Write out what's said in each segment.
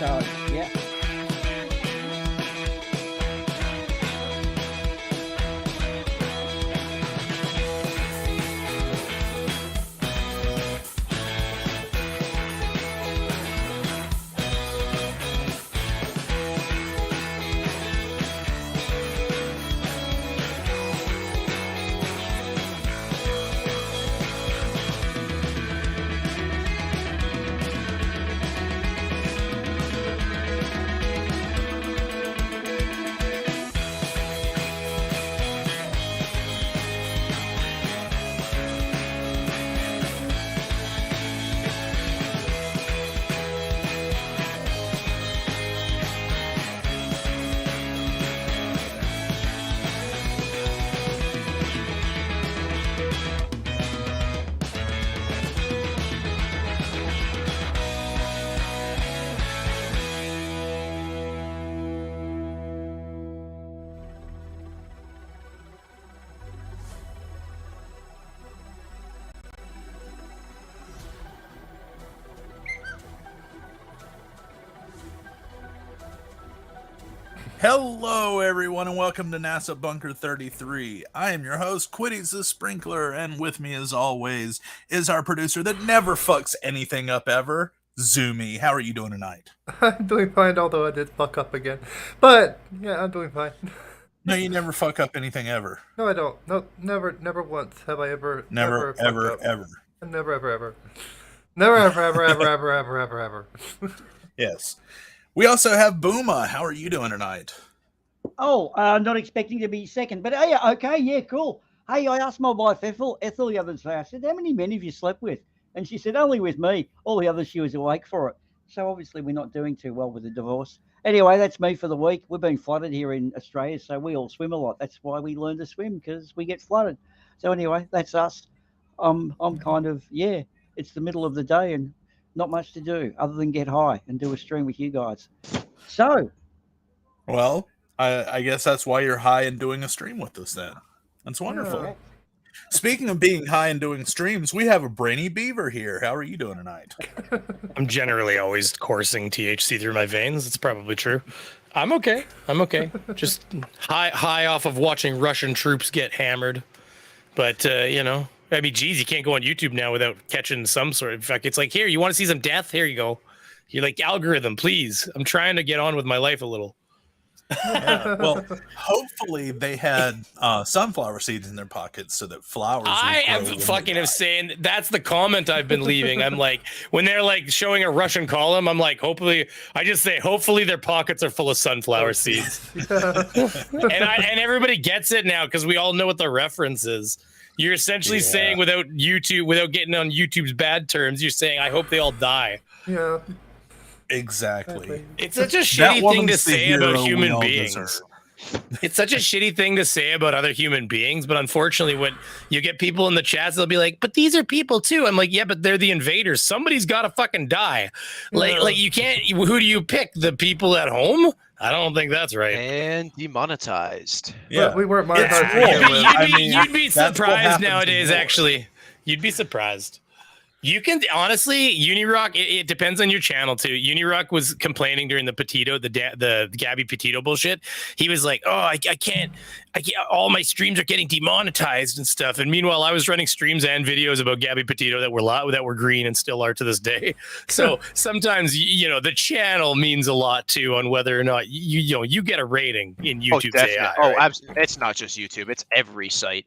So, yeah. Hello, everyone, and welcome to NASA Bunker 33. I am your host, Quitty's the Sprinkler, and with me, as always, is our producer that never fucks anything up ever, Zoomy. How are you doing tonight? I'm doing fine, although I did fuck up again. But, yeah, I'm doing fine. No, you never fuck up anything ever. No, I don't. No, never once have I ever... Never, ever, fucked up. ever. Never, ever. Never, ever. Yes. We also have Booma. How are you doing tonight? Oh, not expecting to be second, but hey, okay, yeah, cool. Hey, I asked my wife Ethel the other day, I said, how many men have you slept with? And she said, only with me. All the others, she was awake for it. So obviously we're not doing too well with the divorce. Anyway, that's me for the week. We're being flooded here in Australia, so we all swim a lot. That's why we learn to swim, because we get flooded. So anyway, that's us. I'm kind of, yeah, it's the middle of the day and not much to do other than get high and do a stream with you guys. So, well, I guess that's why you're high and doing a stream with us then. That's wonderful. Yeah. Speaking of being high and doing streams, we have a brainy beaver here. How are you doing tonight? I'm generally always coursing THC through my veins. It's probably true. I'm okay. Just high off of watching Russian troops get hammered. But, I mean, geez, you can't go on YouTube now without catching some sort of... In fact, it's like, here, you want to see some death? Here you go. You're like, algorithm, please. I'm trying to get on with my life a little. Yeah, well, hopefully they had sunflower seeds in their pockets so that flowers... I am fucking saying... That's the comment I've been leaving. I'm like, when they're like showing a Russian column, I'm like, hopefully their pockets are full of sunflower seeds. and everybody gets it now because we all know what the reference is. You're essentially saying without getting on YouTube's bad terms, you're saying, I hope they all die. Yeah. Exactly. It's such a shitty thing to say about human beings. It's such a shitty thing to say about other human beings, but unfortunately, when you get people in the chats, they'll be like, "But these are people too." I'm like, "Yeah, but they're the invaders. Somebody's got to fucking die." Like you can't. Who do you pick? The people at home? I don't think that's right. And demonetized. Yeah, but we weren't monetized. You'd be surprised nowadays. Actually, you'd be surprised. You can honestly, Unirock. It depends on your channel too. Unirock was complaining during the Petito, the Gabby Petito bullshit. He was like, "Oh, I can't. All my streams are getting demonetized and stuff." And meanwhile, I was running streams and videos about Gabby Petito that were green and still are to this day. So sometimes the channel means a lot too on whether or not you get a rating in YouTube's AI. Oh, absolutely. It's not just YouTube; it's every site.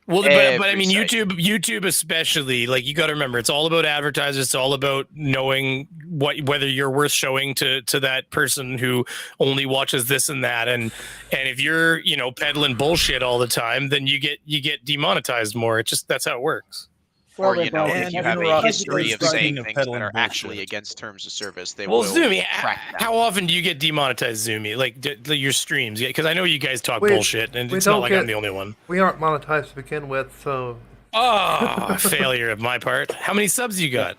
Well, but I mean, YouTube especially, like, you got to remember, it's all about advertisers. It's all about knowing whether you're worth showing to that person who only watches this and that. And if you're, peddling bullshit all the time, then you get demonetized more. That's how it works. Or, if you have a history of saying things that are actually against terms of service, they will. Well, Zoomy, how often do you get demonetized, Zoomy? Like your streams? Because I know you guys talk bullshit, and it's not like I'm the only one. We aren't monetized to begin with, so. Oh, failure of my part. How many subs you got?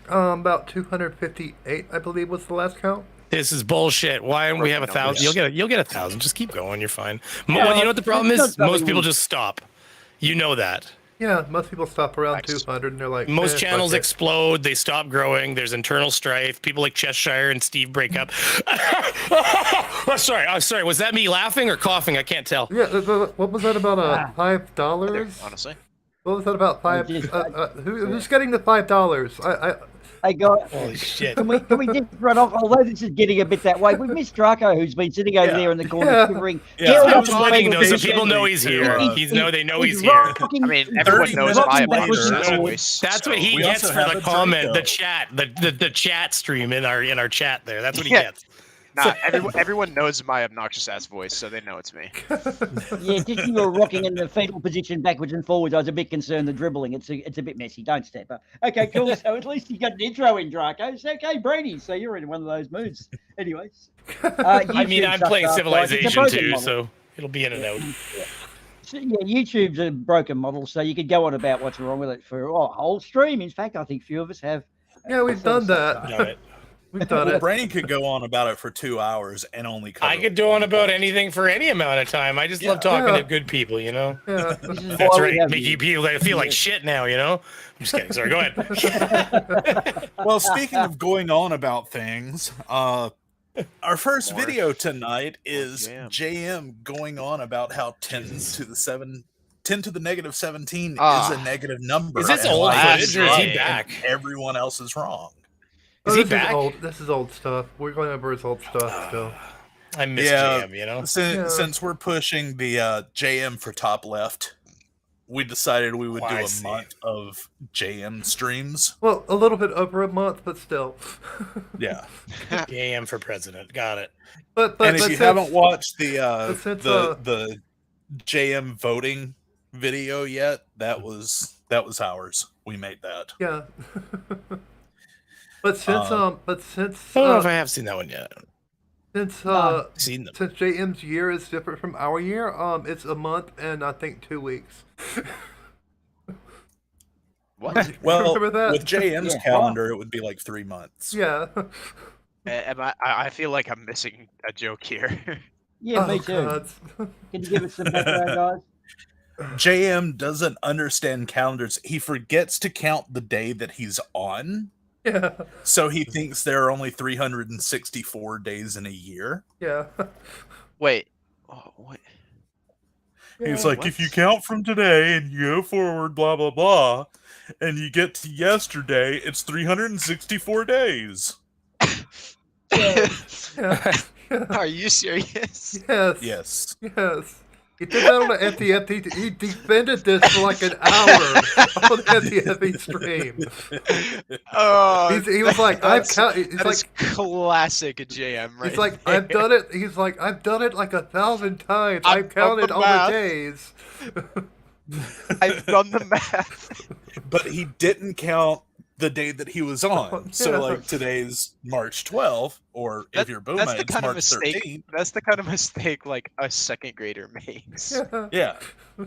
About 258, I believe, was the last count. This is bullshit. Why don't we have 1,000? You'll get 1,000. Just keep going. You're fine. You know what the problem is? Most people just stop. You know that. Yeah, most people stop around Nice. 200 and they're like, Most fuck channels it. explode. They stop growing. There's internal strife. People like Cheshire and Steve break up. Sorry. Was that me laughing or coughing? I can't tell. Yeah, what was that about? $5? Honestly. What was that about? Who's getting the $5? Hey guys, Holy shit. can we just run off? Although this is getting a bit that way, we've missed Draco, who's been sitting over there in the corner shivering. Yeah. I was looking though, so people know he's here. They know he's here. I mean, everyone knows my obnoxious voice. That's what he gets for the comment, the chat, the chat stream in our chat there. That's what he gets. Nah, everyone knows my obnoxious ass voice, so they know it's me. Yeah, just you were rocking in the fetal position backwards and forwards. I was a bit concerned the dribbling. It's a bit messy. Don't step up. Okay, cool. So at least you got an intro in, Draco. It's okay, Brady. So you're in one of those moods. Anyways. I mean, I'm playing Civilization too, so it'll be in and out. So, yeah, YouTube's a broken model, so you could go on about what's wrong with it for a whole stream. In fact, I think a few of us have. Yeah, we've done that. We've done it. Brain could go on about it for 2 hours and only cover I could go on about anything for any amount of time. I just love talking to good people, you know? Yeah. That's right. Making people feel like shit now, you know? I'm just kidding. Sorry, go ahead. Well, speaking of going on about things, our first video tonight is JM going on about how 10 to the negative 17 is a negative number. Is this old footage or is he back? Everyone else is wrong. Is he back? This is old stuff. We're going over his old stuff still. I miss JM, you know? Since we're pushing the JM for top left, we decided we would do a month of JM streams. Well, a little bit over a month, but still. Yeah. JM for president. Got it. But if you haven't watched the JM voting video yet, that was ours. We made that. Yeah. But since I don't know if I have seen that one yet. Since seen them. Since JM's year is different from our year, it's a month and I think 2 weeks. What? Well, Remember that? with JM's calendar, it would be like 3 months. Yeah. I feel like I'm missing a joke here. Yeah, me too. God. Can you give us some background, guys? JM doesn't understand calendars. He forgets to count the day that he's on. Yeah. So he thinks there are only 364 days in a year. Yeah. Wait. Oh, what? He's like, if you count from today and you go forward, blah, blah, blah, and you get to yesterday, it's 364 days. Yeah. Are you serious? Yes. Yes. Yes. He did that on the FTF. He defended this for like an hour on the FTF stream. Oh, He was like, I've counted. He's that like, is classic JM, right? he's like, I've done it. He's like, I've done it like 1,000 times. I've counted all the days. I've done the math. But he didn't count the day that he was on. So, like, today's March 12th, or if you're Booma, that's the it's kind March of mistake. 13th. That's the kind of mistake like a second grader makes. Yeah.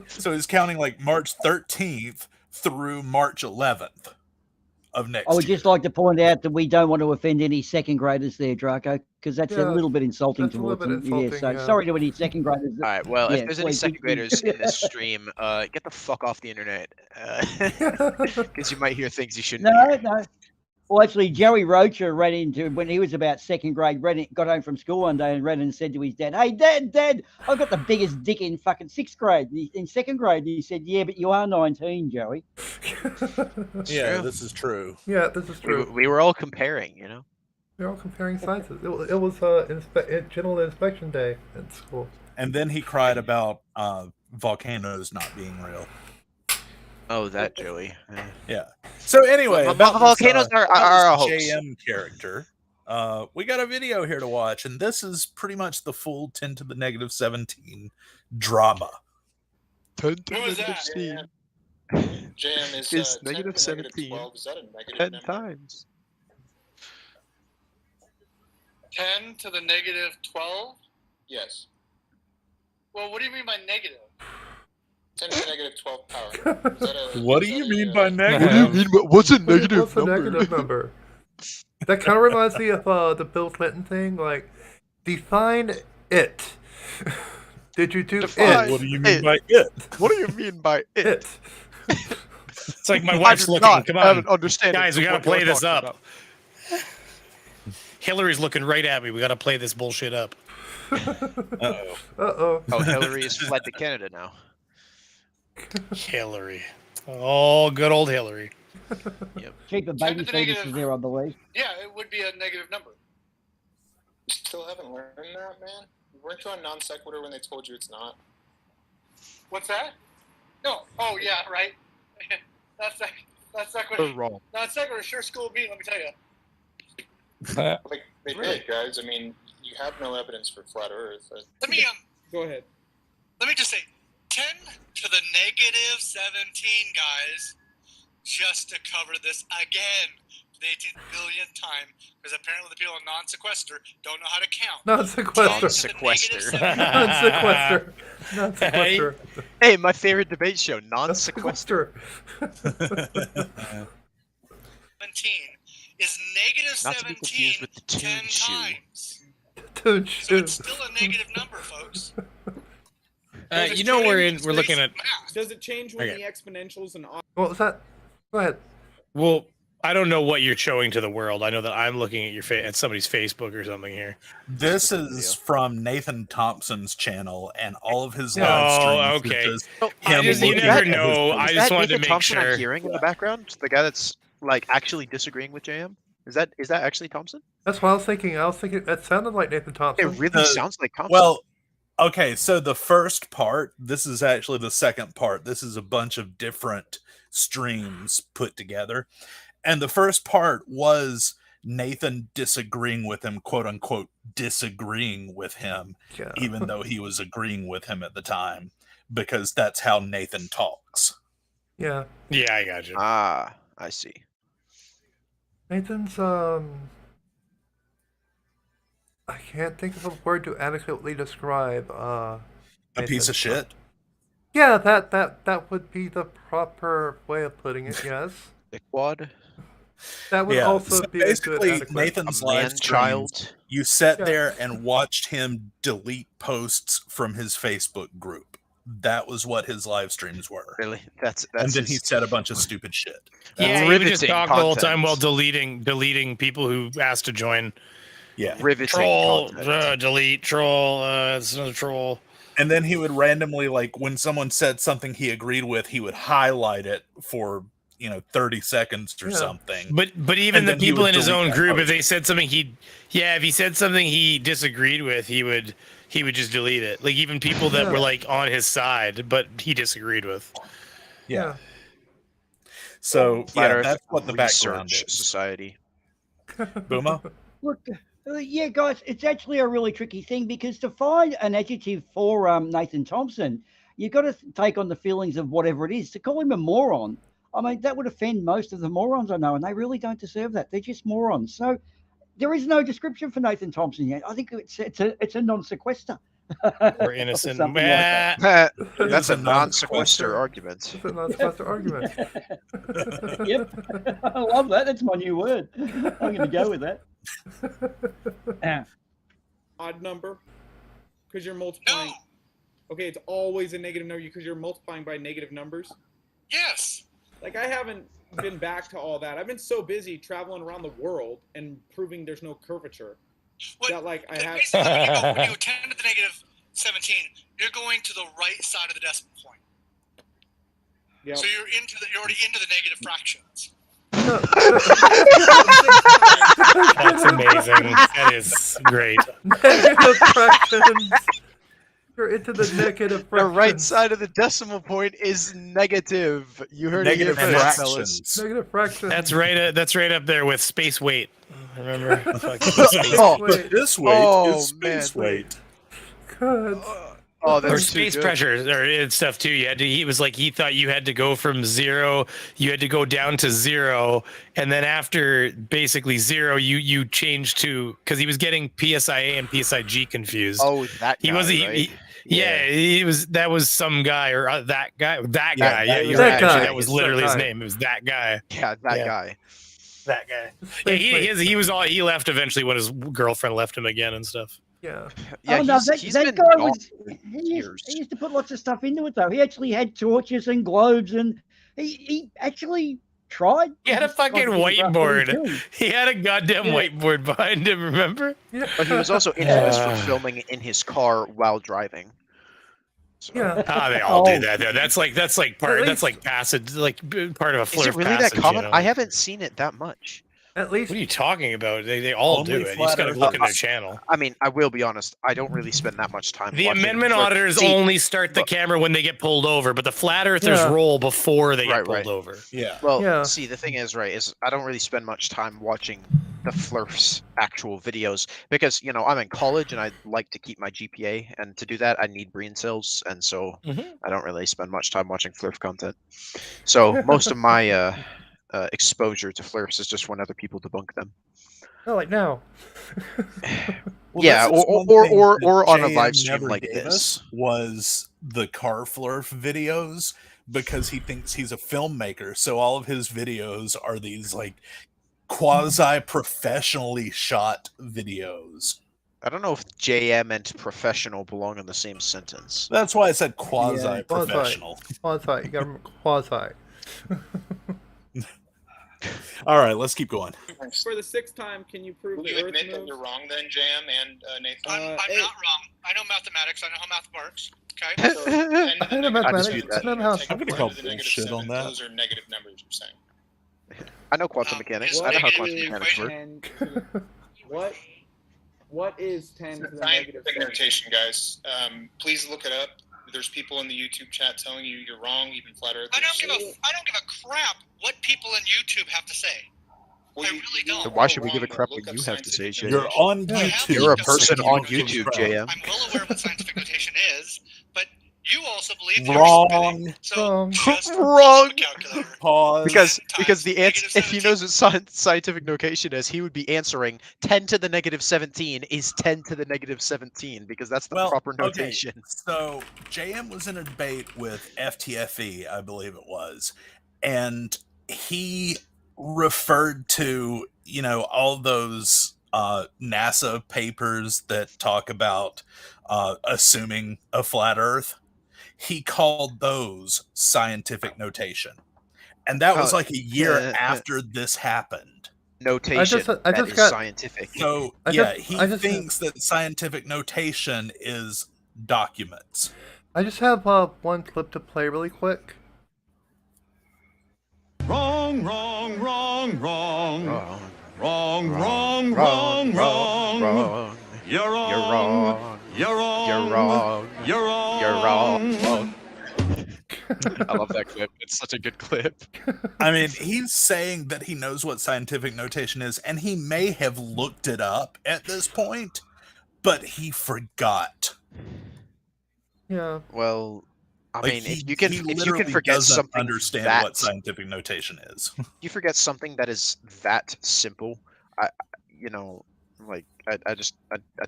So he's counting like March 13th through March 11th of next I would year. just like to point out that we don't want to offend any second graders there, Draco, because that's a little bit insulting towards them. Sorry to any second graders. All right. Well, if there's any second graders in this stream, get the fuck off the internet, because you might hear things you shouldn't. No. Well, actually, Joey Rocha ran into, when he was about second grade, got home from school one day and ran and said to his dad, "Hey, Dad, I've got the biggest dick in fucking sixth grade." In second grade, he said, "Yeah, but you are 19, Joey." Yeah, this is true. Yeah, this is true. We were all comparing, you know. We're all comparing sizes. It was general inspection day at school. And then he cried about volcanoes not being real. Oh, that Joey. Yeah. So anyway, about volcanoes are a hoax. JM character. We got a video here to watch, and this is pretty much the full 10 to the negative 17 drama. 10 to Who is the that? 17. JM is It's 10 negative to 17. 12. Is that a negative 10 number? times. 10 to the negative 12? Yes. Well, what do you mean by negative? 10 to the negative 12 power. Is that What do you mean by negative? What do you mean? What's a negative What's a negative number? That kind of reminds me of the Bill Clinton thing. Like, define it. Did you do Define it? What do you mean by it? What do you mean by it? It's like my I wife's do looking. not Come have on, an understanding guys, we of gotta what play you're this talking up. about. Hillary's looking right at me. We gotta play this bullshit up. Uh-oh. Uh-oh. Oh, Hillary has fled to Canada now. Hillary. Oh, good old Hillary. Cheaper 10 baby to the fetuses negative. there, I believe. Yeah, it would be a negative number. Still haven't learned that, man. Weren't you on non sequitur when they told you it's not? What's that? No. Oh yeah, right. That's sequitur. Wrong. Non sequitur sure schooled me. Let me tell you. Like they did, guys. I mean, you have no evidence for flat Earth. Let me Go ahead. let me just say 10 to the negative 17, guys, just to cover this again for the 18th billionth time, because apparently the people in non-sequester don't know how to count. Non-sequester. 10 to the negative Non-sequester. 17. Non-sequester. Non-sequester. Hey, my favorite debate show, non-sequester. 17 is negative Not to be 17 confused with the 10 tune shoe. times. Don't So shoot. it's still a negative number, folks. You know we're looking at. Does it change when Okay. the exponentials and What was that? Go ahead. Well, I don't know what you're showing to the world. I know that I'm looking at your at somebody's Facebook or something here. This is from Nathan Thompson's channel, and all of his Oh, live streams. okay. Is just Oh, I him just, you looking never at his know. face. I Is just that wanted to Nathan make Thompson sure. I'm hearing in the background? The guy that's like actually disagreeing with JM? Is that actually Thompson? That's what I was thinking. I was thinking that sounded like Nathan It Thompson. really sounds like Thompson. Well, okay, so the first part, this is actually the second part. This is a bunch of different streams put together. And the first part was Nathan disagreeing with him, quote unquote, disagreeing with him, Yeah. even though he was agreeing with him at the time, because that's how Nathan talks. Yeah. Yeah, I got you. Ah, I see. Nathan's I can't think of a word to adequately describe A piece Nathan. of shit. Yeah, that would be the proper way of putting it, yes. Dickwad? That would Yeah, also so be a good basically adequate. Nathan's A live man streams, child? you sat Yeah. there and watched him delete posts from his Facebook group. That was what his live streams were. Really? That's And then he his- said a bunch of stupid shit. Yeah, he would just riveting talk the whole time content. while deleting people who asked to join. Yeah. riveting Troll, content. delete, troll. It's another troll. And then he would randomly, like, when someone said something he agreed with, he would highlight it for, 30 seconds or Yeah. something. But even And the then he people would in his delete own that group, if post. they said something if he said something he disagreed with, he would just delete it. Like even people that Yeah. were like on his side, but he disagreed with. Yeah. So, Flat Earth that's what the background Research is. Society. Boomer? Look, yeah, guys, it's actually a really tricky thing because to find an adjective for Nathan Thompson, you've got to take on the feelings of whatever it is. To call him a moron, I mean, that would offend most of the morons I know, and they really don't deserve that. They're just morons. So there is no description for Nathan Thompson yet. I think it's a non-sequester. Or innocent. Something like that. That's a a non-sequester non-sequester. argument. It's a non-sequester argument. Yep, I love that. That's my new word. I'm going to go with that. Odd number? Because you're multiplying. No. Okay, it's always a negative number because you're multiplying by negative numbers. Yes. Like, I haven't been back to all that. I've been so busy traveling around the world and proving there's no curvature What, that, like, I but have. basically, when you go 10 to the negative 17, you're going to the right side of the decimal point. Yep. So you're already into the negative fractions. That's amazing. That is great. Negative fractions. You're into the negative The fractions. right side of the decimal point is negative. You heard Negative it here first, fellas. fractions. Negative fractions. That's right up there with space weight. Remember? Fucking space Oh, Wait. This weight Oh, is space man. weight. Good. Oh, or that's too space good. pressure and stuff too. He was like he thought you had to go from zero, you had to go down to zero, and then after basically zero, you changed to because he was getting PSIA and PSIG confused. Oh, that guy, he was right? he was that was some guy or that guy Yeah, Yeah, it you're was right. that Actually, guy. that was It's literally that his guy. name. It was that guy. Yeah, that Yeah. guy. That guy. Yeah, Space weight. he was all he left eventually when his girlfriend left him again and stuff. Yeah. Yeah, Oh, no, he's that been guy gone was. for He years. used to put lots of stuff into it, though. He actually had torches and globes and He actually tried. He had a just tried fucking to get it rough, but he whiteboard. couldn't. He had a goddamn whiteboard behind him, remember? Yeah. But he was also infamous for filming in his car while driving. So. Yeah. Ah, they all do Oh. that. Though. That's like part. That's like passage, like part of a Is flirt it really passage. that common? You know? I haven't seen it that much. At least What are you talking about? They all Only do it. You just gotta flat look in their earthers. channel. I mean, I will be honest. I don't really spend that much time. The watching amendment flirt. auditors See, only start the camera when they get pulled over, but the flat earthers Yeah. roll before they get Right, pulled right. over. Yeah. Well, Yeah. see, the thing is, right, is I don't really spend much time watching the Flurf's actual videos because, you know, I'm in college and I like to keep my GPA, and to do that, I need brain cells, and so I don't really spend much time watching Flurf content. So most of my exposure to Flurfs is just when other people debunk them. not like now. Well, Yeah, this is or- one or- thing or- that or on a JM live stream never like gave this. us was the car flurf videos, because he thinks he's a filmmaker. So all of his videos are these like quasi-professionally shot videos. I don't know if JM and professional belong in the same sentence. That's why I said quasi-professional. Quasi. You got to remember quasi. All right, let's keep going. For the sixth time, can you prove Will the you Earth admit that moves? you're wrong then, JM and Nathan? I'm hey. not wrong. I know mathematics. I know how math works. Okay. So, 10 to the I know negative mathematics. 17, I know how- take I'm gonna 10 call to the negative bullshit on 7, that. Those are negative numbers, you're saying. I know quantum mechanics. I know how quantum mechanics work. 10 to what is 10 to the negative Scientific 7? notation, guys. Please look it up. There's people in the YouTube chat telling you you're wrong, even flat earthers. I don't give a crap what people in YouTube have to say. Well, I really don't. Then why should we give a Wrong, crap though. what Look you up have to say, scientific JM? You're on Yeah. YouTube. You're a Just person so on you know, YouTube, JM. I'm well aware of what scientific notation is, but you also believe that Wrong. you're spinning. So Wrong. just Wrong. pull up a calculator. Pause. Because the 10 answer, times if he knows what scientific notation is, he would be answering 10 to the negative 17 is 10 to the negative 17, because that's the proper notation. Okay. So JM was in a debate with FTFE, I believe it was, and he referred to, you know, all those NASA papers that talk about assuming a flat Earth. He called those scientific notation, and that was like a year after this happened. Notation I that just is got- scientific. So I yeah, just- he I just- thinks that scientific notation is documents. I just have one clip to play really quick. Wrong, wrong, wrong, wrong. Wrong. Wrong, wrong, wrong, wrong. Wrong. You're wrong. You're wrong. You're wrong. You're wrong. You're wrong. You're wrong. I love that clip. It's such a good clip. I mean, he's saying that he knows what scientific notation is, and he may have looked it up at this point, but he forgot. Yeah. Well, I Like, mean, he if you can literally forget doesn't something understand that what scientific notation is. you forget something that is that simple, you know, like I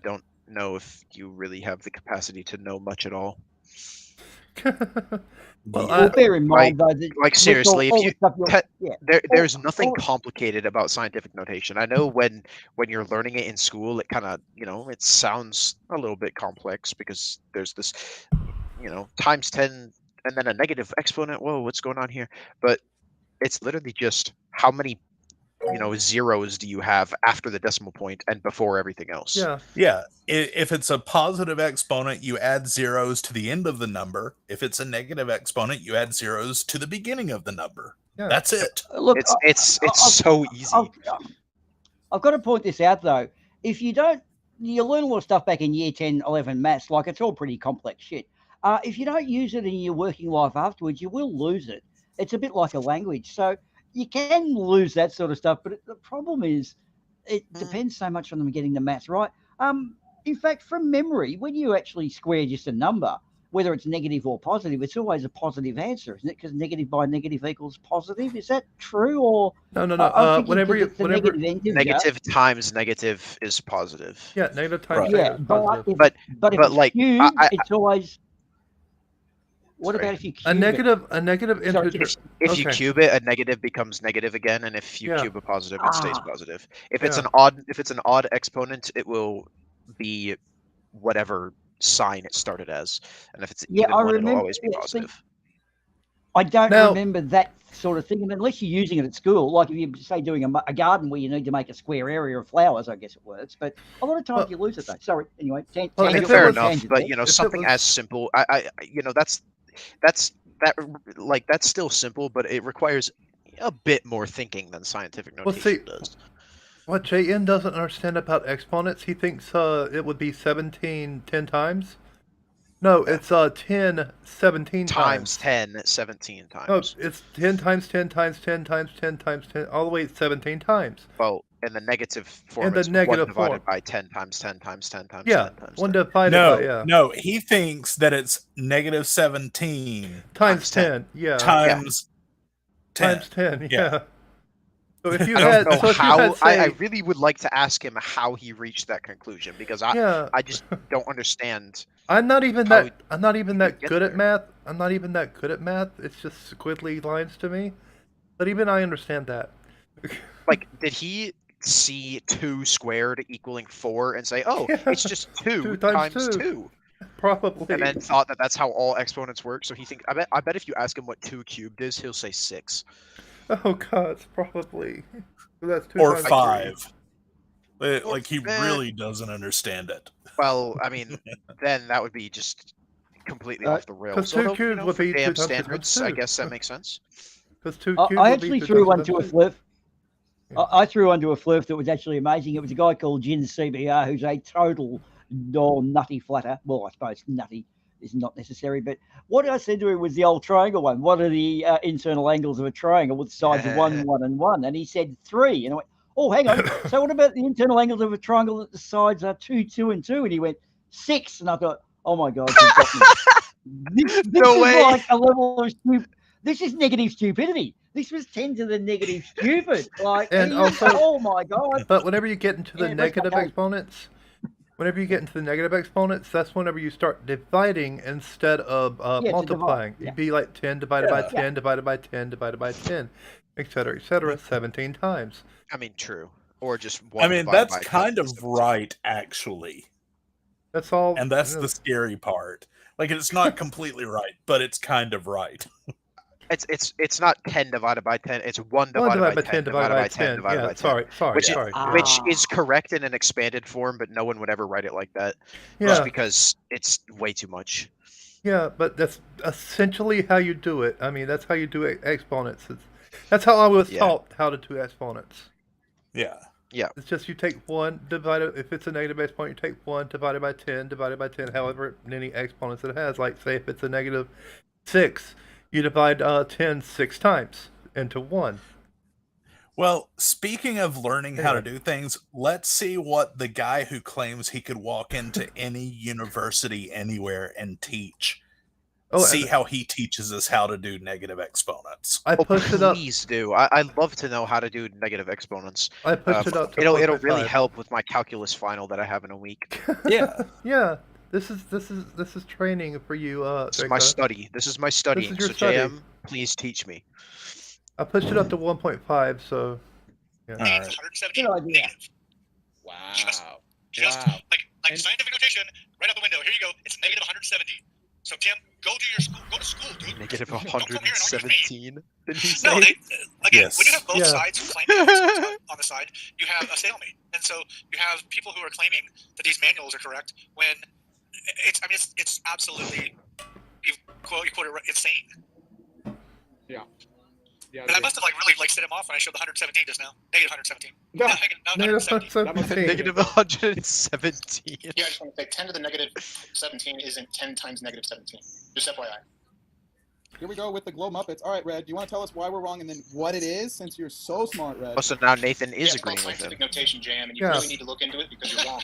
don't know if you really have the capacity to know much at all. Well, Well, bear in mind, though, that Like with seriously, all if you the stuff you're- there's nothing complicated about scientific notation. I know when you're learning it in school, it kind of, you know, it sounds a little bit complex because there's this, you know, times 10 and then a negative exponent. Whoa, what's going on here? But it's literally just how many, you know, zeros do you have after the decimal point and before everything else? Yeah. Yeah, if it's a positive exponent, you add zeros to the end of the number. If it's a negative exponent, you add zeros to the beginning of the number. Yeah. That's it. Look, It's I've- so easy. I've got to point this out, though. If you don't, you learn a lot of stuff back in year 10, 11 maths, like it's all pretty complex shit. If you don't use it in your working life afterwards, you will lose it. It's a bit like a language. So you can lose that sort of stuff, but the problem is it depends so much on them getting the maths right. In fact, from memory, when you actually square just a number, whether it's negative or positive, it's always a positive answer, isn't it? Because negative by negative equals positive. Is that true? Or No. I'm thinking Whenever because you, it's a whenever, negative integer. Negative times negative is positive. yeah, negative times Right. Yeah, negative but positive. if, But but if but it's like cubed, I- it's always. What Sorry. about if you cube A it? negative Sorry, integer. If you Okay. cube it, a negative becomes negative again, and if you Yeah. cube a positive, it stays Ah. positive. If it's Yeah. an odd exponent, it will be whatever sign it started as, and if it's an Yeah, even I one, it'll remember. always be Yeah, see, positive. I don't Now- remember that sort of thing. And unless you're using it at school, like if you're, say, doing a garden where you need to make a square area of flowers, I guess it works. But a lot of times Well- you lose it, though. Sorry. Anyway, Well, I mean, if it fair was- enough, tangent but there. you know, If it something was- as simple. That's still simple, but it requires a bit more thinking than scientific Well, notation see- does. What JN doesn't understand about exponents, he thinks it would be 17 10 times. No, it's 10 17 Times times. 10, 17 No, times. it's 10 times 10 times 10 times 10 times 10, all the way 17 times. Well, in the negative form, In the it's negative 1 divided form. by 10 times 10 times 10 times Yeah, 10 times 1 10. divided No, by, yeah. no, he thinks that it's negative 17 Times times 10. 10, yeah. times 10. Times 10, Yeah. yeah. So if you I had, don't know so if you how. had, say, I really would like to ask him how he reached that conclusion because yeah, I just don't understand. I'm not even how that get good at there. math. I'm not even that good at math. It's just squiggly lines to me. But even I understand that. Like, did he see 2 squared equaling 4 and say, "Oh, Yeah, it's just 2 2 times times 2. 2," Probably. and then thought that that's how all exponents work? So he thinks. I bet if you ask him what 2 cubed is, he'll say 6. Oh god, probably. So that's 2 Or times 5. Or- Like he eh. really doesn't understand it. Well, I mean, then that would be just completely off the rails. 'cause 2 Although, cubed would for be 2 damn times 2 times standards, I 2. guess that makes sense. Because 2 I cubed I would be actually 2 threw times one 2 to a times 2. flip. Yeah. I threw one to a flip that was actually amazing. It was a guy called Jin CBR who's a total nutty flatter. Well, I suppose nutty is not necessary, but what I said to him was the old triangle one. What are the internal angles of a triangle with sides 1, 1, and 1? And he said 3. And I went, oh, hang on. So what about the internal angles of a triangle that the sides are 2, 2, and 2? And he went 6. And I thought, oh my god, you've got me. This No is way. like a level of this is negative stupidity. This was 10 to the negative stupid. Like, And he- also- oh my god. But whenever you get into the Yeah, that's negative okay. exponents, that's whenever you start dividing instead of Yeah, to multiplying. divide, yeah. You'd be like 10 divided by Yeah. 10 divided by 10 divided by 10, etc., 17 times. I mean, true. Or just 1 I mean, divided that's by 10 kind of is 17. right, actually. That's all. And that's you know, the scary part. Like, it's not completely right, but it's kind of right. It's not 10 divided by 10. It's 1 1 divided by 10 divided by 10 divided Yeah, by 10. sorry. Which is correct in an expanded form, but no one would ever write it like that. Yeah, Just because it's way too much. yeah, but that's essentially how you do it. I mean, that's how you do exponents. That's how I was Yeah. taught how to do exponents. Yeah. It's just you take 1 divided, if it's a negative exponent, you take 1 divided by 10 divided by 10, however many exponents it has. Like, say, if it's a negative 6, you divide 10 6 times into 1. Well, speaking of learning how to do things, let's see what the guy who claims he could walk into any university anywhere and teach. See how he teaches us how to do negative exponents. I pushed it up. Please do. I'd love to know how to do negative exponents. I pushed it up to It'll 4.5. really help with my calculus final that I have in a week. Yeah. Yeah. This is training for you. This is my study. This is my studying. your So study. JM, please teach me. I pushed it up to 1.5, so yeah. All right. 117 Good idea. negative. Wow. Just Wow. like scientific notation, right out the window. Here you go. It's negative 170. So Tim, go to school, dude. Negative Don't come here and argue with me. 117. Did he say? No, again, Yes. when you have both Yeah. sides claiming on the side, you have a stalemate, and so you have people who are claiming that these manuals are correct when it's absolutely you quote it right, insane. Yeah. Yeah. And I must have really set him off when I showed the 117 just now. Negative 117. No. No, Negative 170. 117. Negative 117. Yeah, I just want to say 10 to the negative 17 isn't 10 times negative 17. Just FYI. Here we go with the Glow Muppets. All right, Red, do you want to tell us why we're wrong and then what it is, since you're so smart, Red? Oh, so now Nathan is Yeah, it's called agreeing with scientific him. notation, Jam, and you Yeah. really need to look into it because you're wrong.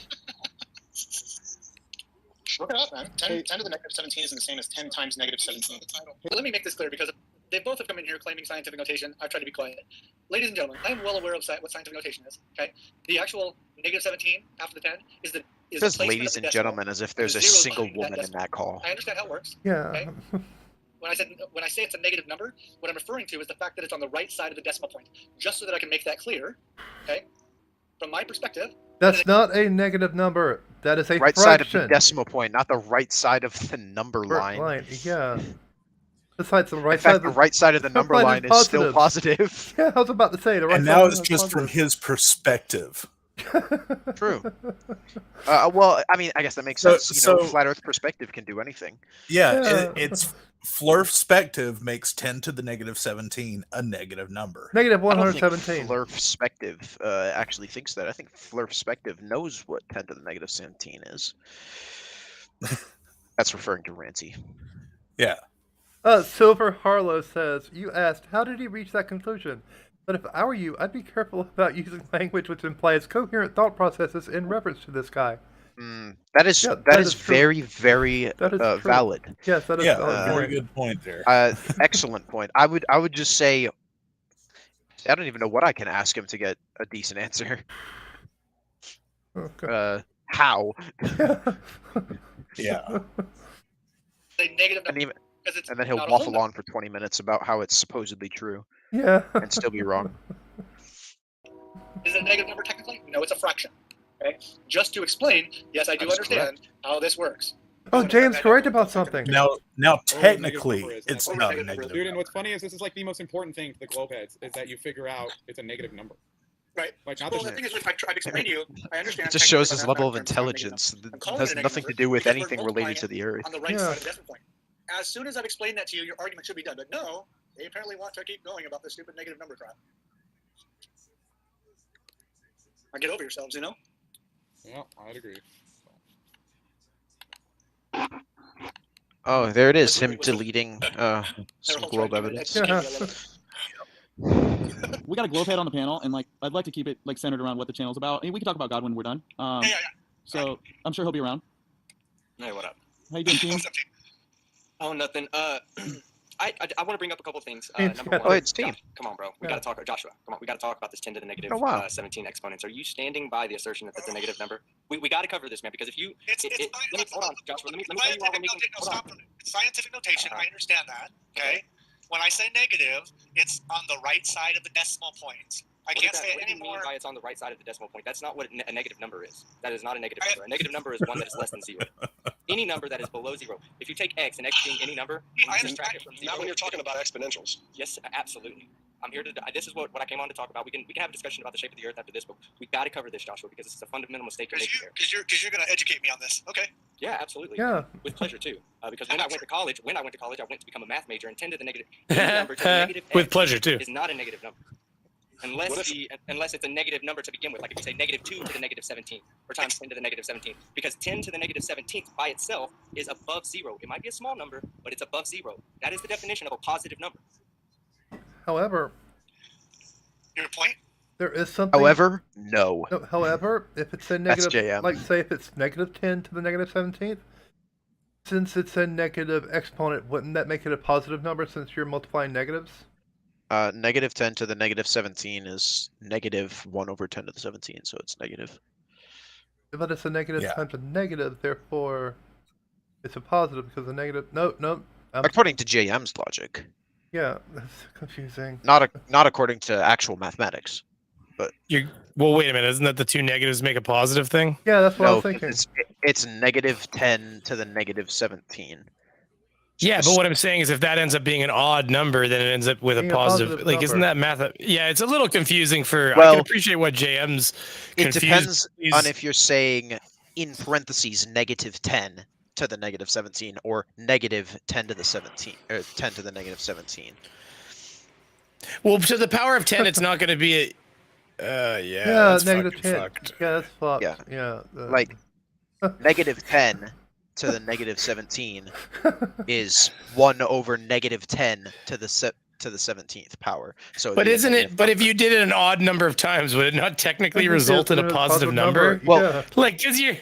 Look it up, man. 10 to the negative 17 isn't the same as 10 times negative 17. But let me make this clear because they both have come in here claiming scientific notation. I've tried to be quiet. Ladies and gentlemen, I am well aware of what scientific notation is. Okay, the actual negative 17 after the 10 is the It is says the placement ladies of and the decimal. gentlemen as if there's a zeros single behind that woman in decimal. that call. I understand how it works. Yeah. Okay. When I say it's a negative number, what I'm referring to is the fact that it's on the right side of the decimal point. Just so that I can make that clear. Okay. From my perspective, That's not a negative number. That is a Right fraction. side of the decimal point, not the right side of the number line. Yeah. Besides the right In fact, side, the right side of the number line line is is still positive. positive. Yeah, I was about to say the right And side now is it's just from positive. his perspective. True. Well, I mean, I guess that makes sense. Flat Earth perspective can do anything. Yeah, it's flurspective makes 10 to the negative 17 a negative number. Negative I don't 117. think flurspective actually thinks that. I think flurspective knows what 10 to the negative 17 is. That's referring to Rancy. Yeah. Silver Harlow says, you asked, how did he reach that conclusion? But if I were you, I'd be careful about using language which implies coherent thought processes in reference to this guy. That is very, very valid. Yes, that is valid. Very good point there. Excellent point. I would just say, I don't even know what I can ask him to get a decent answer. Okay. How? Yeah. Negative and then he'll waffle on for 20 minutes about how it's supposedly true. Yeah. And still be wrong. Is it a negative number technically? No, it's a fraction. Okay. Just to explain, yes, I do understand how this works. Oh, James correct about something. Now technically, it's not a negative. Dude, and what's funny is this is like the most important thing to the globe heads is that you figure out it's a negative number. Right. Like, well, the thing is, if I try to explain to you, I understand. It just shows his level of intelligence. It has nothing to do with anything related to the Earth. On the right side of the decimal point. As soon as I've explained that to you, your argument should be done. But no, they apparently want to keep going about this stupid negative number crap. Or get over yourselves, you know? Yeah, I'd agree. Oh, there it is, him deleting some globe evidence. We got a globe head on the panel, and like I'd like to keep it like centered around what the channel's about. I mean, we can talk about God when we're done. So I'm sure he'll be around. Hey, what up? How you doing, team? Oh, nothing. I want to bring up a couple things. Number one, oh, it's team. Come on, bro. We got to talk. Joshua, come on. We got to talk about this 10 to the negative 17 exponents. Are you standing by the assertion that that's a negative number? We got to cover this, man, because if you... hold on, Joshua. Let me tell you why we're making... Stop. Scientific notation, I understand that, okay? When I say negative, it's on the right side of the decimal point. I can't say it anymore. What do you mean by it's on the right side of the decimal point? That's not what a negative number is. That is not a negative number. A negative number is one that is less than 0. Any number that is below 0. If you take x and x being any number, and you subtract it from 0, not when you're talking about exponentials. Yes, absolutely. I'm here to. This is what I came on to talk about. We can have a discussion about the shape of the Earth after this, but we got to cover this, Joshua, because it's a fundamental mistake to make here. Because you're going to educate me on this. Okay. Yeah, absolutely. Yeah. With pleasure too. Because when I went to college, I went to become a math major and 10 to the negative. Number to the negative with pleasure too. Is not a negative number. Unless it's a negative number to begin with, like if you say negative 2 to the negative 17, or times 10 to the negative 17, because 10 to the negative 17th by itself is above 0. It might be a small number, but it's above 0. That is the definition of a positive number. However, your point? There is something. However, no. However, if it's a negative, like say if it's negative 10 to the negative 17th, since it's a negative exponent, wouldn't that make it a positive number since you're multiplying negatives? Negative 10 to the negative 17 is negative 1 over 10 to the 17, so it's negative. But it's a negative times a negative, therefore it's a positive because the negative. No. According to JM's logic. Yeah, that's confusing. Not according to actual mathematics, but well, wait a minute. Isn't that the two negatives make a positive thing? Yeah, that's what I was thinking. It's negative 10 to the negative 17. Yeah, but what I'm saying is if that ends up being an odd number, then it ends up with a positive. Like, number. Isn't that math? Yeah, it's a little confusing for. Well, I can appreciate what JM's confused. It depends on if you're saying in parentheses negative 10 to the negative 17 or negative 10 to the 17 or 10 to the negative 17. Well, to the power of 10, it's not going to be a. Yeah, negative 10. Fucked. Yeah, that's fucked. Yeah. Like negative 10 to the negative 17 is 1 over negative 10 to the 17th power. So, but isn't it? But if you did it an odd number of times, would it not technically result in a positive number? Well, like because you're.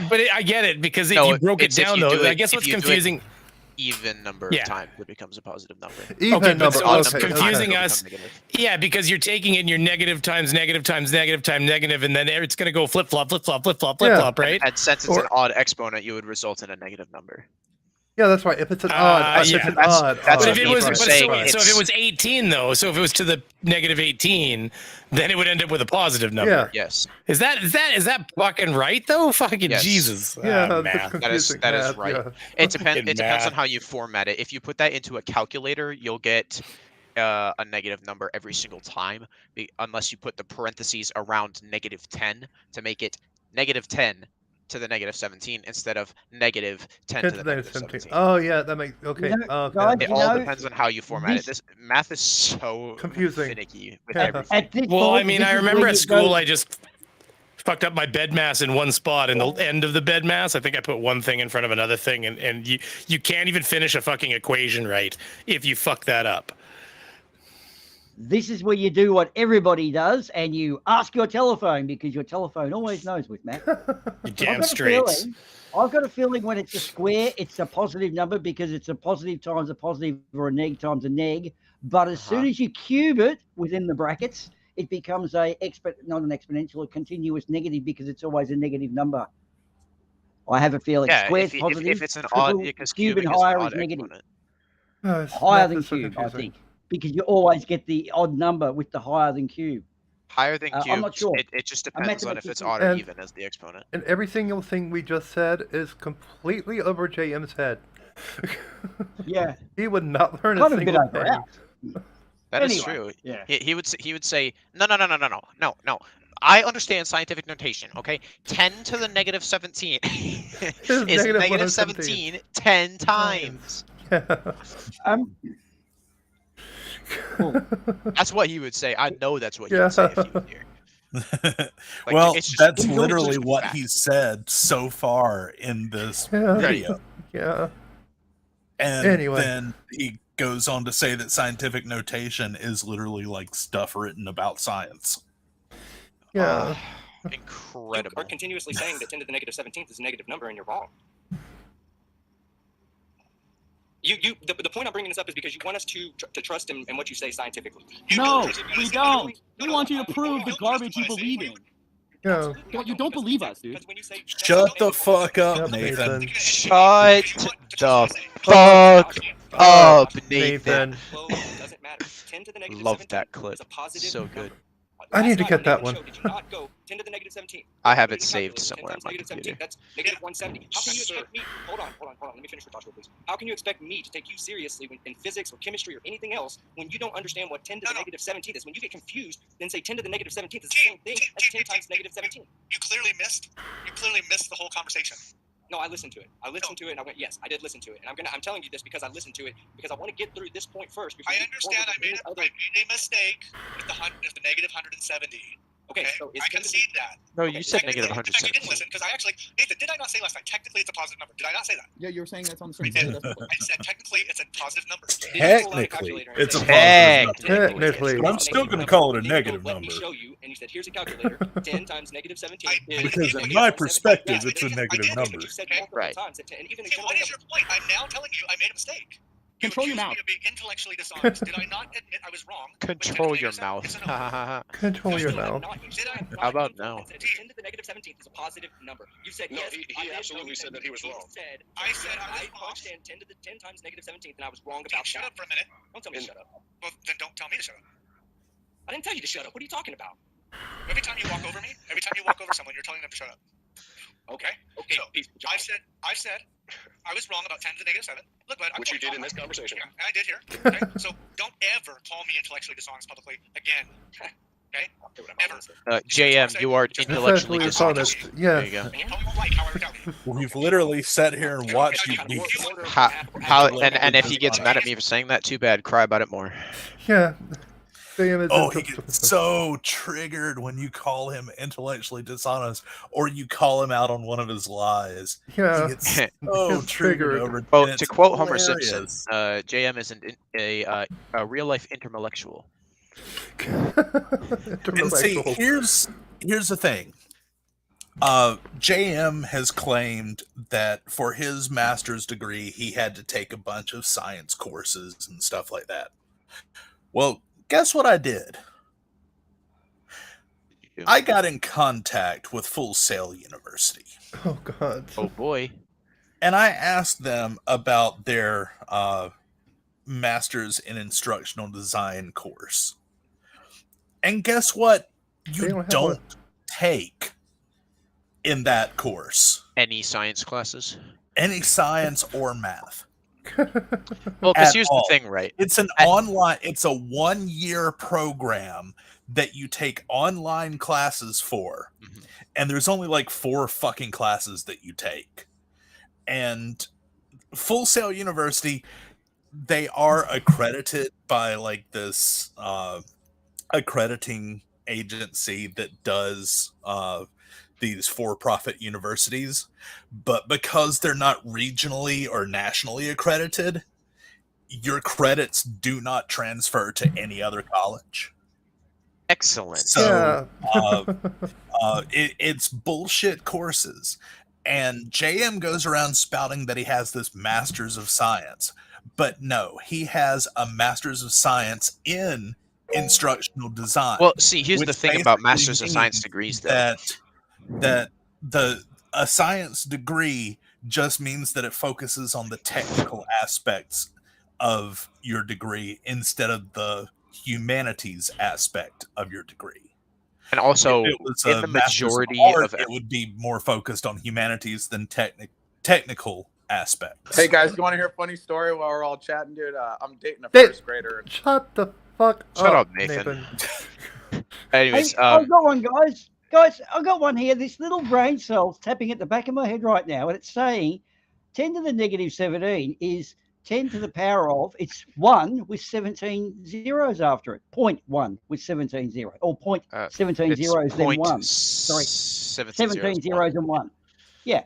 But I get it because if you broke it down though, I guess what's confusing. Even number of times it becomes a positive number. Even number. So what's confusing us? Yeah, because you're taking it and you're negative times negative times negative times negative, and then it's going to go flip flop, flip flop, flip flop, flip flop, right? And since it's an odd exponent, you would result in a negative number. Yeah, that's right. If it's an odd, yeah. if it's an That's- odd, that's But odd, if it what was, Beaver's but saying. so if it was 18 though, so if it was to the negative 18, then it would end up with a positive number. Yeah. Yes. Is that fucking right though? Fucking Yes. Jesus. Yeah, Ah, that's math. confusing. That is math, right. yeah. It depends on math. how you format it. If you put that into a calculator, you'll get a negative number every single time, unless you put the parentheses around -10 to make it -10 to the -17 instead of -10 to the -17. Oh yeah, that makes okay. You know, Okay. guys, It you all know, depends on how you format it. this- This math is so Confusing. finicky with Yeah. everything. At this Well, I point, mean, this I is remember where at you school go- I just fucked up my bed mass in one spot, and the end of the bed mass, I think I put one thing in front of another thing, and you can't even finish a fucking equation right if you fuck that up. This is where you do what everybody does, and you ask your telephone, because your telephone always knows with math. You damn I've straight. got a feeling when it's a square, it's a positive number because it's a positive times a positive or a neg times a neg. But as soon as you cube it within the brackets, it becomes not an exponential, a continuous negative because it's always a negative number. I have a feeling Yeah, square's if positive, it's an odd, triple, because cube and cubing is an higher odd is negative. exponent. Higher math than is so cube, I confusing. think, because you always get the odd number with the higher than cube. Higher than cube. I'm not sure. It just A depends on if it's mathematician- odd or And- even as the exponent. And every single thing we just said is completely over JM's head. Yeah. He would not learn Kind a of a bit single over thing. out. That is Anyway, true. yeah. He would say no. I understand scientific notation. Okay, 10 to the -17 is negative -17 10 times. That's what he would say. I know that's what he would say if he was here. Like, Well, it's just- that's it's literally just what fact. he said so far in this Yeah. video. Yeah. And Anyway. then he goes on to say that scientific notation is literally like stuff written about science. Yeah. Incredible. You are continuously saying that 10 to the -17th is a negative number, and you're wrong. The point I'm bringing this up is because you want us to trust in what you say scientifically. No, we don't. We want you to prove the garbage you believe in. Yeah. You don't believe us, dude. Shut the fuck up, Nathan. Shut the fuck up, Nathan. Doesn't matter. 10 to the Love that -17 clip. is a positive So good. I need to Last get night that on one. the show, did you not go 10 to the -17? I have it What saved do you somewhere on calculate? my 10 times computer. -17, that's -170. How can you expect me? Hold on. Let me finish for Joshua, please. How can you expect me to take you seriously in physics or chemistry or anything else when you don't understand what 10 to the -17 is? When you get confused, then say 10 to the -17 is the same thing as 10 times -17. You clearly missed the whole conversation. No, I listened to it. And I went, yes, I did listen to it. And I'm telling you this because I listened to it because I want to get through this point first. I understand. I made a mistake with the -170. Okay, so I concede that. No, you said Technically- in fact, you -170. didn't listen because Nathan, did I not say last night? Technically, it's a positive number. Did I not say that? Yeah, you were saying that's on the I screen. did. I said technically it's a positive number. Technically, it's a positive number. Technically. But I'm still going to call it a negative Let me number. show you, and you said, here's a calculator. 10 times -17 is Because in my perspective, it's a negative number. You said multiple Right. times, and even Okay, what is your point? I'm now telling you I made a mistake. You Control your accused mouth. me of being intellectually dishonest. Did I not admit I was wrong? Control your mouth. Yes or no? Control your mouth. Did I How about no? 10 to the -17 is a positive number. You said No, yes. he I did, absolutely no, said that he was wrong. I said I was wrong. understand 10 times -17, and I was wrong about Shut that. up for a minute. Don't tell me to shut up. Well, then don't tell me to shut up. I didn't tell you to shut up. What are you talking about? Every time you walk over someone, you're telling them to shut up. Okay. Okay. So I said I was wrong about 10 to the -7. Look, bud, which you did in this conversation. Yeah, I did here. Okay. So don't ever call me intellectually dishonest publicly again. Okay. Ever. JM, you are intellectually dishonest. Yes. There you go. And you probably won't like how I worked out. We've literally sat here and watched you beat. And if he gets mad at me for saying that, too bad. Cry about it more. Yeah. JM is Oh, he gets so triggered when you call him intellectually dishonest or you call him out on one of his lies. Yeah. He gets so He's triggered over it. Well, and to it's quote Homer Simpson, hilarious. JM is a real life intellectual. And see, here's the thing. JM has claimed that for his master's degree, he had to take a bunch of science courses and stuff like that. Well, guess what I did? I got in contact with Full Sail University. Oh, God. Oh, boy. And I asked them about their Masters in Instructional Design course. And guess what? You don't take in that course. Any science classes? Any science or math. Well, because here's the thing, right? It's an online, it's a 1-year program that you take online classes for. Mm-hmm. And there's only like 4 fucking classes that you take. And Full Sail University, they are accredited by like this accrediting agency that does these for-profit universities, but because they're not regionally or nationally accredited, your credits do not transfer to any other college. Excellent. So it's bullshit courses. And JM goes around spouting that he has this Master's of Science. But no, he has a Master's of Science in Instructional Design. Well, see, here's the thing about Masters of Science degrees, though. That a science degree just means that it focuses on the technical aspects of your degree instead of the humanities aspect of your degree. And also, if it was in a the Master's majority of art, it would be more focused on humanities than technical aspects. Hey guys, you want to hear a funny story while we're all chatting, dude? I'm dating a first grader. Shut the fuck up. Shut up, Nathan. Anyways, Hey, I've got one, guys. Guys, I've got one here. This little brain cell's tapping at the back of my head right now, and it's saying 10 to the negative 17 is 10 to the power of, it's 1 with 17 zeros after it. 0.1 with 17 zeros. Or 0.17 zeros, then 1. Sorry. 17 zeros and 1. Yeah.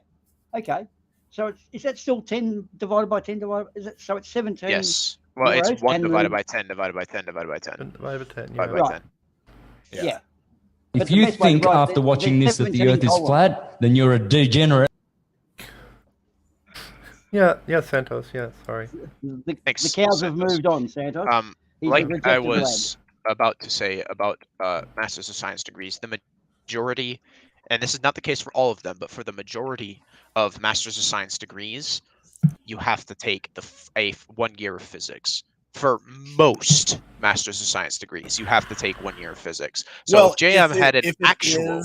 Okay. So is that still 10 divided by 10 divided? Is it so? It's 17. Yes. Well, it's 1 divided by 10 divided by 10 divided by 10 divided by 10. Divided by 10. Yeah. If you think after watching this that the Earth is flat, then you're a degenerate. Yeah, Santos. Yeah, sorry. The cows have moved on, Santos. Like I was about to say about Masters of Science degrees, the majority, and this is not the case for all of them, but for the majority of Masters of Science degrees, you have to take a 1 year of physics. For most Masters of Science degrees, you have to take 1 year of physics. So if JM had an actual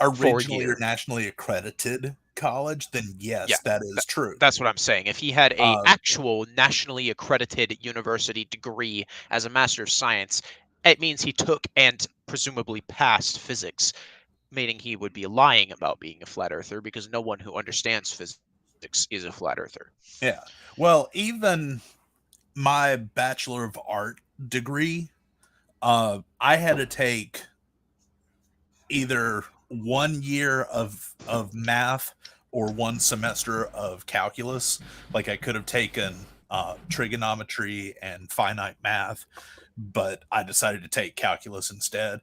originally or nationally accredited college, then yes, that is true. That's what I'm saying. If he had a actual nationally accredited university degree as a Master of Science, it means he took and presumably passed physics, meaning he would be lying about being a flat earther because no one who understands physics is a flat earther. Yeah. Well, even my Bachelor of Art degree, I had to take either 1 year of math or 1 semester of calculus. Like I could have taken trigonometry and finite math, but I decided to take calculus instead.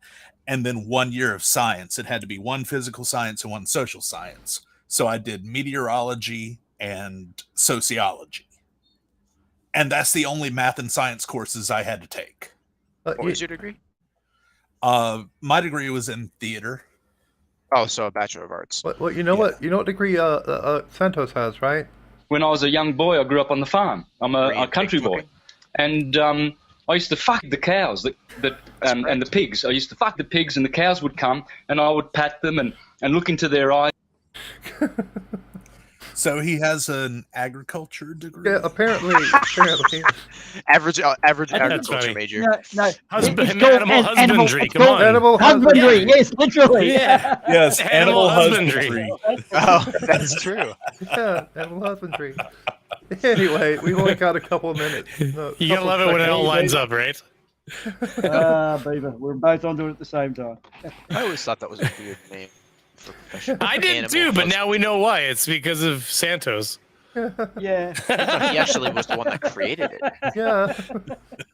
And then 1 year of science. It had to be 1 physical science and 1 social science. So I did meteorology and sociology. And that's the only math and science courses I had to take. What was your degree? My degree was in theater. Oh, so a Bachelor of Arts. Well, you know what? You know what degree Santos has, right? When I was a young boy, I grew up on the farm. I'm a country boy, and I used to fuck the cows and the pigs. I used to fuck the pigs, and the cows would come, and I would pat them and look into their eyes. So he has an agriculture degree. Yeah, apparently. average agriculture major. No, animal husbandry. Come on, animal husbandry. Yes, literally. Yeah. Yes, animal husbandry. Oh, that's true. Yeah, animal husbandry. Anyway, we've only got a couple of minutes. You gotta love it when it all lines up, right? Beaver, we're both onto it at the same time. I always thought that was a weird name for profession. I did too, but now we know why. It's because of Santos. Yeah. He actually was the one that created it. Yeah.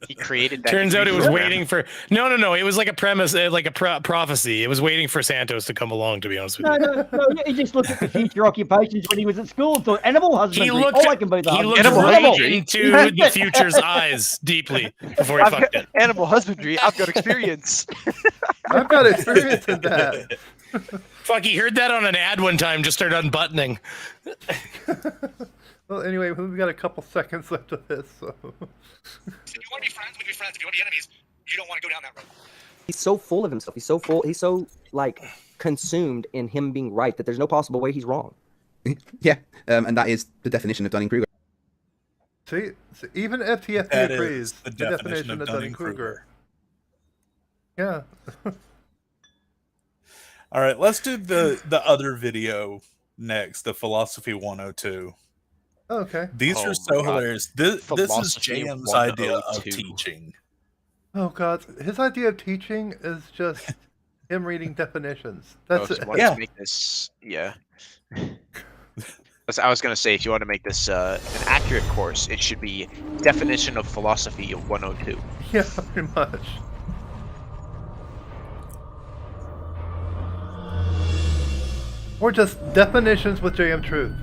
He created that. Turns out it was waiting for... No. It was like a premise, like a prophecy. It was waiting for Santos to come along, to be honest with you. No. He just looked at the future occupations when he was at school and thought, animal husbandry. I can be the He looked animal right husbandry. into the future's eyes deeply before he fucked it. Animal husbandry. I've got experience. I've got experience in that. Fuck, he heard that on an ad one time, just started unbuttoning. Well, anyway, we've got a couple seconds left of this, so. If you want to be friends, we can be friends. If you want to be enemies, you don't want to go down that road. He's so full of himself. He's so full. He's so like consumed in him being right that there's no possible way he's wrong. Yeah, and that is the definition of Dunning-Kruger. See, even FTFP That agrees. is the definition of Dunning-Kruger. Yeah. All right, let's do the other video next, the Philosophy 102. Okay. These are so hilarious. This is Philosophy JM's idea of 102. teaching. Oh god, his idea of teaching is just him reading definitions. That's So if you want to make this, I was going to say, if you want to make this an accurate course, it should be definition of philosophy of 102. Yeah, pretty much. Or just definitions with JM Truth.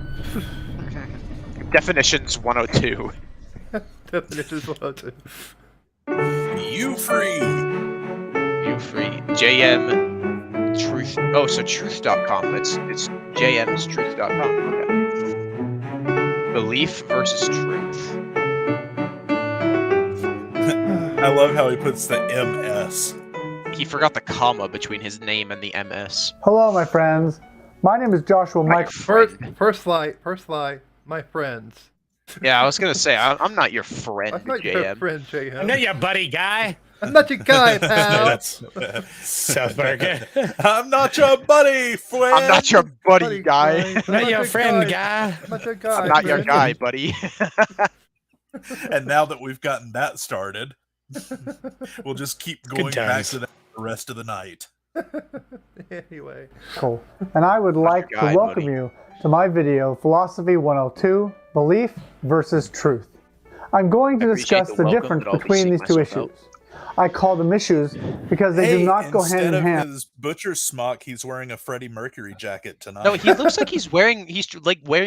Definitions 102. Definitions 102. You free. You free. JM Truth. Oh, so truth.com. It's jmstruth.com. Okay. Belief versus truth. I love how he puts the MS. He forgot the comma between his name and the MS. Hello, my friends. My name is Joshua Mike. First lie, my friends. Yeah, I was gonna say, I'm not your friend, I'm not JM. your friend, JM. I'm not your buddy, guy. I'm not your guy, pal. That's South Park. I'm not your buddy, friend. I'm not your buddy, guy. I'm not your friend, guy. I'm not your guy. I'm not your guy, buddy. And now that we've gotten that started, we'll just keep going back to that the rest of the night. Anyway. Cool. And I would like to welcome you to my video, Philosophy 102, Belief versus Truth. I'm going to discuss the difference between these two issues. I call them issues because they do not go hand in hand. Instead of his butcher smock, he's wearing a Freddie Mercury jacket tonight. No, he looks like he's wearing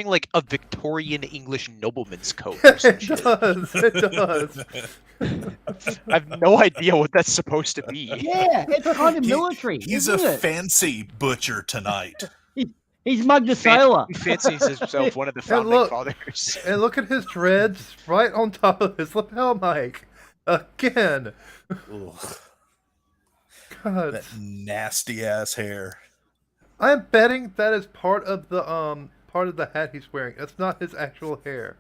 like a Victorian English nobleman's coat or some shit. It does. I have no idea what that's supposed to be. Yeah, it's kind of military. He's isn't a it? fancy butcher tonight. He's mugged a sailor. He fancies himself one of the founding fathers. And look at his dreads right on top of his lapel mic. Again. God. That nasty ass hair. I'm betting that is part of the hat he's wearing. That's not his actual hair.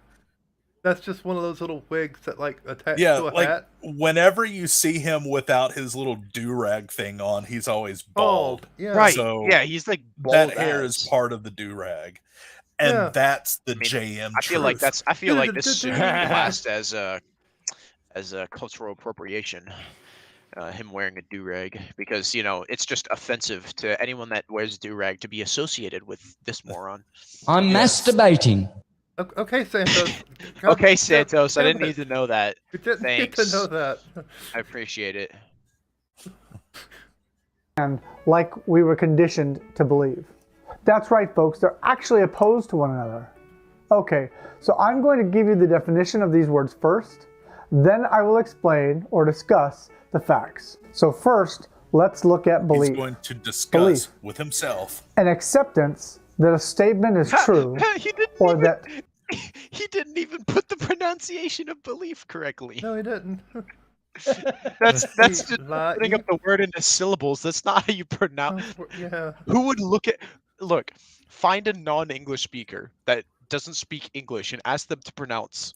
That's just one of those little wigs that like attach to a hat. Whenever you see him without his little do-rag thing on, he's always bald. Yeah. Right. So yeah, he's like bald. That hair is part of the do-rag. And that's the JM I feel like truth. I feel like this should be classed as a cultural appropriation. Him wearing a do-rag, because it's just offensive to anyone that wears do-rag to be associated with this moron. I'm masturbating. Okay, Santos. Okay, Santos. I didn't need to know that. Thanks. Get to know that. I appreciate it. And like we were conditioned to believe. That's right, folks. They're actually opposed to one another. Okay, so I'm going to give you the definition of these words first. Then I will explain or discuss the facts. So first, let's look at belief. He's going to discuss with himself an acceptance that a statement is true, or that he didn't even put the pronunciation of belief correctly. No, he didn't. That's just putting up the word into syllables. That's not how you pronounce. Yeah. Who would look? Find a non-English speaker that doesn't speak English and ask them to pronounce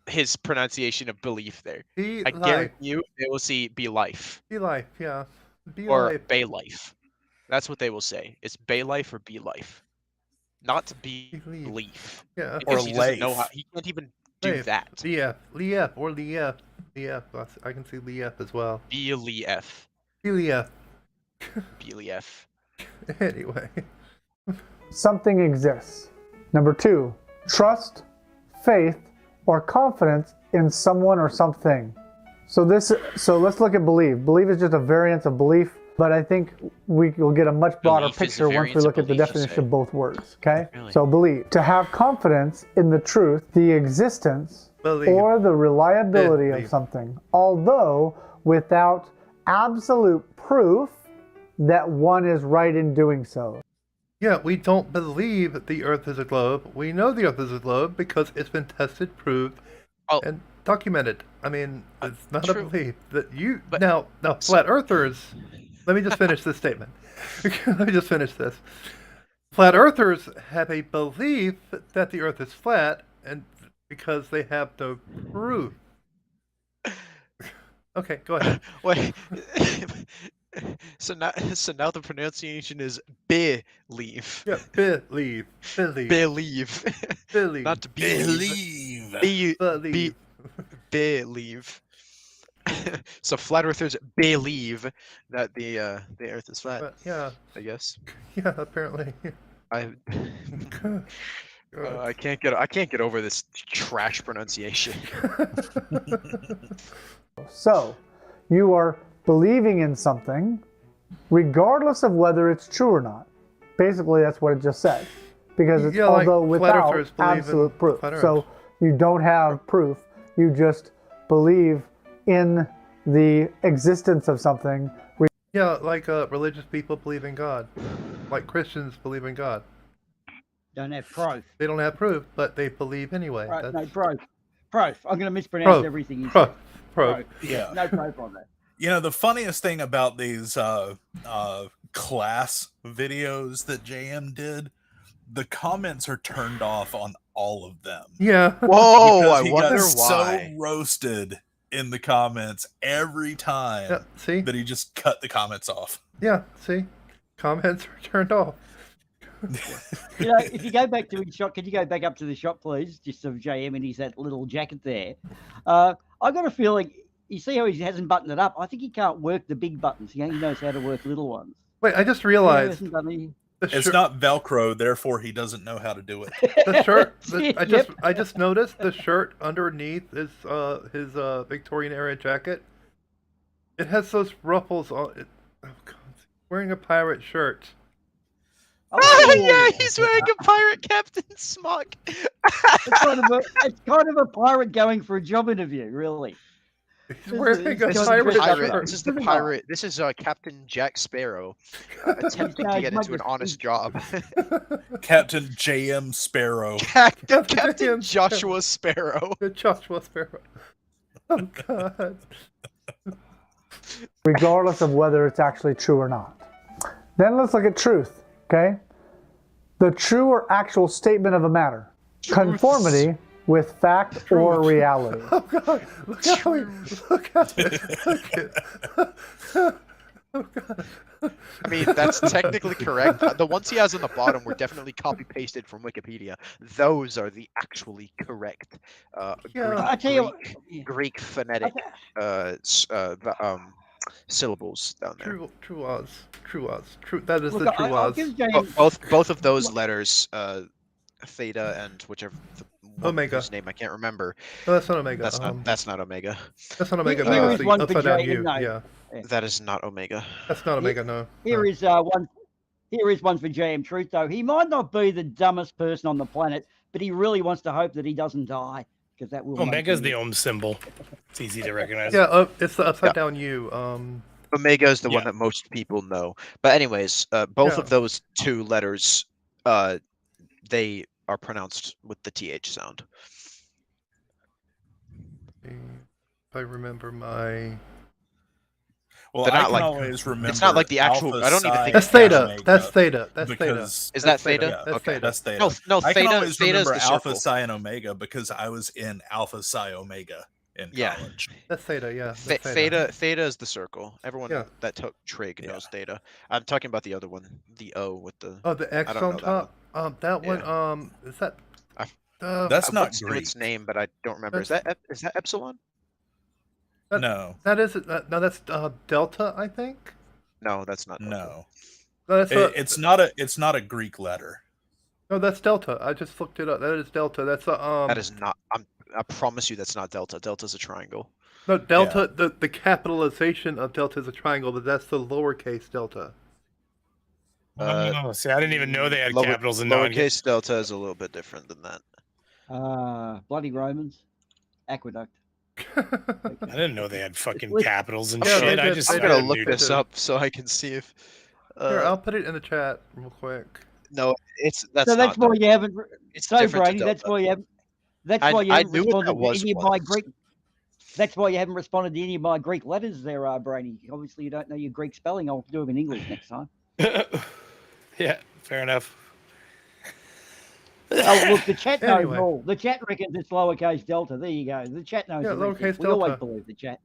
his pronunciation of belief there. I guarantee you they will see be life. Be life, yeah. Be or life. bay life. That's what they will say. It's bay life or be life. Not to be belief. Yeah. Because Or he doesn't know life. how he can't even do that. Lief or Lief. Lief. I can see Lief as well. Lief. Lief. Lief. Anyway. something exists. Number 2, trust, faith, or confidence in someone or something. So let's look at believe. Believe is just a variant of belief, but I think we will get a much broader picture once we look at the definition of both words, okay? Really? So believe, to have confidence in the truth, the existence, or the reliability of something, although without absolute proof that one is right in doing so. Yeah, we don't believe that the Earth is a globe. We know the Earth is a globe because it's been tested, proved, and documented. I mean, it's not a belief that you now flat earthers. Let me just finish this statement. Let me just finish this. Flat earthers have a belief that the Earth is flat, and because they have no proof. Okay, go ahead. Wait. So now the pronunciation is believe. Yeah, believe. Believe. Believe. Not to believe. Believe. So flat earthers believe that the Earth is flat. Yeah. I guess. Yeah, apparently. I can't get over this trash pronunciation. So, you are believing in something, regardless of whether it's true or not. Basically, that's what it just said. Because it's although without absolute proof. So, you don't have proof. You just believe in the existence of something. Yeah, like religious people believe in God. Like Christians believe in God. Don't have proof. They don't have proof, but they believe anyway. Right, no, proof. Proof. I'm going to mispronounce everything you said. Proof. Yeah. No proof on that. You know, the funniest thing about these class videos that JM did, the comments are turned off on all of them. Yeah. Whoa, I wonder got why. so roasted in the comments every time see? that he just cut the comments off. Yeah, see? Comments are turned off. You know, if you go back to his shot, could you go back up to the shot, please? Just of JM and his that little jacket there. I got a feeling, you see how he hasn't buttoned it up? I think he can't work the big buttons. He only knows how to work little ones. Wait, I just realized. It's not Velcro, therefore he doesn't know how to do it. The shirt. I just noticed the shirt underneath his Victorian era jacket. It has those ruffles on it. Oh God, he's wearing a pirate shirt. Oh yeah, he's wearing a pirate captain smock. It's kind of a pirate going for a job interview, really. He's wearing a pirate shirt. This is the pirate. This is Captain Jack Sparrow attempting to get into an honest job. Captain J.M. Sparrow. Captain Joshua Sparrow. Joshua Sparrow. Oh God. Regardless of whether it's actually true or not. Then let's look at truth. Okay? The true or actual statement of a matter. Conformity with fact or reality. Oh God! Look at it! Look at it! Oh God! I mean, that's technically correct. The ones he has on the bottom were definitely copy pasted from Wikipedia. Those are the actually correct Greek phonetic syllables down there. True that is the true Oz. Both of those letters, theta and whichever Omega. Whose name I can't remember. No, that's not Omega. That's not Omega. That's not Omega. Here is one for upside down Jay, U. no. Yeah. That is not Omega. That's not Omega. No. Here is one. Here is one for JM Truth, though. He might not be the dumbest person on the planet, but he really wants to hope that he doesn't die, because that will. Omega's the Ohm symbol. It's easy to recognize. Yeah, it's the upside down U. Omega is the one that most people know. But anyways, both of those two letters, they are pronounced with the TH sound. If I remember my. Well, They're I not can like, always remember. It's not like the actual. I don't even think that's theta. That's theta. That's theta. Is that theta? That's Okay. theta. That's theta. No, I can theta. always Theta is remember the Alpha, circle. Psi, and Omega because I was in Alpha, Psi, Omega in college. That's theta. Yeah. Theta is the circle. Everyone that took trig knows theta. I'm talking about the other one, the O with the. Oh, the X on top. That one. Is that? That's not Greek. Its name, but I don't remember. Is that epsilon? No. That isn't. No, that's delta. I think. No, that's not. No. No, that's it's not a Greek letter. No, that's delta. I just looked it up. That is delta. That's That is not. I promise you, that's not delta. Delta's a triangle. No, delta. The capitalization of delta is a triangle, but that's the lowercase delta. See, I didn't even know they had capitals and lowercase delta is a little bit different than that. Bloody Romans, aqueduct. I didn't know they had fucking capitals and Yeah, shit. I'm gonna look this up so I can see if. Here, I'll put it in the chat real quick. No, that's So that's not why you haven't. It's So different to Brady, that's Delta. why you haven't. That's I why you I haven't knew what that responded to was any of my once. Greek. That's why you haven't responded to any of my Greek letters there, Brady. Obviously, you don't know your Greek spelling. I'll do them in English next time. Yeah, fair enough. Oh, look, the chat knows Anyway. all. The chat reckons it's lowercase delta. There you go. The chat knows Yeah, everything. lowercase We always delta. believe the chat.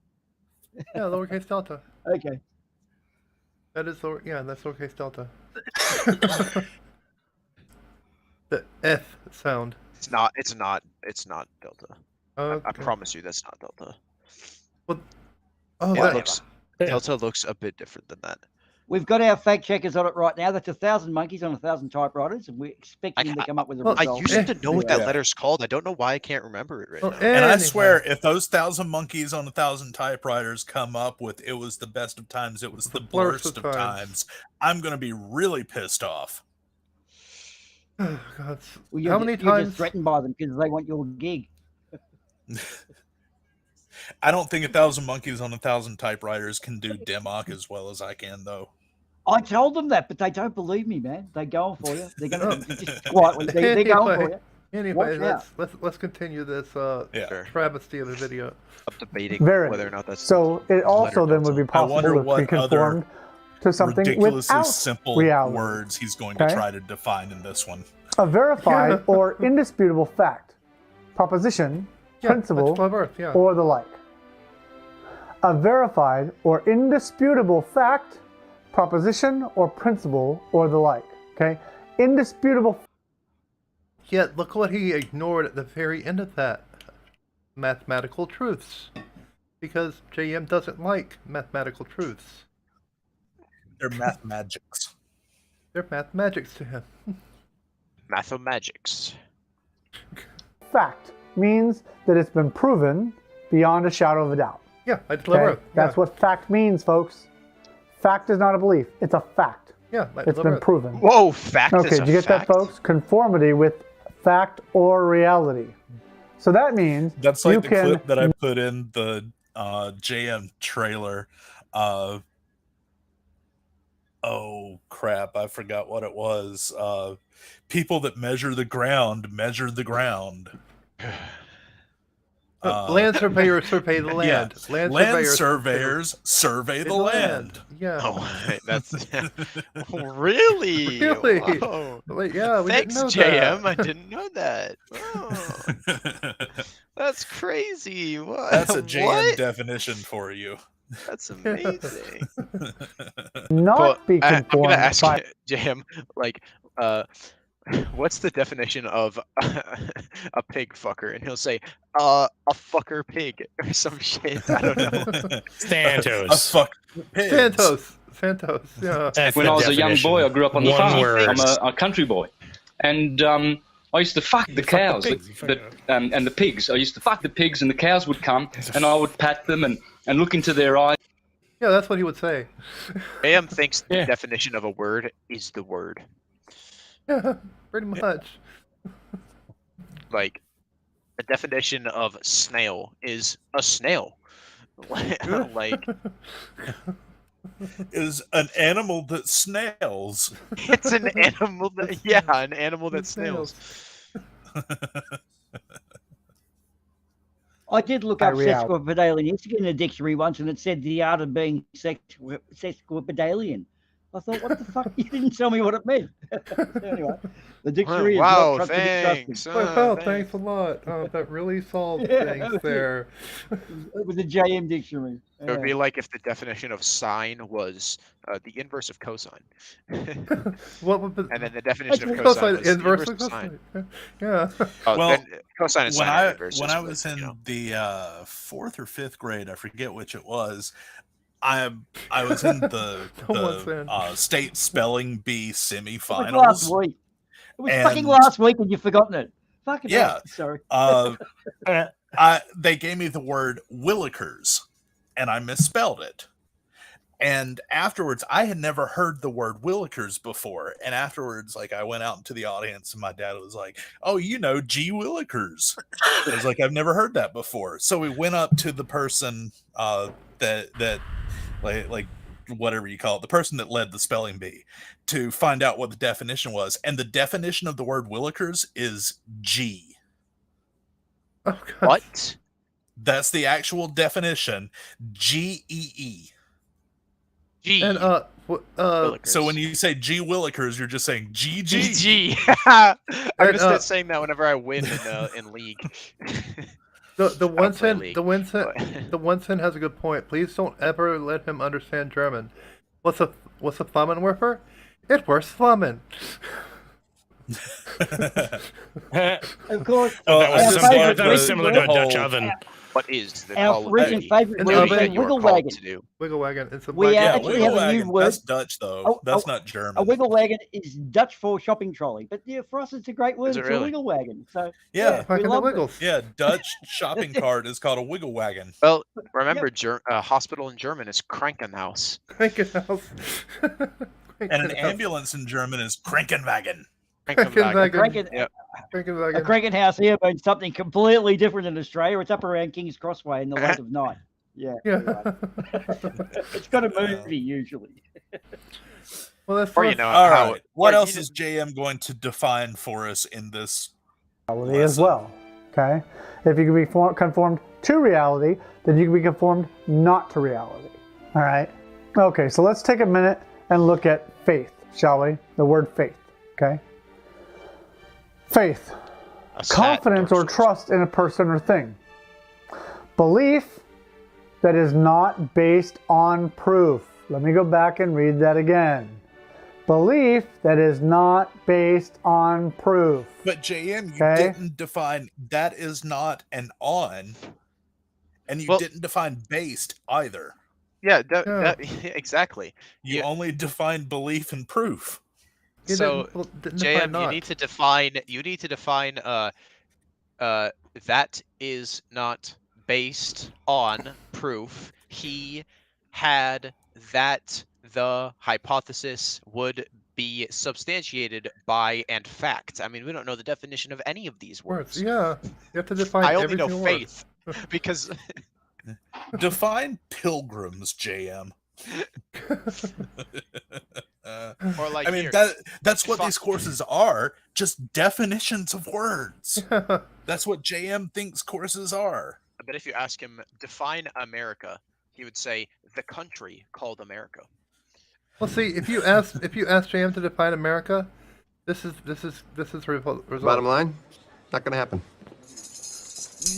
Yeah, lowercase delta. Okay. That is that's lowercase delta. The F sound. It's not Delta. I Okay. promise you that's not Delta. Well, oh, Delta looks a bit different than that. We've got our fact checkers on it right now. That's 1,000 monkeys on 1,000 typewriters, and we're expecting them to come up with a result. I used to know what that letter's called. I don't know why I can't remember it right now. And I swear, if those 1,000 monkeys on 1,000 typewriters come up with "it was the best of times, it was the blurst of times," I'm gonna be really pissed off. Oh, God. Well, How many you're times? just threatened by them because they want your gig. I don't think 1,000 monkeys on 1,000 typewriters can do Democ as well as I can, though. I told them that, but they don't believe me, man. They're going for you. They're going to just quietly. They're going for you. Anyway, Watch let's continue this travesty of a video. I'm debating Very. whether or not that's So it also then would be I wonder possible to what be conformed to something ridiculously without simple reality. words he's going to Okay? try to define in this one. A verified or indisputable fact, proposition, principle, or the like. A verified or indisputable fact, proposition, or principle, or the like. Okay? Indisputable. Yet look what he ignored at the very end of that. Mathematical truths. Because JM doesn't like mathematical truths. They're mathemagics. They're mathemagics to him. Mathemagics. Fact means that it's been proven beyond a shadow of a doubt. Yeah, I deliver. Okay? That's what fact means, folks. Fact is not a belief. It's a fact. Yeah, it's been proven. Whoa, fact Okay, is did a you get fact? that, folks? Conformity with fact or reality. So that means That's like you the can. clip that I put in the JM trailer. Oh crap, I forgot what it was. People that measure the ground measure the ground. Land surveyors survey the land. Yeah. Land surveyors survey the land. Yeah. Oh, that's really. Really? Whoa. Yeah. We Thanks, didn't know JM. that. I didn't know that. Oh, that's crazy. What? That's a JM What? definition for you. That's amazing. Not be I'm conformed gonna ask by. Jim, like, what's the definition of a pig fucker? And he'll say, a fucker pig or some shit. I don't know. Santos. A fuck pig. Santos. Yeah. When I was a young boy, I grew up on the One farm. word. I'm a country boy, and I used to fuck the cows and the pigs. I used to fuck the pigs, and the cows would come, and I would pat them and look into their eyes. Yeah, that's what he would say. AM thinks the definition of a word is the word. Yeah, pretty much. Like, the definition of snail is a snail. Like, is an animal that snails. it's an animal that, yeah, an animal that snails. I did look up sesquipedalianistic in a dictionary once, and it said the art of being sesquipedalian. I thought, what the fuck? You didn't tell me what it meant. Anyway, the dictionary is not trusted. Thanks. Thanks a lot. Oh, that really solved things there. It was a JM dictionary. It would be like if the definition of sine was the inverse of cosine. What would and then the definition of cosine was the inverse of sine. Yeah. Well, cosine and sine are inverses. When I was in the 4th or 5th grade, I forget which it was. I was in the state spelling bee semifinals. It was last week. It was fucking last week, and you've forgotten it. Fucking hell. Sorry. They gave me the word willikers, and I misspelled it. And afterwards, I had never heard the word willikers before. And afterwards, like, I went out into the audience, and my dad was like, "Oh, you know, G willikers." I was like, "I've never heard that before." So we went up to the person that like whatever you call it, the person that led the spelling bee, to find out what the definition was. And the definition of the word Willikers is G. Oh, what? That's the actual definition. G-E-E. G. And so when you say G Willikers, you're just saying GG. G. I'm gonna start saying that whenever I win in League. The Winston has a good point. Please don't ever let him understand German. What's a Flammenwerfer? It works Flammen. Of course. That was similar to a Dutch oven. What is the Our recent favourite word is wiggle wagon. Wiggle wagon. It's a We actually have a new word. That's Dutch, though. That's not German. A wiggle wagon is Dutch for shopping trolley, but yeah, for us it's a great word. Is it It's really? a wiggle wagon. So Yeah, we love it. Yeah, Dutch shopping cart is called a wiggle wagon. Well, remember, hospital in German is Krankenhaus. Krankenhaus. And an ambulance in German is Krankenwagen. A Krankenhaus here means something completely different in Australia. It's up around King's Crossway in the Lake of Night. Yeah. Right. It's got a movie usually. Well, that's or you know. All right. What else is JM going to define for us in this reality as well? Okay. If you can be conformed to reality, then you can be conformed not to reality. All right. Okay. So let's take a minute and look at faith, shall we? The word faith. Okay. Faith, confidence or trust in a person or thing. Belief that is not based on proof. Let me go back and read that again. Belief that is not based on proof. But JM, you didn't define that is not an on, and you didn't define based either. Yeah, exactly. You only defined belief and proof. So, JM, you need to define. That is not based on proof. He had that the hypothesis would be substantiated by and fact. I mean, we don't know the definition of any of these words. Yeah, you have to define. I only know faith because define pilgrims, JM. Or like I mean, here, that's what these courses are, just definitions of words. That's what JM thinks courses are. But if you ask him, define America, he would say the country called America. Well, see, if you ask JM to define America, this is result. Bottom line, not gonna happen.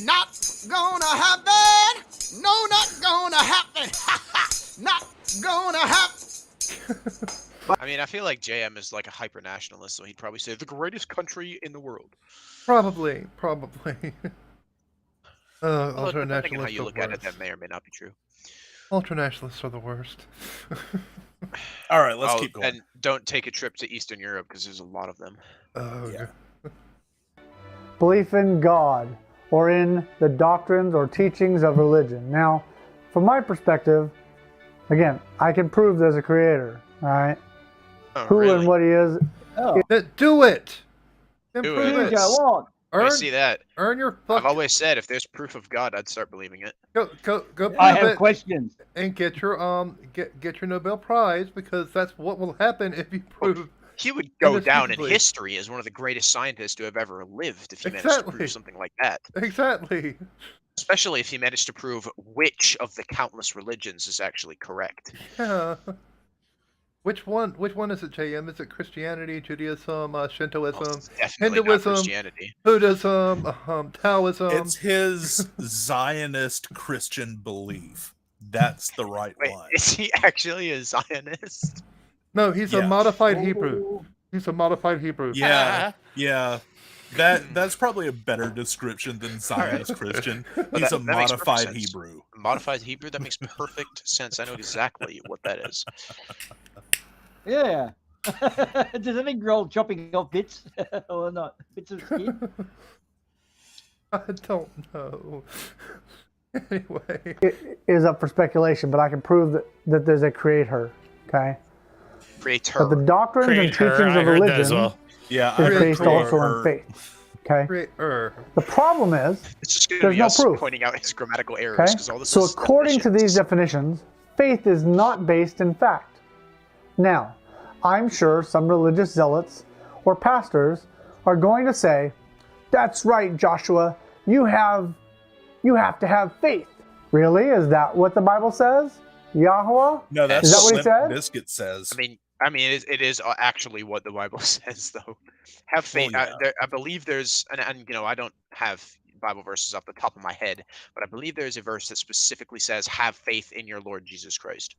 Not gonna happen. No, not gonna happen. Not gonna happen. I mean, I feel like JM is like a hyper nationalist, so he'd probably say the greatest country in the world. Probably. Well, depending on how Ultranationalists you are look the at it, worst. that may or may not be true. Ultranationalists are the worst. All right, let's keep going. And don't take a trip to Eastern Europe because there's a lot of them. Yeah. Belief in God or in the doctrines or teachings of religion. Now, from my perspective, again, I can prove there's a creator, all right? Who and what he is. Do it! Do Prove it. it. Go on. I see that. Earn your I've always said if there's proof of God, I'd start believing it. Go prove I have it questions. and get your get your Nobel Prize, because that's what will happen if you prove. He would go down in indisputably. history as one of the greatest scientists to have ever lived if he managed to Exactly. prove something like that. Exactly. Especially if he managed to prove which of the countless religions is actually correct. Yeah. Which one is it, JM? Is it Christianity, Judaism, Shintoism, Definitely not Hinduism, Christianity. Buddhism, Taoism? It's his Zionist Christian belief. That's the right Wait, one. is he actually a Zionist? No, he's a Yeah. modified Hebrew. He's a modified Hebrew. Yeah, yeah. That's probably a better description than Zionist Christian. He's a That makes perfect modified sense. Hebrew. Modified Hebrew? That makes perfect sense. I know exactly what that is. Yeah. Does that involve chopping off bits or not? Bits of skin? I don't know. Anyway. It is up for speculation, but I can prove that there's a creator, okay? Creator. But the doctrines and Creator, teachings I of heard that religion as well. Yeah, is I based agree. also on faith, okay? Creator. The problem is It's just going to there's be no us proof, pointing out his grammatical errors okay? because all this So is according to these definitions. definitions, faith is not based in fact. Now, I'm sure some religious zealots or pastors are going to say, "That's right, Joshua, you have to have faith." Really? Is that what the Bible says? Yahweh? No, that's is that what he said? Biscuit says. I mean, it is actually what the Bible says, though. Have faith. Well, yeah. I believe there's, and you know, I don't have Bible verses off the top of my head, but I believe there's a verse that specifically says, "Have faith in your Lord Jesus Christ,"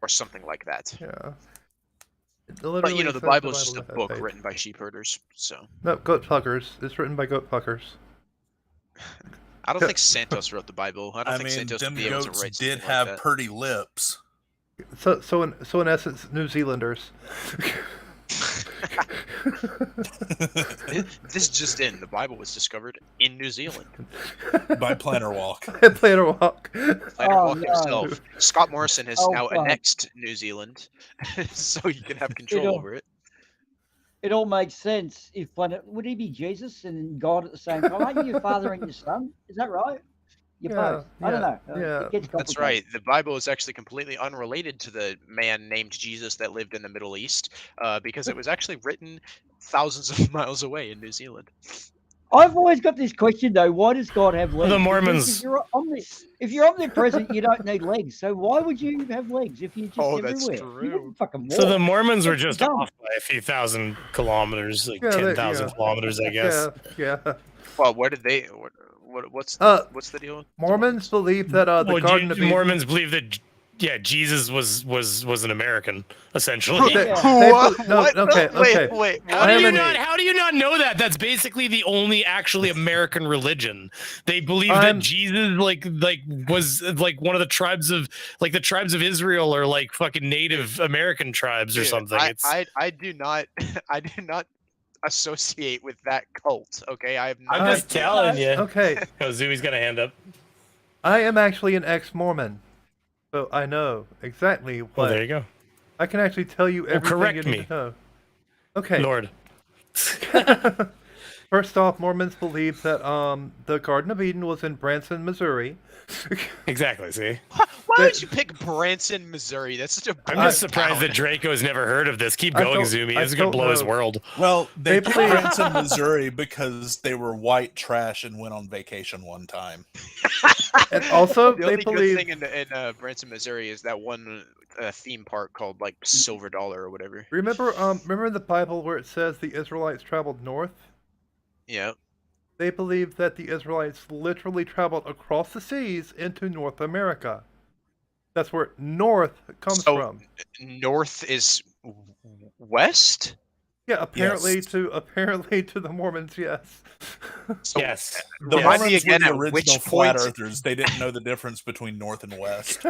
or something like that. Yeah. But you know, the Bible is just a book written by sheep herders. So. No, goat pluckers. It's written by goat pluckers. I don't think Santos wrote the Bible. I don't think Santos them would be able to goats write did something have like that. pretty lips. So in essence, New Zealanders. This just in: the Bible was discovered in New Zealand by Planner Walk. Planner Walk. Planner Walk himself. Scott Morrison has now annexed New Zealand, so you can have control over it. It all makes sense if would he be Jesus and God at the same time? Aren't you your father and your son? Is that right? You're both. I don't know. Yeah, it gets that's right. The Bible is actually completely unrelated to the man named Jesus that lived in the Middle East, because it was actually written thousands of miles away in New Zealand. I've always got this question though: why does God have legs? The Mormons. If you're omnipresent, you don't need legs. So why would you have legs if you're just everywhere? That's true. You wouldn't fucking walk. So the Mormons were That's just dumb. off by a few thousand kilometers, like Yeah, 10,000 kilometers, I guess. Yeah. Well, where did they? What's the deal? Mormons believe that the Garden of Eden. Mormons believe that Jesus was an American, essentially. Okay. Wait. How do you not know that? That's basically the only actually American religion. They believe that Jesus was like one of the tribes of the tribes of Israel or like fucking Native American tribes or something. I do not associate with that cult. Okay, I'm just telling you. Okay. Oh, Zumi's got a hand up. I am actually an ex-Mormon, so I know exactly what. Well, there you go. I can actually tell you everything correct you me. need to know. Okay. Lord. First off, Mormons believe that the Garden of Eden was in Branson, Missouri. Exactly. See. Why would you pick Branson, Missouri? That's such a. I'm just surprised that Draco's never heard of this. Keep going, Zumi. This is gonna blow his world. Well, they picked Branson, Missouri because they were white trash and went on vacation one time. And also, the they only believe good thing in Branson, Missouri is that one theme park called like Silver Dollar or whatever. Remember in the Bible where it says the Israelites traveled north? Yeah. They believe that the Israelites literally traveled across the seas into North America. That's where north comes from. North is west? Yeah, apparently to the Mormons, yes. So, yes. The Mormons were the at original which flat point- earthers. They didn't know the difference between north and west.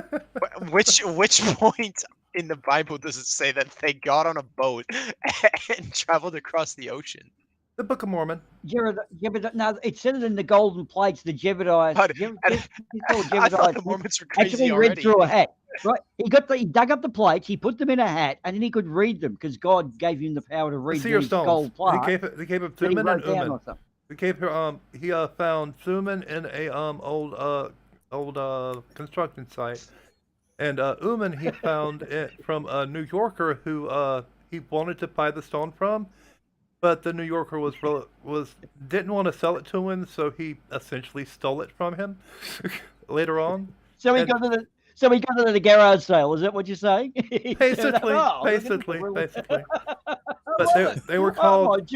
Which point in the Bible does it say that they got on a boat and traveled across the ocean? The Book of Mormon. No, it said it in the golden plates. The Jebediah. I thought the Mormons were crazy actually already. read through a hat. Right, he dug up the plates, he put them in a hat, and then he could read them because God gave him the power to read The seer these stones. gold plaques. They gave him that he Thuman and wrote down Uman. or something. They gave her he found Thuman in a old construction site, and Uman he found it from a New Yorker who he wanted to buy the stone from, but the New Yorker didn't want to sell it to him, so he essentially stole it from him later on. So he got to the garage sale. Is that what you're saying? Basically. But they were called.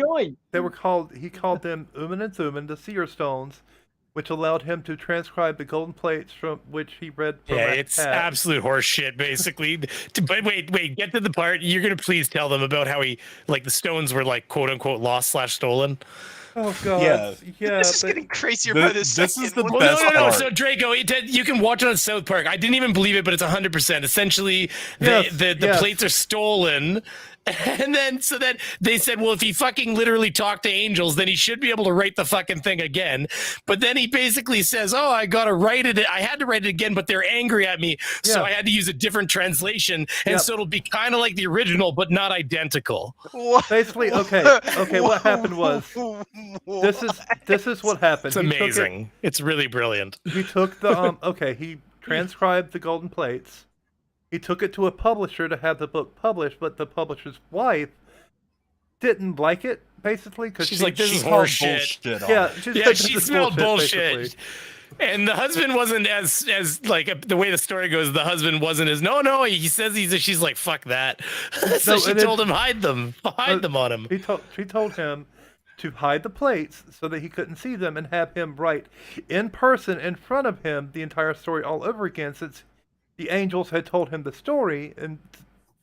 They were called. He called them Uman and Thuman, the seer stones, which allowed him to transcribe the golden plates from which he read from. Yeah, it's absolute horse shit, basically. But wait, get to the part. You're gonna please tell them about how the stones were like quote unquote lost / stolen. Oh god. Yeah. This is getting crazier by the second. This is the Well, best no. part. So Draco, you can watch it on South Park. I didn't even believe it, but it's 100%. Essentially, the plates are stolen. And then they said, well, if he fucking literally talked to angels, then he should be able to write the fucking thing again. But then he basically says, oh, I got to write it. I had to write it again, but they're angry at me. So I had to use a different translation. And so it'll be kind of like the original, but not identical. Basically, okay. What happened was, this is what happened. It's amazing. It's really brilliant. He took the he transcribed the golden plates. He took it to a publisher to have the book published, but the publisher's wife didn't like it, basically, because she's like, "This is called horseshit." bullshit Yeah, on it. she Yeah, said, she "This is smelled bullshit. basically." And the husband wasn't as like the way the story goes. The husband wasn't as no. He says she's like, fuck that. So No, she and told then- him hide them on him. She told him to hide the plates so that he couldn't see them and have him write in person in front of him the entire story all over again, since the angels had told him the story and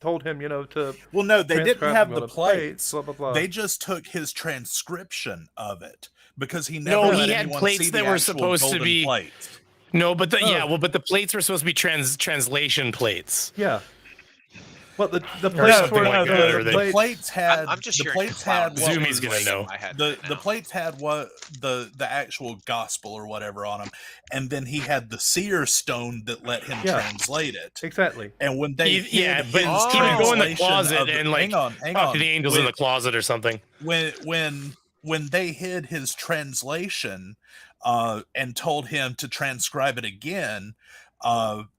told him, to. Well, no, they didn't transcribe have all the plates. blah, blah, blah. They just took his transcription of it because he never No, let he had anyone plates see that the were actual supposed to golden be. plates. No, but but the plates were supposed to be translation plates. Yeah. Well, the Or plates something were like that, or the plates had. I'm just the hearing plates cloud had what Zoomies was- gonna know. The plates had what the actual gospel or whatever on them, and then he had the seer stone that let him translate it. Exactly. And when they But he would go in the translation closet of and like hang talk on, to the angels in the closet or something. when they hid his translation and told him to transcribe it again,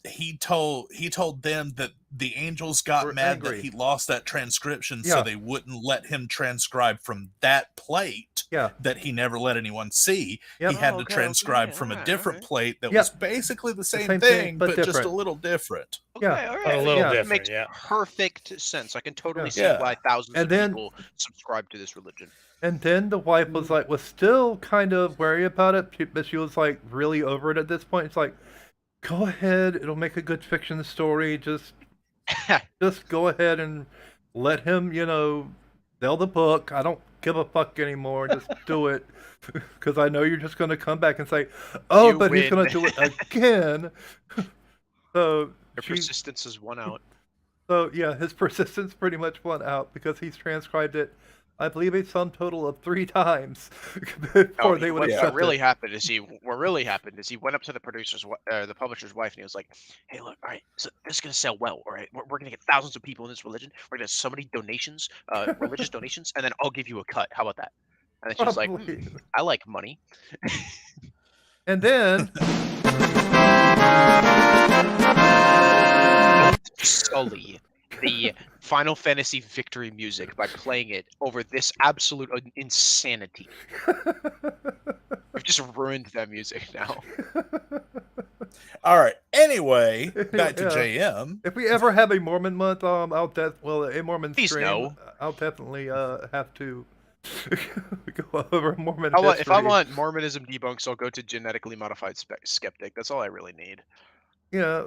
he told them that the angels got mad that he lost that transcription, so they wouldn't let him transcribe from that plate that he never let anyone see. Yep. He had to transcribe from a different plate that was basically the same, thing, but just a little different. Yeah, All right. A little different, Makes yeah. perfect sense. I can totally see Yeah. why thousands And of then- people subscribe to this religion. And then the wife was still kind of wary about it, but she was like really over it at this point. It's like, go ahead, it'll make a good fiction story. Just go ahead and let him, sell the book. I don't give a fuck anymore. Just do it, because I know you're just going to come back and say, "Oh, You but he's win." going to do it again." So Your persistence is won out. So yeah, his persistence pretty much won out because he's transcribed it, I believe, a sum total of 3 times before they would what accept really it. happened is he went up to the the publisher's wife, and he was like, "Hey, look, all right, so this is gonna sell well, all right? We're gonna get thousands of people in this religion. We're gonna have so many donations, religious donations, and then I'll give you a cut. How about that?" And then she was like, Probably. "I like money." And then Sully the Final Fantasy victory music by playing it over this absolute insanity. We've just ruined that music now. All right. Anyway, back to Yeah. JM. If we ever have a Mormon month, a Mormon Please stream, no. I'll definitely have to go over Mormon If I history. want Mormonism debunks, I'll go to genetically modified skeptic. That's all I really need. Yeah,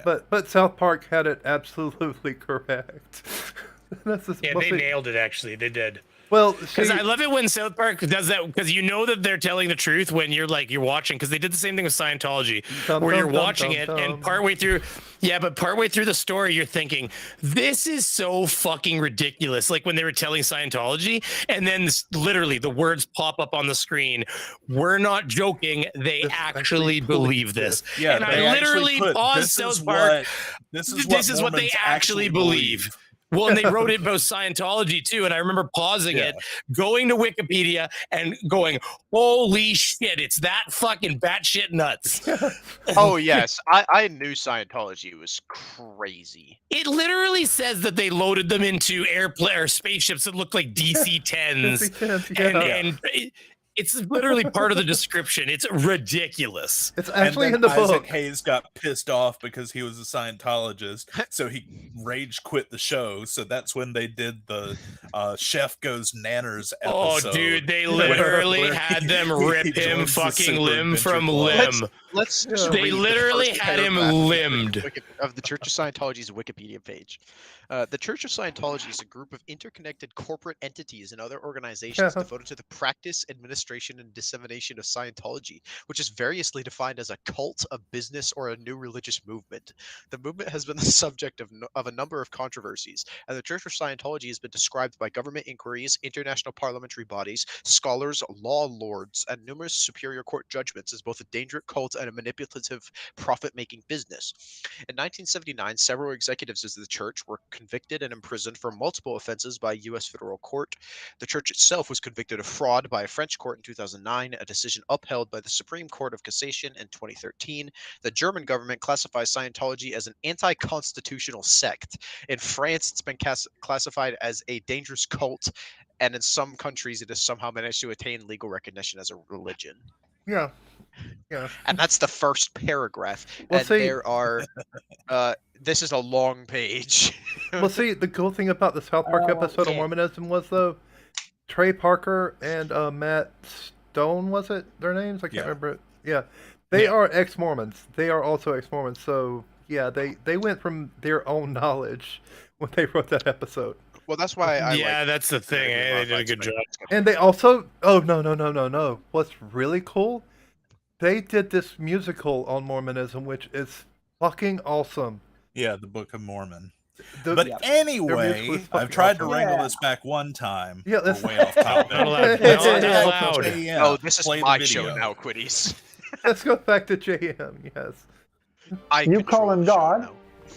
but South Park had it absolutely correct. That's just Yeah, they mostly- nailed it. Actually, they did. Well, because I love it when South Park does that, because you know that they're telling the truth when you're watching, because they did the same thing with Scientology, where you're watching it and partway through the story you're thinking, this is so fucking ridiculous, like when they were telling Scientology, and then literally the words pop up on the screen, we're not joking, they actually believe this. Yeah, and I they actually literally put, paused "This is South Park. this This is is what what they Mormons actually believe. Well, and they wrote it about Scientology too, and I remember pausing it, going to Wikipedia, and going, "Holy shit, it's that fucking batshit nuts!" Oh yes, I knew Scientology was crazy. It literally says that they loaded them into airplane or spaceships that looked like DC-10s, DC-10s, yeah. and it's literally part of the description. It's ridiculous. It's actually in the Isaac Hayes got pissed off because he was a Scientologist, so he rage quit the show. So that's when they did the Chef Goes Nanners episode. Oh, dude, they literally had them rip him joins the fucking Super limb Adventure from Club. limb. Let's just They read the literally first had him paragraph limbed. of the Church of Scientology's Wikipedia page. The Church of Scientology is a group of interconnected corporate entities and other organizations devoted to the practice, administration, and dissemination of Scientology, which is variously defined as a cult, a business, or a new religious movement. The movement has been the subject of a number of controversies, and the Church of Scientology has been described by government inquiries, international parliamentary bodies, scholars, law lords, and numerous superior court judgments as both a dangerous cult and a manipulative, profit-making business. In 1979, several executives of the church were convicted and imprisoned for multiple offenses by a U.S. federal court. The church itself was convicted of fraud by a French court in 2009, a decision upheld by the Supreme Court of Cassation in 2013. The German government classifies Scientology as an anti-constitutional sect. In France, it's been classified as a dangerous cult, and in some countries, it has somehow managed to attain legal recognition as a religion. Yeah. And that's the first paragraph. Well, and see- there are, this is a long page. Well, see, the cool thing about the South Park episode on Mormonism was, though, Trey Parker and Matt Stone, was it their names? I can't remember it. Yeah. They are ex-Mormons. They are also ex-Mormons. So, yeah, they went from their own knowledge when they wrote that episode. Well, that's why that's the thing. They did a good job. And they also... Oh, no. What's really cool? They did this musical on Mormonism, which is fucking awesome. Yeah, the Book of Mormon. But anyway, I've tried to wrangle this back one time. Yeah, that's way off topic. Not allowed. Not allowed. JM, Oh, this is play the my video. show now, Quiddies. Let's go back to JM, yes. You call him God.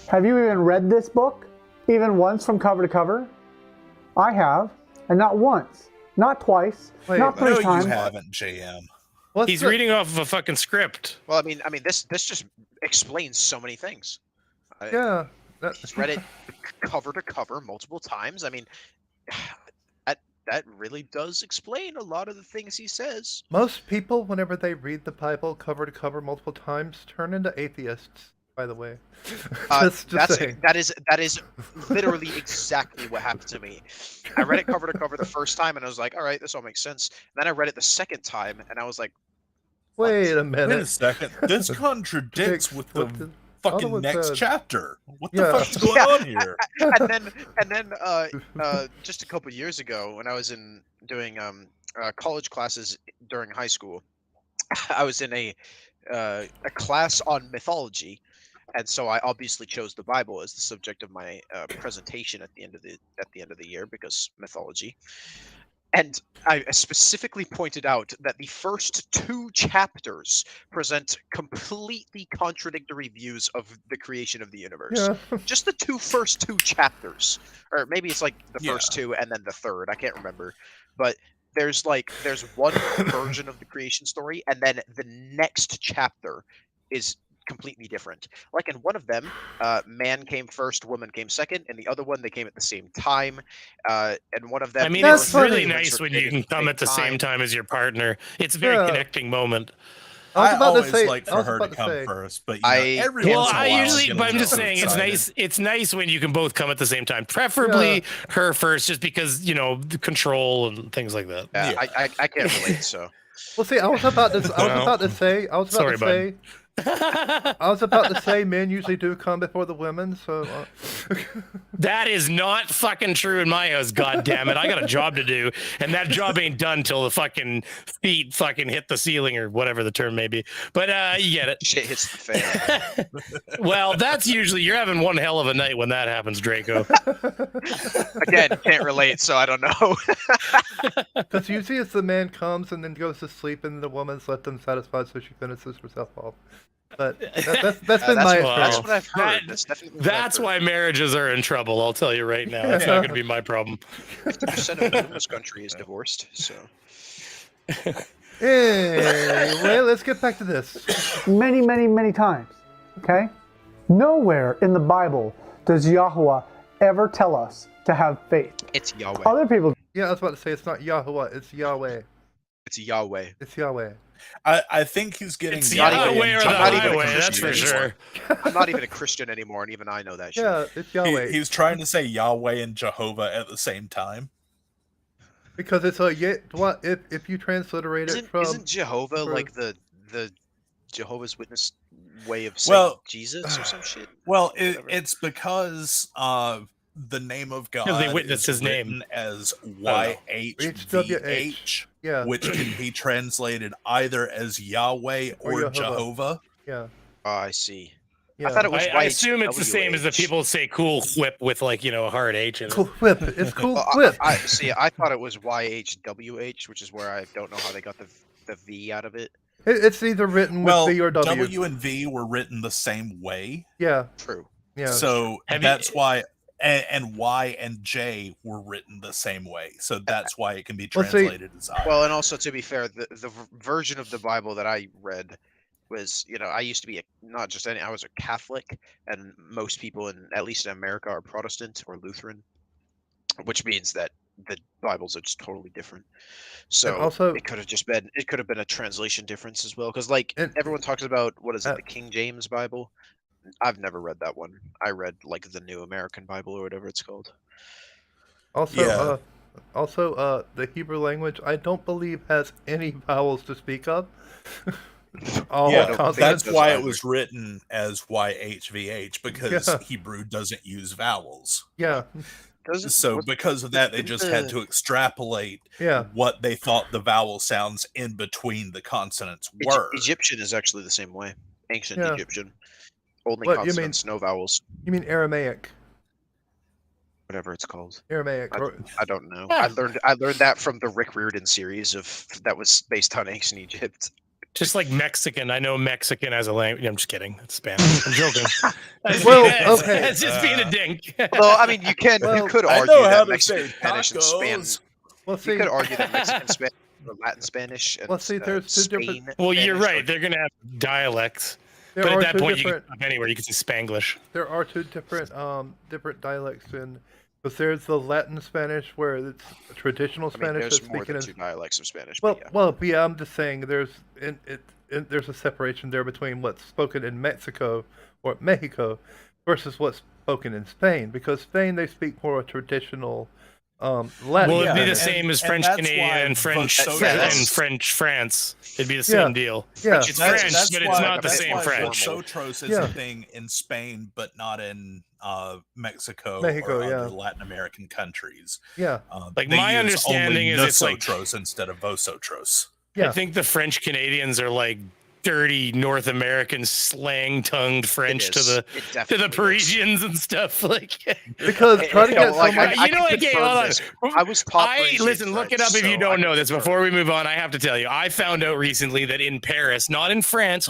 Have you even read this book? Even once from cover to cover? I have. And not once. Not twice. Not three times. You haven't, JM. He's reading off of a fucking script. Well, I mean, this just explains so many things. Yeah. Just read it cover to cover multiple times. I mean, that really does explain a lot of the things he says. Most people, whenever they read the Bible cover to cover multiple times, turn into atheists, by the way. That is literally exactly what happened to me. I read it cover to cover the first time, and I was like, all right, this all makes sense. And then I read it the second time, and I was like, wait a minute. Wait a second. This contradicts with the fucking one next said. chapter. What Yeah. the fuck's going on here? and then just a couple years ago, when I was doing college classes during high school, I was in a class on mythology, and so I obviously chose the Bible as the subject of my presentation at the end of the year, because mythology. And I specifically pointed out that the first two chapters present completely contradictory views of the creation of the universe. Yeah. Just the first two chapters, or maybe it's like the first two and then the third. I can't remember, but there's one version of the creation story, and then the next chapter is completely different. Like in one of them, man came first, woman came second. In the other one, they came at the same time. And one of them, I mean, it's really nice when you can come at the same time as your partner. It's a very connecting moment. I always like for her to come first, but every once in a while, I'm just saying it's nice. It's nice when you can both come at the same time. Preferably her first, just because the control and things like that. Yeah, I can't relate. So, well, see, I was about to say, men usually do come before the women. So that is not fucking true in my house. God damn it! I got a job to do, and that job ain't done till the fucking feet fucking hit the ceiling or whatever the term may be. But you get it. Shit hits the fan. Well, that's usually you're having one hell of a night when that happens, Draco. Again, can't relate, so I don't know. Because usually it's the man comes and then goes to sleep, and the woman's left them satisfied, so she finishes herself off. But that's been my experience. That's what I've heard. That's definitely That's why marriages are in trouble. I'll tell you right now. It's not going to be my problem. 50% of this country is divorced. So. Anyway, let's get back to this. Many, many, many times. Okay? Nowhere in the Bible does Yahweh ever tell us to have faith. It's Yahweh. Other people. Yeah, I was about to say it's not Yahweh, it's Yahweh. It's Yahweh. It's Yahweh. I think he's getting it's Yahweh or the highway, that's for sure. I'm not even a Christian anymore, and even I know that shit. Yeah, it's Yahweh. He's trying to say Yahweh and Jehovah at the same time. Because it's if you transliterate it from... Isn't Jehovah like the Jehovah's Witness way of saying Jesus or some shit? Well, it's because the name of God they witness his name as YHVH, which can be translated either as Yahweh or Jehovah. Yeah. Oh, I see. Yeah. I thought it was I assume it's the same as the people say cool whip with a hard H in it. Cool whip. It's cool whip. I thought it was YHWH, which is where I don't know how they got the V out of it. It's either written with V or W. W and V were written the same way. Yeah. True. Yeah. So that's why, and Y and J were written the same way. So that's why it can be translated as I. Well, and also to be fair, the version of the Bible that I read was, I used to be I was a Catholic, and most people at least in America are Protestant or Lutheran, which means that the Bibles are just totally different. So also, it could have been a translation difference as well, because like everyone talks about the King James Bible. I've never read that one. I read like the New American Bible or whatever it's called. Also, the Hebrew language I don't believe has any vowels to speak of. That's why it was written as YHVH, because Hebrew doesn't use vowels. Yeah. So because of that, they just had to extrapolate what they thought the vowel sounds in between the consonants were. Egyptian is actually the same way. Ancient Egyptian. Only What, consonants, no vowels. You mean Aramaic? Whatever it's called. Aramaic. I don't know. I learned that from the Rick Riordan series that was based on ancient Egypt. Just like Mexican. I know Mexican as a language. I'm just kidding. It's Spanish. I'm joking. It's just being a dink. Well, I mean, you could argue that Mexican Spanish and Spanish. Well, see, you could argue that Mexican Spanish or Latin Spanish. And, there's two different. Well, you're right. They're going to have dialects. But at that point, you can talk anywhere. You can say Spanglish. There are two different dialects because there's the Latin Spanish where it's traditional Spanish. There's more than two dialects of Spanish. Yeah, I'm just saying there's a separation there between what's spoken in Mexico or Mexico versus what's spoken in Spain, because Spain they speak more traditional Latin. Well, it'd be the same as French Canadian and French France. It'd be the same deal. Yeah, it's French, but it's not the same French. Vosotros is a thing in Spain, but not in Mexico or other Latin American countries. Yeah, like my understanding is it's like nosotros instead of vosotros. I think the French Canadians are like dirty North American slang-tongued French to the Parisians and stuff like. Because trying to get I was taught. Listen, look it up if you don't know this. Before we move on, I have to tell you, I found out recently that in Paris, not in France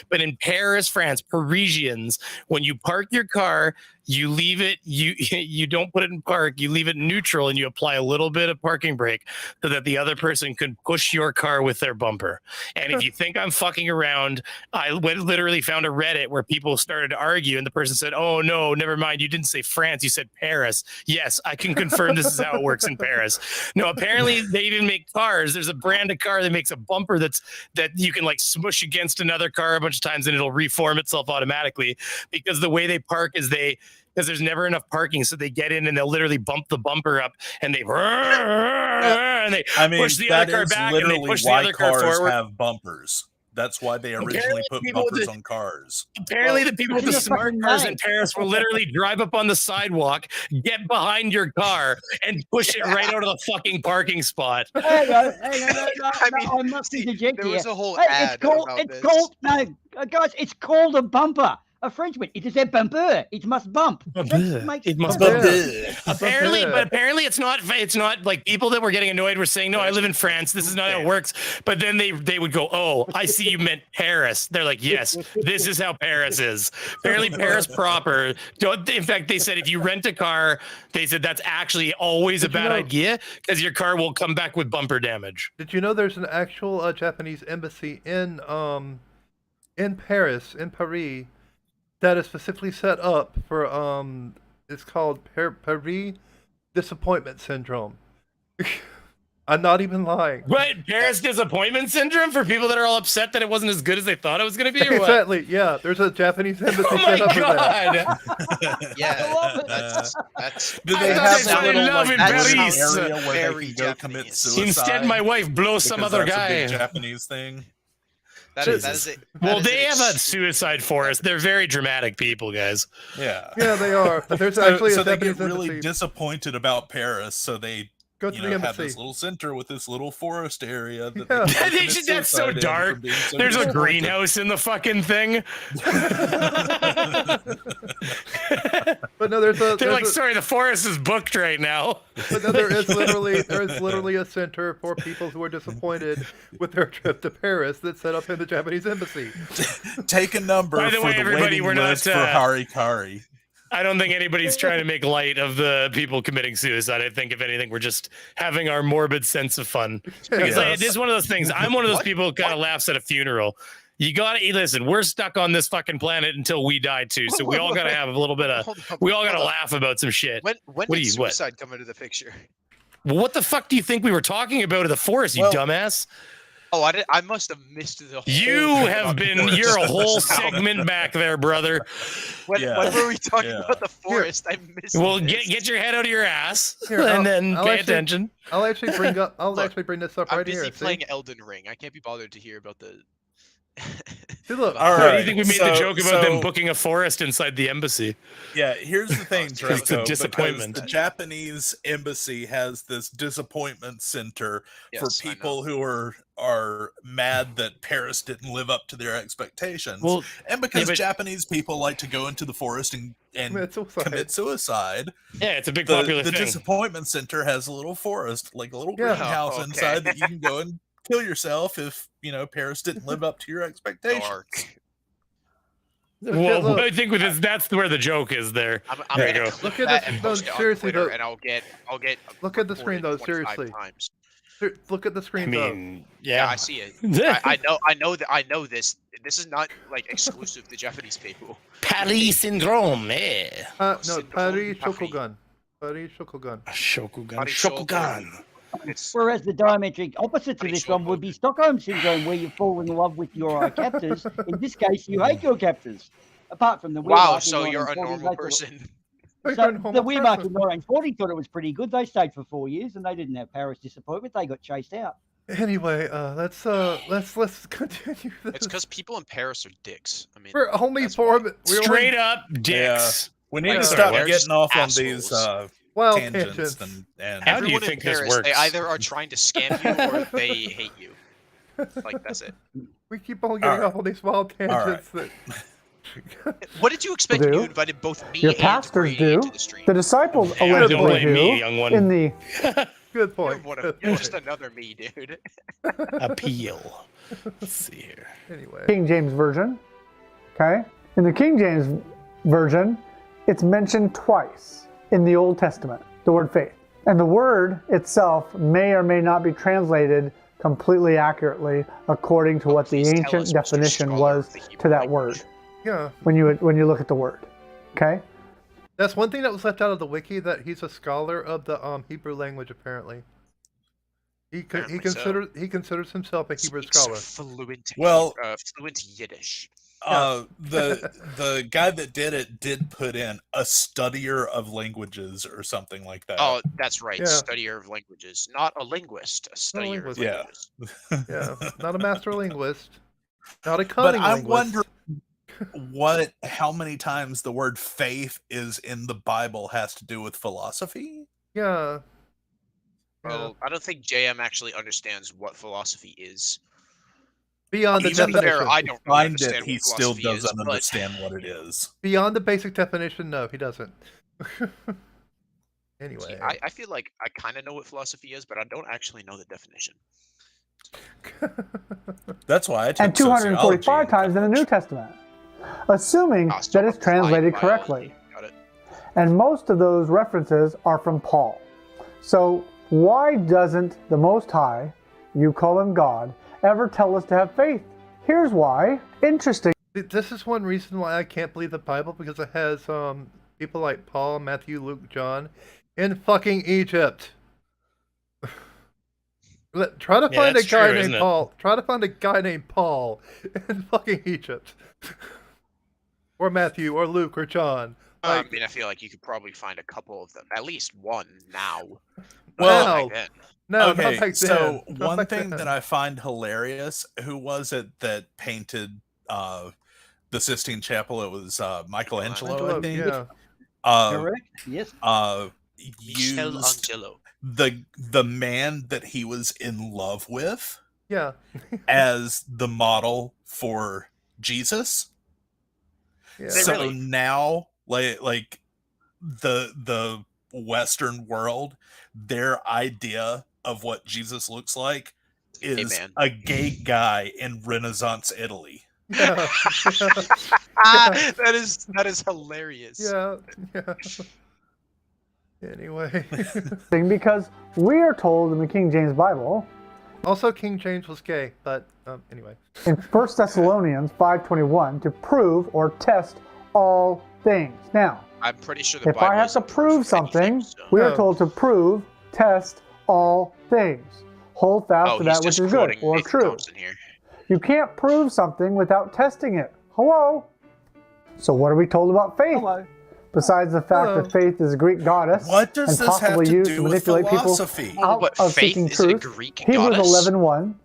but in Paris, France, Parisians, when you park your car, you leave it, you don't put it in park, you leave it neutral, and you apply a little bit of parking brake so that the other person can push your car with their bumper. And if you think I'm fucking around, I literally found a Reddit where people started to argue, and the person said, "Oh no, never mind, you didn't say France, you said Paris." Yes, I can confirm this is how it works in Paris. No, apparently they even make cars. There's a brand of car that makes a bumper that you can like smush against another car a bunch of times and it'll reform itself automatically, because the way they park is because there's never enough parking, so they get in and they'll literally bump the bumper up and they push the other car back and they push the other car forward. Have bumpers. That's why they originally put bumpers on cars. Apparently, the people with the smart cars in Paris will literally drive up on the sidewalk, get behind your car, and push it right out of the fucking parking spot. Hang on. I must interject there here. was a whole ad guys, it's called a bumper. A Frenchman, it is a bumper. It must bump. It must bump. Apparently, it's not like people that were getting annoyed were saying, "No, I live in France. This is not how it works." But then they would go, "Oh, I see you meant Paris." They're like, "Yes, this is how Paris is." Apparently, Paris proper. In fact, they said if you rent a car, they said that's actually always a bad idea because your car will come back with bumper damage. Did you know there's an actual Japanese embassy in Paris, that is specifically set up for it's called Paris disappointment syndrome. I'm not even lying. What, Paris disappointment syndrome for people that are all upset that it wasn't as good as they thought it was going to be? Or what? Exactly. Yeah, there's a Japanese embassy set up for that. Yeah, that's. Do they have a little love in Paris. area where they can go commit suicide? Instead, my wife blows some other that's guy. A big Japanese thing. That is it. Well, they have a suicide forest. They're very dramatic people, guys. Yeah. Yeah, they are. But there's actually so a they Japanese get really embassy. disappointed about Paris, so they Go to the have embassy. this little center with this little forest area. That That's so dark. There's a greenhouse in the fucking thing. But no, They're like, sorry, the forest is booked right now. But no, there is literally a center for people who are disappointed with their trip to Paris that's set up in the Japanese embassy. Take a number By the for way, the everybody, waiting we're not, list for Harikari. I don't think anybody's trying to make light of the people committing suicide. I think, if anything, we're just having our morbid sense of fun. Because this is one of those things. I'm one of those people who kind of laughs at a funeral. You gotta listen. We're stuck on this fucking planet until we die too. So we all gotta have a little bit of. We all gotta laugh about some shit. When did suicide come into the picture? Well, what the fuck do you think we were talking about in the forest, you dumbass? Oh, I must have missed the whole. You're a whole segment back there, brother. When were we talking about the forest? I missed. Well, get your head out of your ass Here, and then I'll pay actually- attention. I'll actually bring this up I'm right busy here. playing Elden Ring. I can't be bothered to hear about the. See, look. All Do right. you think we made the joke about them booking a forest inside the embassy? Yeah, here's the thing, Draco. It's a disappointment. The Japanese embassy has this disappointment center for people who are mad that Paris didn't live up to their expectations. Well, and because Japanese people like to go into the forest and commit suicide. Yeah, it's a big popular the thing. disappointment center has a little forest, like a little Yeah. greenhouse Oh, okay. inside that you can go and kill yourself if Paris didn't live up to your expectations. Well, I think that's where the joke is there. I'm There gonna you go. Look at this. No, seriously though. and I'll get. Look at the screen though. 25 Seriously. times. Look at the screen Yeah, I see it. I know this. This is not like exclusive to Japanese people. Paris syndrome, eh? No, Paris Shokugan. Paris Shokugan. Shokugan. Whereas the diametric opposite to this one would be Stockholm syndrome, where you fall in love with your captors. In this case, you hate your captors. Apart from the Wow, so you're a normal person. So the Wehrmacht in 1940 thought it was pretty good. They stayed for 4 years and they didn't have Paris disappointment. They got chased out. Anyway, let's continue this. It's because people in Paris are dicks. I mean, We're only four. Straight up dicks. We need to Like, stop they're getting off on assholes. these tangents. and How do you everyone in think this Paris, works? they either are trying to scam you or they hate you. Like, that's it. We keep on getting off on these wild tangents. What did you expect when you invited both me Your and pastors Brady do. into the stream? The disciples Yeah, allegedly don't blame do. me, young one. In the Good point. You're just another me, dude. Appeal. Let's see here. Anyway. King James Version, okay? In the King James Version, it's mentioned twice in the Old Testament, the word faith. And the word itself may or may not be translated completely accurately according to what the ancient definition was to that word. Yeah. When you look at the word, okay? That's one thing that was left out of the wiki, that he's a scholar of the Hebrew language. Apparently, he considers himself a Hebrew scholar. Fluent Yiddish. The guy that did it did put in a studier of languages or something like that. Oh, that's right. Yeah. Studier of languages, not a linguist. A studier of languages. Yeah, not a master linguist, not a cunning But I'm linguist. wondering how many times the word faith is in the Bible has to do with philosophy. Yeah. Well, I don't think JM actually understands what philosophy is. Beyond the Even definition. there, I don't Find understand it, he what still philosophy doesn't is, but- understand what it is. Beyond the basic definition, no, he doesn't. Anyway, I feel like I kind of know what philosophy is, but I don't actually know the definition. That's why I took And 245 times in the New Testament, assuming that it's translated correctly. And most of those references are from Paul. So why doesn't the Most High, you call him God, ever tell us to have faith? Here's why. Interesting. this is one reason why I can't believe the Bible, because it has people like Paul, Matthew, Luke, John in fucking Egypt. Try to find a guy named Paul. Try to find a guy named Paul in fucking Egypt, or Matthew, or Luke, or John. I mean, I feel like you could probably find a couple of them, at least one now. Well, no, okay, not back so then. Not one back thing then. that I find hilarious, who was it that painted the Sistine Chapel? It was Michelangelo, I think. Yeah. Correct. Yes. Used the man that he was in love with Yeah. as the model for Jesus. Yeah. So now like the Western world, their idea of what Jesus looks like is a gay guy in Renaissance Italy. Yeah. That is hilarious. Yeah. Anyway. Because we are told in the King James Bible. Also, King James was gay, but anyway. In 1 Thessalonians 5:21 to prove or test all things. Now, I'm pretty sure if I have to prove something, we are told to prove, test all things. Hold fast to that which is good or true. You can't prove something without testing it. Hello? So what are we told about faith? Hello. Besides the fact that faith is a Greek goddess what does and this have possibly to used do to with manipulate people philosophy? out of seeking truth. Hebrews 11:1.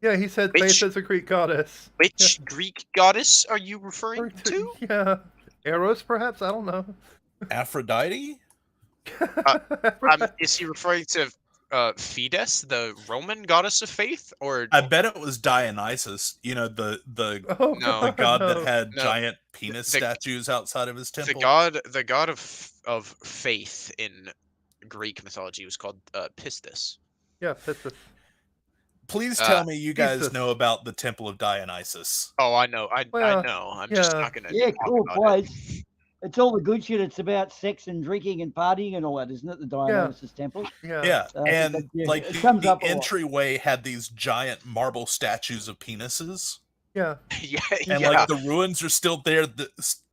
Yeah, he said faith is a Greek goddess. Which Greek goddess are you referring to? Yeah. Eros, perhaps? I don't know. Aphrodite? Is he referring to Fides, the Roman goddess of faith, or I bet it was Dionysus. You know, the god that had giant penis statues outside of his temple. The god of faith in Greek mythology was called Pistis. Yeah, Pistis. Please tell me you guys know about the Temple of Dionysus. Oh, I know. I know. I'm just not gonna. Yeah, talk cool about place. It's all the good shit. It's about sex and drinking and partying and all that, isn't it? The Dionysus Temple. Yeah, and like it comes the up a lot. entryway had these giant marble statues of penises. Yeah. And like the ruins are still there.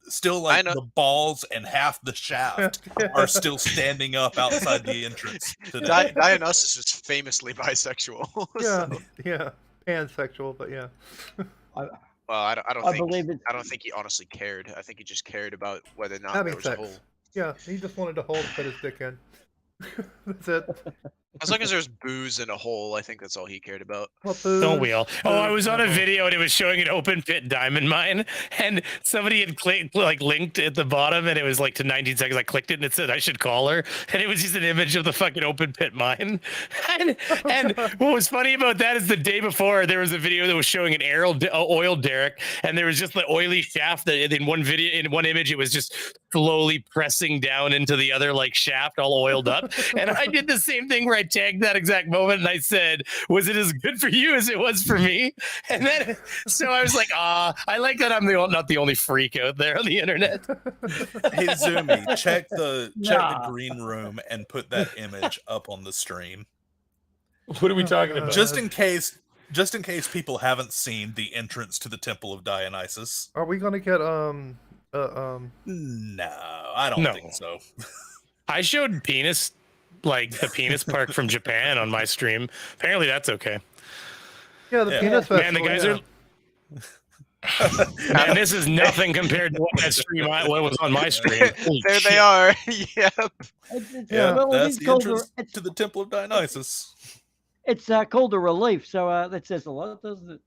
Still like the balls and half the shaft are still standing up outside the entrance. Dionysus was famously bisexual. Yeah, pansexual, but yeah. Well, I don't think he honestly cared. I think he just cared about whether or not there was a hole. Yeah, he just wanted a hole to put his dick in. That's it. As long as there's booze in a hole, I think that's all he cared about. Don't we all? Oh, I was on a video and it was showing an open pit diamond mine, and somebody had linked at the bottom, and it was like to 19 seconds. I clicked it and it said I should call her, and it was just an image of the fucking open pit mine. And what was funny about that is the day before there was a video that was showing an oil derrick, and there was just the oily shaft that in one image it was just slowly pressing down into the other like shaft, all oiled up. And I did the same thing where I tagged that exact moment and I said, was it as good for you as it was for me? And then so I was like, I like that I'm not the only freak out there on the internet. Hey Zoomy, check the green room and put that image up on the stream. What are we talking about? Just in case people haven't seen the entrance to the Temple of Dionysus. Are we gonna get No, I don't think so. I showed penis, like the penis park from Japan on my stream. Apparently that's okay. Yeah, the penis festival. Man, the guys are... Man, this is nothing compared to what that stream what was on my stream. There they are. Yep. Well, that's the entrance to the Temple of Dionysus. It's called a relief, so that says a lot, doesn't it?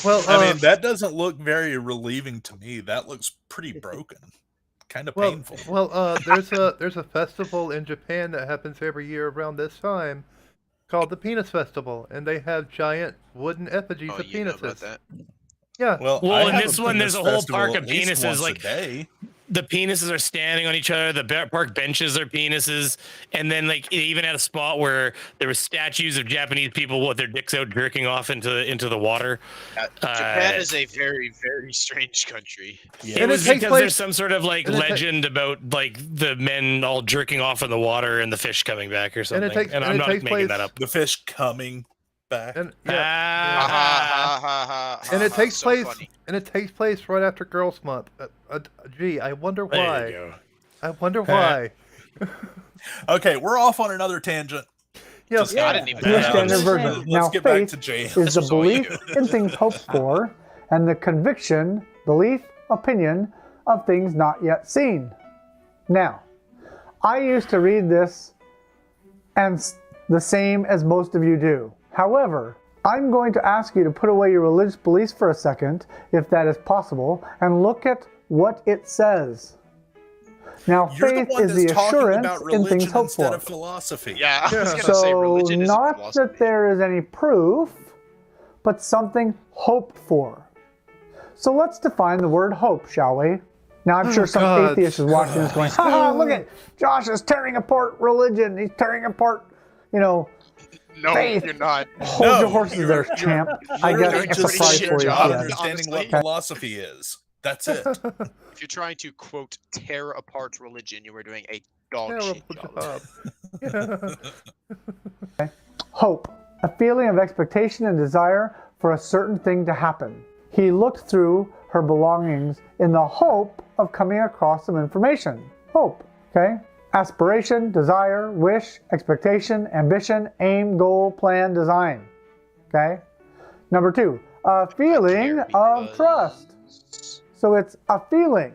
Well, I mean, that doesn't look very relieving to me. That looks pretty broken. Kind of painful. Well, there's a festival in Japan that happens every year around this time called the Penis Festival, and they have giant wooden effigies of penises. Know about that. Yeah. Well, in this one, there's a whole park of penises. Like the penises are standing on each other. The park benches are penises, and then like it even had a spot where there were statues of Japanese people with their dicks out jerking off into the water. Japan is a very, very strange country. Yeah. It was because there's some sort of like legend about like the men all jerking off in the water and the fish coming back or something. And I'm not making that up. The fish coming back. And it takes place right after Girls Month. Gee, I wonder why. There you go. I wonder why. Okay, we're off on another tangent. Yes, Standard version. Now, get back faith to James. is the belief in things hoped for, and the conviction, belief, opinion of things not yet seen. Now, I used to read this, and the same as most of you do. However, I'm going to ask you to put away your religious beliefs for a second, if that is possible, and look at what it says. Now, You're faith the one is the that's talking assurance about in religion things hoped instead for. of philosophy. Yeah, I was gonna So, say religion isn't not philosophy. that there is any proof, but something hoped for. So let's define the word hope, shall we? Now, I'm sure some atheist is watching this going, haha, look at Josh is tearing apart religion. He's tearing apart, No, faith. you're not. Hold your horses there, champ. I guess Literally it's a just prize shit for you. job Yes. understanding what Honestly. philosophy is. That's it. If you're trying to, quote, tear apart religion, you are doing a dog shit job. Hope, a feeling of expectation and desire for a certain thing to happen. He looked through her belongings in the hope of coming across some information. Hope, okay? Aspiration, desire, wish, expectation, ambition, aim, goal, plan, design. Okay? Number 2, a feeling of trust. So it's a feeling.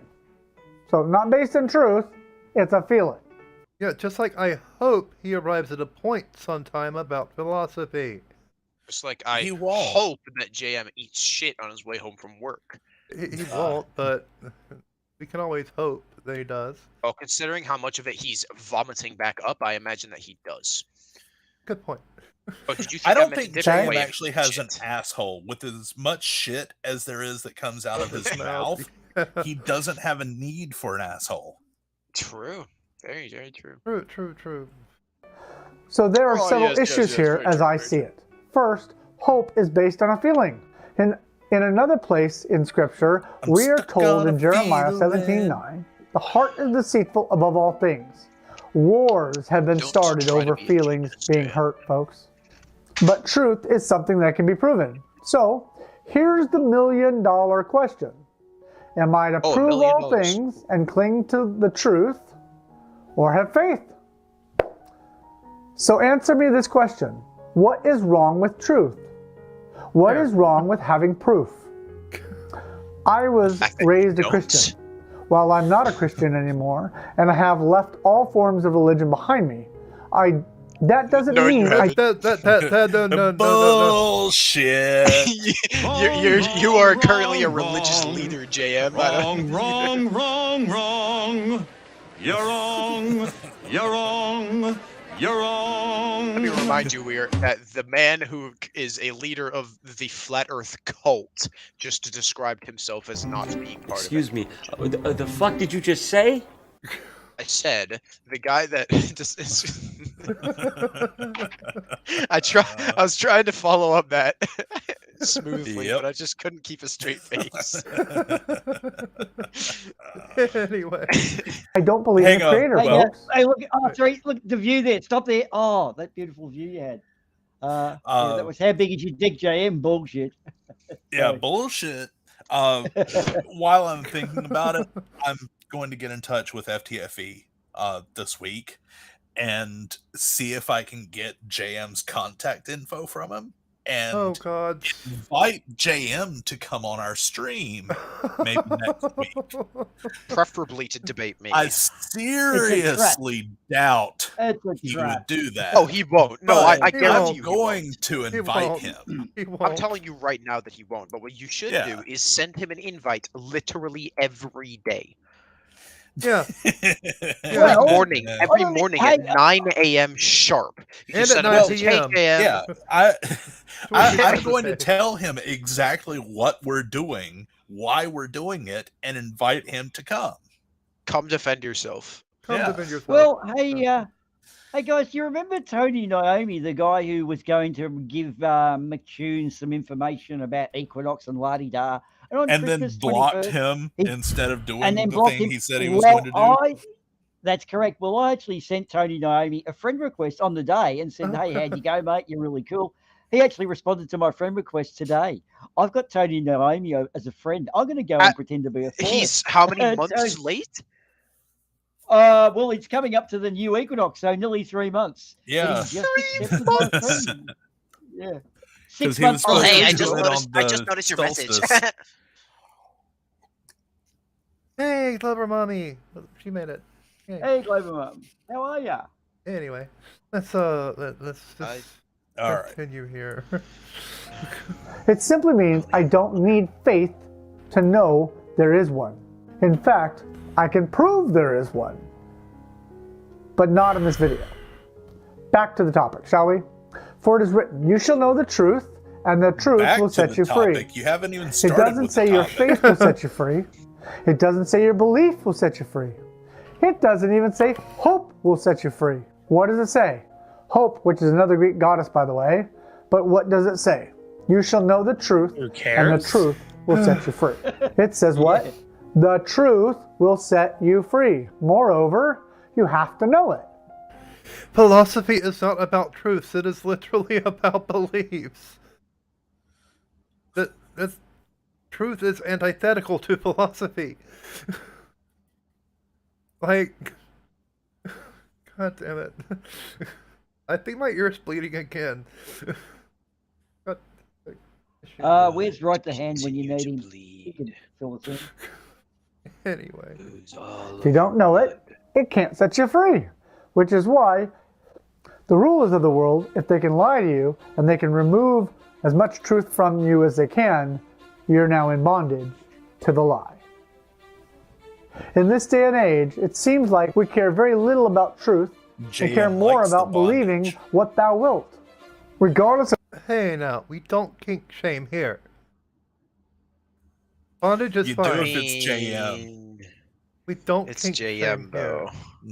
So not based in truth, it's a feeling. Yeah, just like I hope he arrives at a point sometime about philosophy. Just like I hope that JM eats shit on his way home from work. He won't, but we can always hope that he does. Well, considering how much of it he's vomiting back up, I imagine that he does. Good point. But did you think I don't meant a think different JM way of actually has shit? an asshole with as much shit as there is that comes out of his mouth. He doesn't have a need for an asshole. True. Very, very true. True. So there are Oh, several yes, issues here very as true, I see it. First, hope is based on a feeling. In another place in Scripture, we are told in Jeremiah 17:9, the heart is deceitful above all things. Wars have been started over feelings being hurt, folks. But truth is something that can be proven. So, here's the $1,000,000 question. Am I to prove all things and cling to the truth, or have faith? So answer me this question. What is wrong with truth? What is wrong with having proof? I was raised a Christian. While I'm not a Christian anymore, and I have left all forms of religion behind me, that doesn't mean no. Bullshit. You are currently a religious leader, JM. Wrong. You're wrong. You're wrong. You're wrong. Let me remind you, that the man who is a leader of the Flat Earth cult just described himself as not being part Excuse of me. The fuck did you just say? I said the guy that just I was trying to follow up that smoothly, but I just couldn't keep a straight face. Anyway, I don't believe in the creator, folks. Hey, look! Oh, sorry. Look, the view there. Stop there. Oh, that beautiful view you had. Yeah, that was how big is your dick, JM? Bullshit. Yeah, bullshit. While I'm thinking about it, I'm going to get in touch with FTFE this week and see if I can get JM's contact info from him and invite JM to come on our stream maybe next week. Preferably to debate me. I seriously doubt he would do that. Oh, he won't. No, I guarantee you I'm going to invite him. I'm telling you right now that he won't. But what you should do is send him an invite literally every day. Yeah. Every morning at 9 a.m. sharp. You And send at him a 9 message, "Hey, Yeah, I'm going to tell him exactly what we're doing, why we're doing it, and invite him to come. Come defend yourself. Defend yourself. Well, hey guys, do you remember Tony Naomi, the guy who was going to give McTune some information about Equinox and la-di-da? And then Christmas blocked 21st, him instead of doing and then the blocked thing him. he said he was going to do. That's correct. Well, I actually sent Tony Naomi a friend request on the day and said, "Hey, how'd you go, mate? You're really cool." He actually responded to my friend request today. I've got Tony Naomi as a friend. I'm going to go and pretend to be a fourth. He's how many months late? Well, it's coming up to the new equinox, so nearly 3 months. Yeah. 3 months. Yeah. 6 he was months. supposed Hey, to I do just it noticed. on I just the noticed your message. solstice. Hey, Clever Mommy. She made it. Yay. Hey, Clever Mom. How are ya? Anyway, let's just all right. continue here. It simply means I don't need faith to know there is one. In fact, I can prove there is one, but not in this video. Back to the topic, shall we? For it is written, you shall know the truth, and the truth Back will to set the you free. topic. You haven't even It started doesn't with say the your topic. faith will set you free. It doesn't say your belief will set you free. It doesn't even say hope will set you free. What does it say? Hope, which is another Greek goddess, by the way. But what does it say? You shall know the truth, and the truth will set you free. It says what? The truth will set you free. Moreover, you have to know it. Philosophy is not about truths. It is literally about beliefs. That's truth is antithetical to philosophy. Like, God damn it. I think my ear's bleeding again. Where's right the hand when you need him? You can fill us in. Anyway. If you don't know it, it can't set you free. Which is why the rulers of the world, if they can lie to you and they can remove as much truth from you as they can, you're now in bondage to the lie. In this day and age, it seems like we care very little about truth and care more about believing what thou wilt. Regardless of... Hey now, we don't kink shame here. Bondage is You fine. do if it's JM. We don't It's kink JM shame though.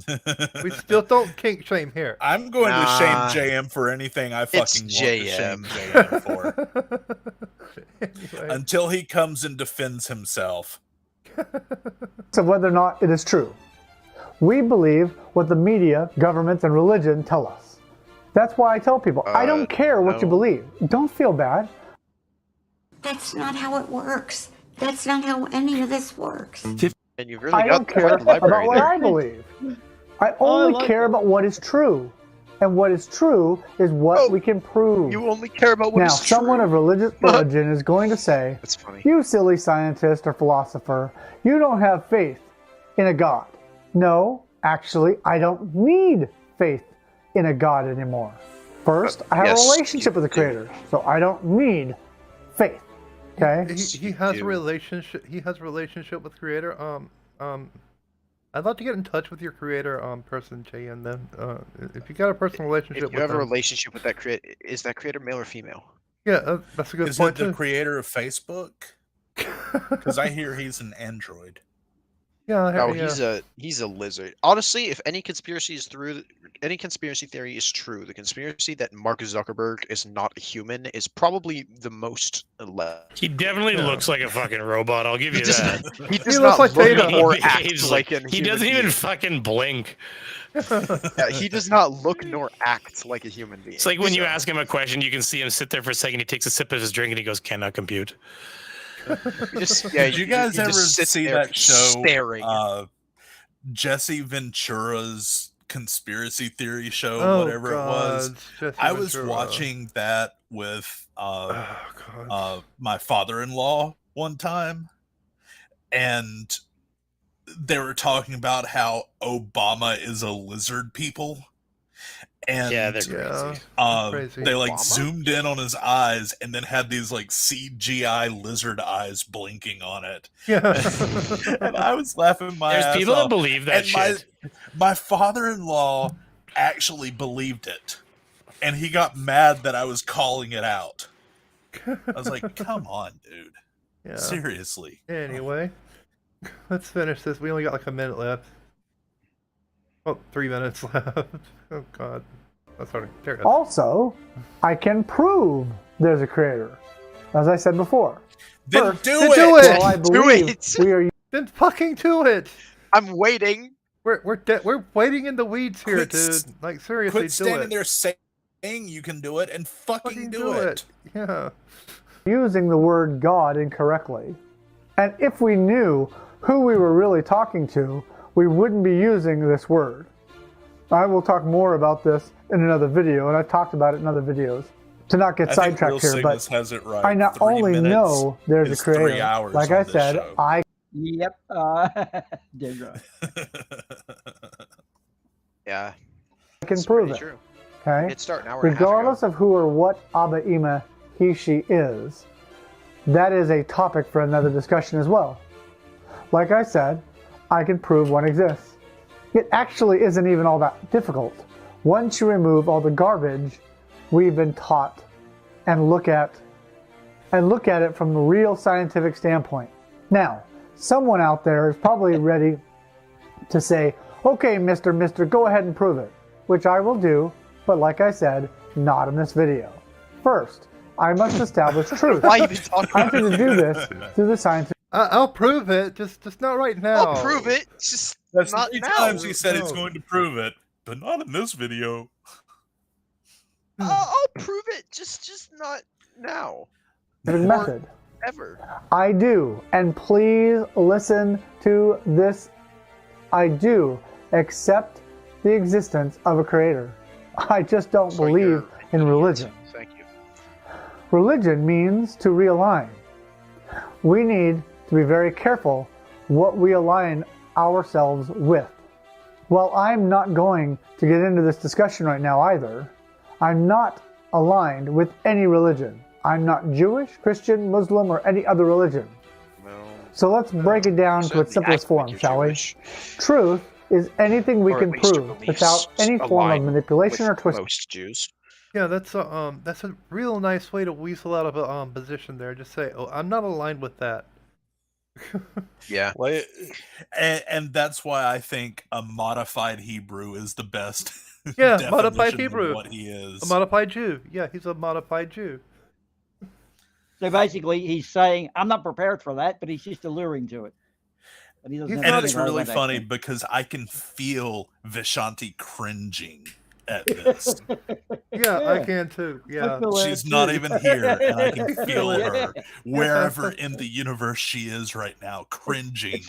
here. We still don't kink shame here. I'm going to Nah. shame JM for anything I fucking want to shame JM. JM for. Anyway. Until he comes and defends himself. of whether or not it is true. We believe what the media, governments, and religion tell us. That's why I tell people, I don't care what you believe. Don't feel bad. That's not how it works. That's not how any of this works. And you've really I don't got care the library about what there. I believe. I only care about what is true. And what is true is what we can prove. You only care about what now, is true. someone of religious religion is going to say, That's funny. you silly scientist or philosopher, you don't have faith in a God. No, actually, I don't need faith in a God anymore. First, I have yes, a relationship with the Creator, so I don't need faith. Okay? He has a relationship. He has a relationship with Creator. I'd love to get in touch with your Creator, person JN. Then, if you got a personal relationship If you with have a him. relationship with that creator, is that creator male or female? Yeah, that's a good Is point it the too. creator of Facebook? Because I hear he's an android. Yeah, No, yeah. he's a lizard. Honestly, if any conspiracy theory is true, the conspiracy that Mark Zuckerberg is not a human is probably the most He definitely looks like a fucking robot. I'll give you that. He does not look or He act behaves like a he human doesn't being. even fucking blink. Yeah, he does not look nor act like a human being. It's like when you ask him a question, you can see him sit there for a second. He takes a sip of his drink and he goes, "Cannot compute." Did you guys ever see that show? Staring. Jesse Ventura's conspiracy theory show, Oh, whatever it was. Jesse I was Ventura. watching that with my father-in-law one time, and they were talking about how Obama is a lizard people. And Yeah, they're crazy. Crazy. they like Obama? zoomed in on his eyes and then had these like CGI lizard eyes blinking on it. Yeah. And I was laughing my There's ass people off. that believe that And shit. My father-in-law actually believed it, and he got mad that I was calling it out. I was like, "Come on, dude! Yeah. Seriously." Anyway, let's finish this. We only got like a minute left. Oh, 3 minutes left. Oh God. Oh, sorry. There it is. Also, I can prove there's a Creator. As I said before. Then First, do then it. do it. while I believe we are Then fucking do it. I'm waiting. We're waiting in the weeds here, Quit dude. s- Like seriously, Quit do standing it. there saying you can do it and fucking do it. Yeah. using the word God incorrectly. And if we knew who we were really talking to, we wouldn't be using this word. I will talk more about this in another video, and I've talked about it in other videos. To not get I think sidetracked Real here, but Cygnus has it right. I not 3 only minutes know there's a is 3 Creator, hours like on I this said, show. I Yep. Dead right. Yeah. can prove it. True. Okay? It's starting an hour and a half Regardless of who or what Abba Ima he she is, that is a topic for another discussion as well. Like I said, I can prove one exists. It actually isn't even all that difficult once you remove all the garbage we've been taught and look at it from a real scientific standpoint. Now, someone out there is probably ready to say, okay, Mister, go ahead and prove it, which I will do, but like I said, not in this video. First, I must establish truth. Why even talking I'm going to do this through the scientific. I'll prove it, just not right now. I'll prove it, just That's not 3 now. times he said he's going to prove it, but not in this video. I'll prove it, just not now. Method. Ever. I do, and please listen to this. I do accept the existence of a creator. I just don't believe in religion. Thank you. Religion means to realign. We need to be very careful what we align ourselves with. Well, I'm not going to get into this discussion right now either. I'm not aligned with any religion. I'm not Jewish, Christian, Muslim, or any other religion. So let's break it down to its simplest form, shall we? Truth is anything we can prove without any form of manipulation or twist. Most Jews. Yeah, that's a real nice way to weasel out of a position there. Just say, "Oh, I'm not aligned with that." Yeah. Well, and that's why I think a modified Hebrew is the best. Yeah, definition modified of Hebrew. what he is. A modified Jew. Yeah, he's a modified Jew. So basically, he's saying, I'm not prepared for that, but he's just alluring to it. But he doesn't And it's really funny because I can feel Vishanti cringing at this. Yeah, I can too. Yeah. She's not even here, and I can feel her wherever in the universe she is right now, cringing.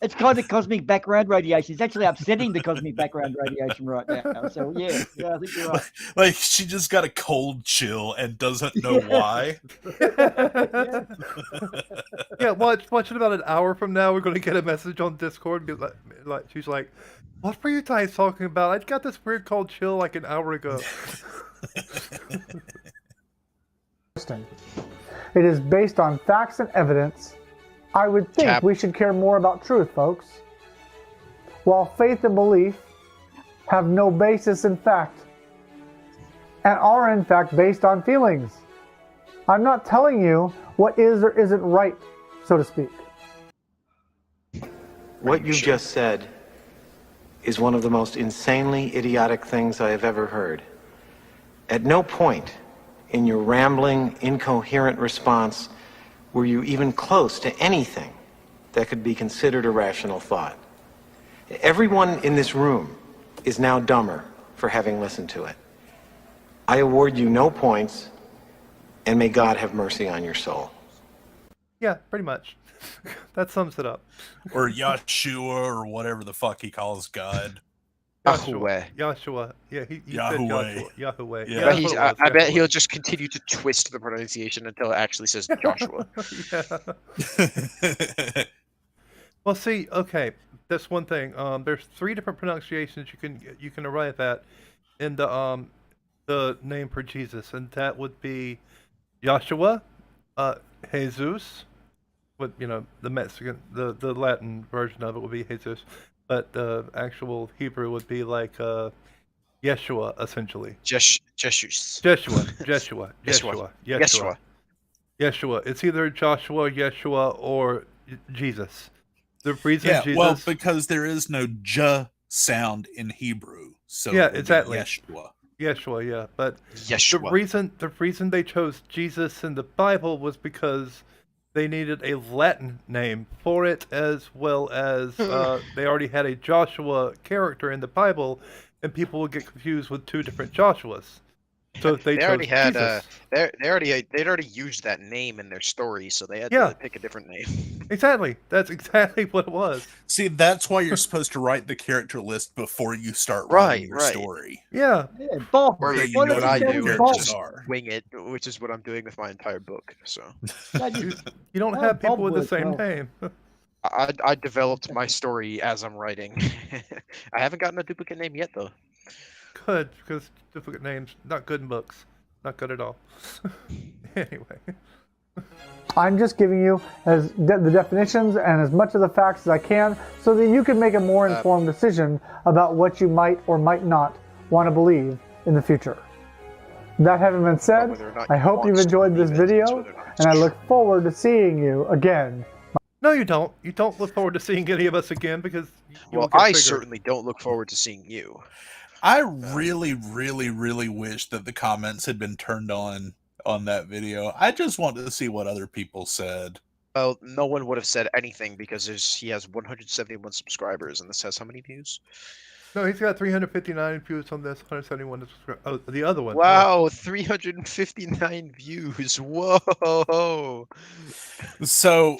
It's kind of cosmic background radiation. It's actually upsetting the cosmic background radiation right now. So yeah, I think you're right. Like she just got a cold chill and doesn't know why. Yeah, watch it about an hour from now. We're going to get a message on Discord. And like she's like, "What were you guys talking about? I got this weird cold chill like an hour ago." It is based on facts and evidence. I would think we should care more about truth, folks. While faith and belief have no basis in fact, and are in fact based on feelings. I'm not telling you what is or isn't right, so to speak. What you just said is one of the most insanely idiotic things I have ever heard. At no point in your rambling, incoherent response were you even close to anything that could be considered a rational thought. Everyone in this room is now dumber for having listened to it. I award you no points, and may God have mercy on your soul. Yeah, pretty much. That sums it up. Or Yahshua, or whatever the fuck he calls God. Yahshua. Yeah, he Yahweh. said Yahweh. Yeah, I bet he'll just continue to twist the pronunciation until it actually says Joshua. Yeah. Well, see, okay, that's one thing. There's 3 different pronunciations you can arrive at in the name for Jesus, and that would be Joshua, Jesus. But the Mexican, the Latin version of it would be Jesus. But the actual Hebrew would be like Yeshua, essentially. Yeshua. It's either Joshua, Yeshua, or Jesus. The reason Jesus... well, because there is no J sound in Hebrew. So yeah, exactly. Yeshua, yeah. But the reason they chose Jesus in the Bible was because they needed a Latin name for it, as well as they already had a Joshua character in the Bible, and people would get confused with 2 different Joshuas. So if they already had Jesus, they'd already used that name in their story, so they had to pick a different name. Exactly. That's exactly what it was. See, that's why you're supposed to write the character list before you start writing your story. Yeah. Bob, Or you know what I do, just wing it, which is what I'm doing with my entire book. So you don't have people with the same name. I developed my story as I'm writing. I haven't gotten a duplicate name yet, though. Good, because duplicate names not good in books, not good at all. Anyway. I'm just giving you the definitions and as much of the facts as I can so that you can make a more informed decision about what you might or might not want to believe in the future. That having been said, I hope you've enjoyed this video, and I look forward to seeing you again. No, you don't. You don't look forward to seeing any of us again because you Well, I certainly don't look forward to seeing you. I really, really, really wish that the comments had been turned on that video. I just want to see what other people said. Well, no one would have said anything because he has 171 subscribers, and this has how many views? No, he's got 359 views on this, 171 oh, the other one. Wow, 359 views. Whoa. So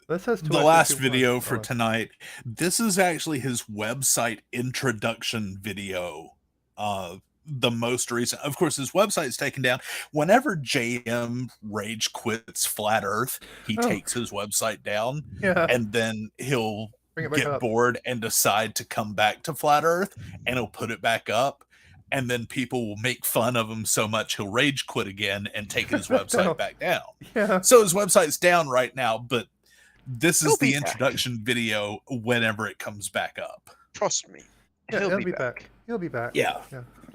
this has the last video for tonight, this is actually his website introduction video. The most recent, of course, his website's taken down. Whenever JM Rage quits Flat Earth, he takes his website down, and then he'll get bored and decide to come back to Flat Earth, and he'll put it back up, and then people will make fun of him so much he'll rage quit again and take his website back down. Yeah. So his website's down right now, but this is the introduction video whenever it comes back up. Trust me. Yeah, he'll be back. He'll be back. Yeah.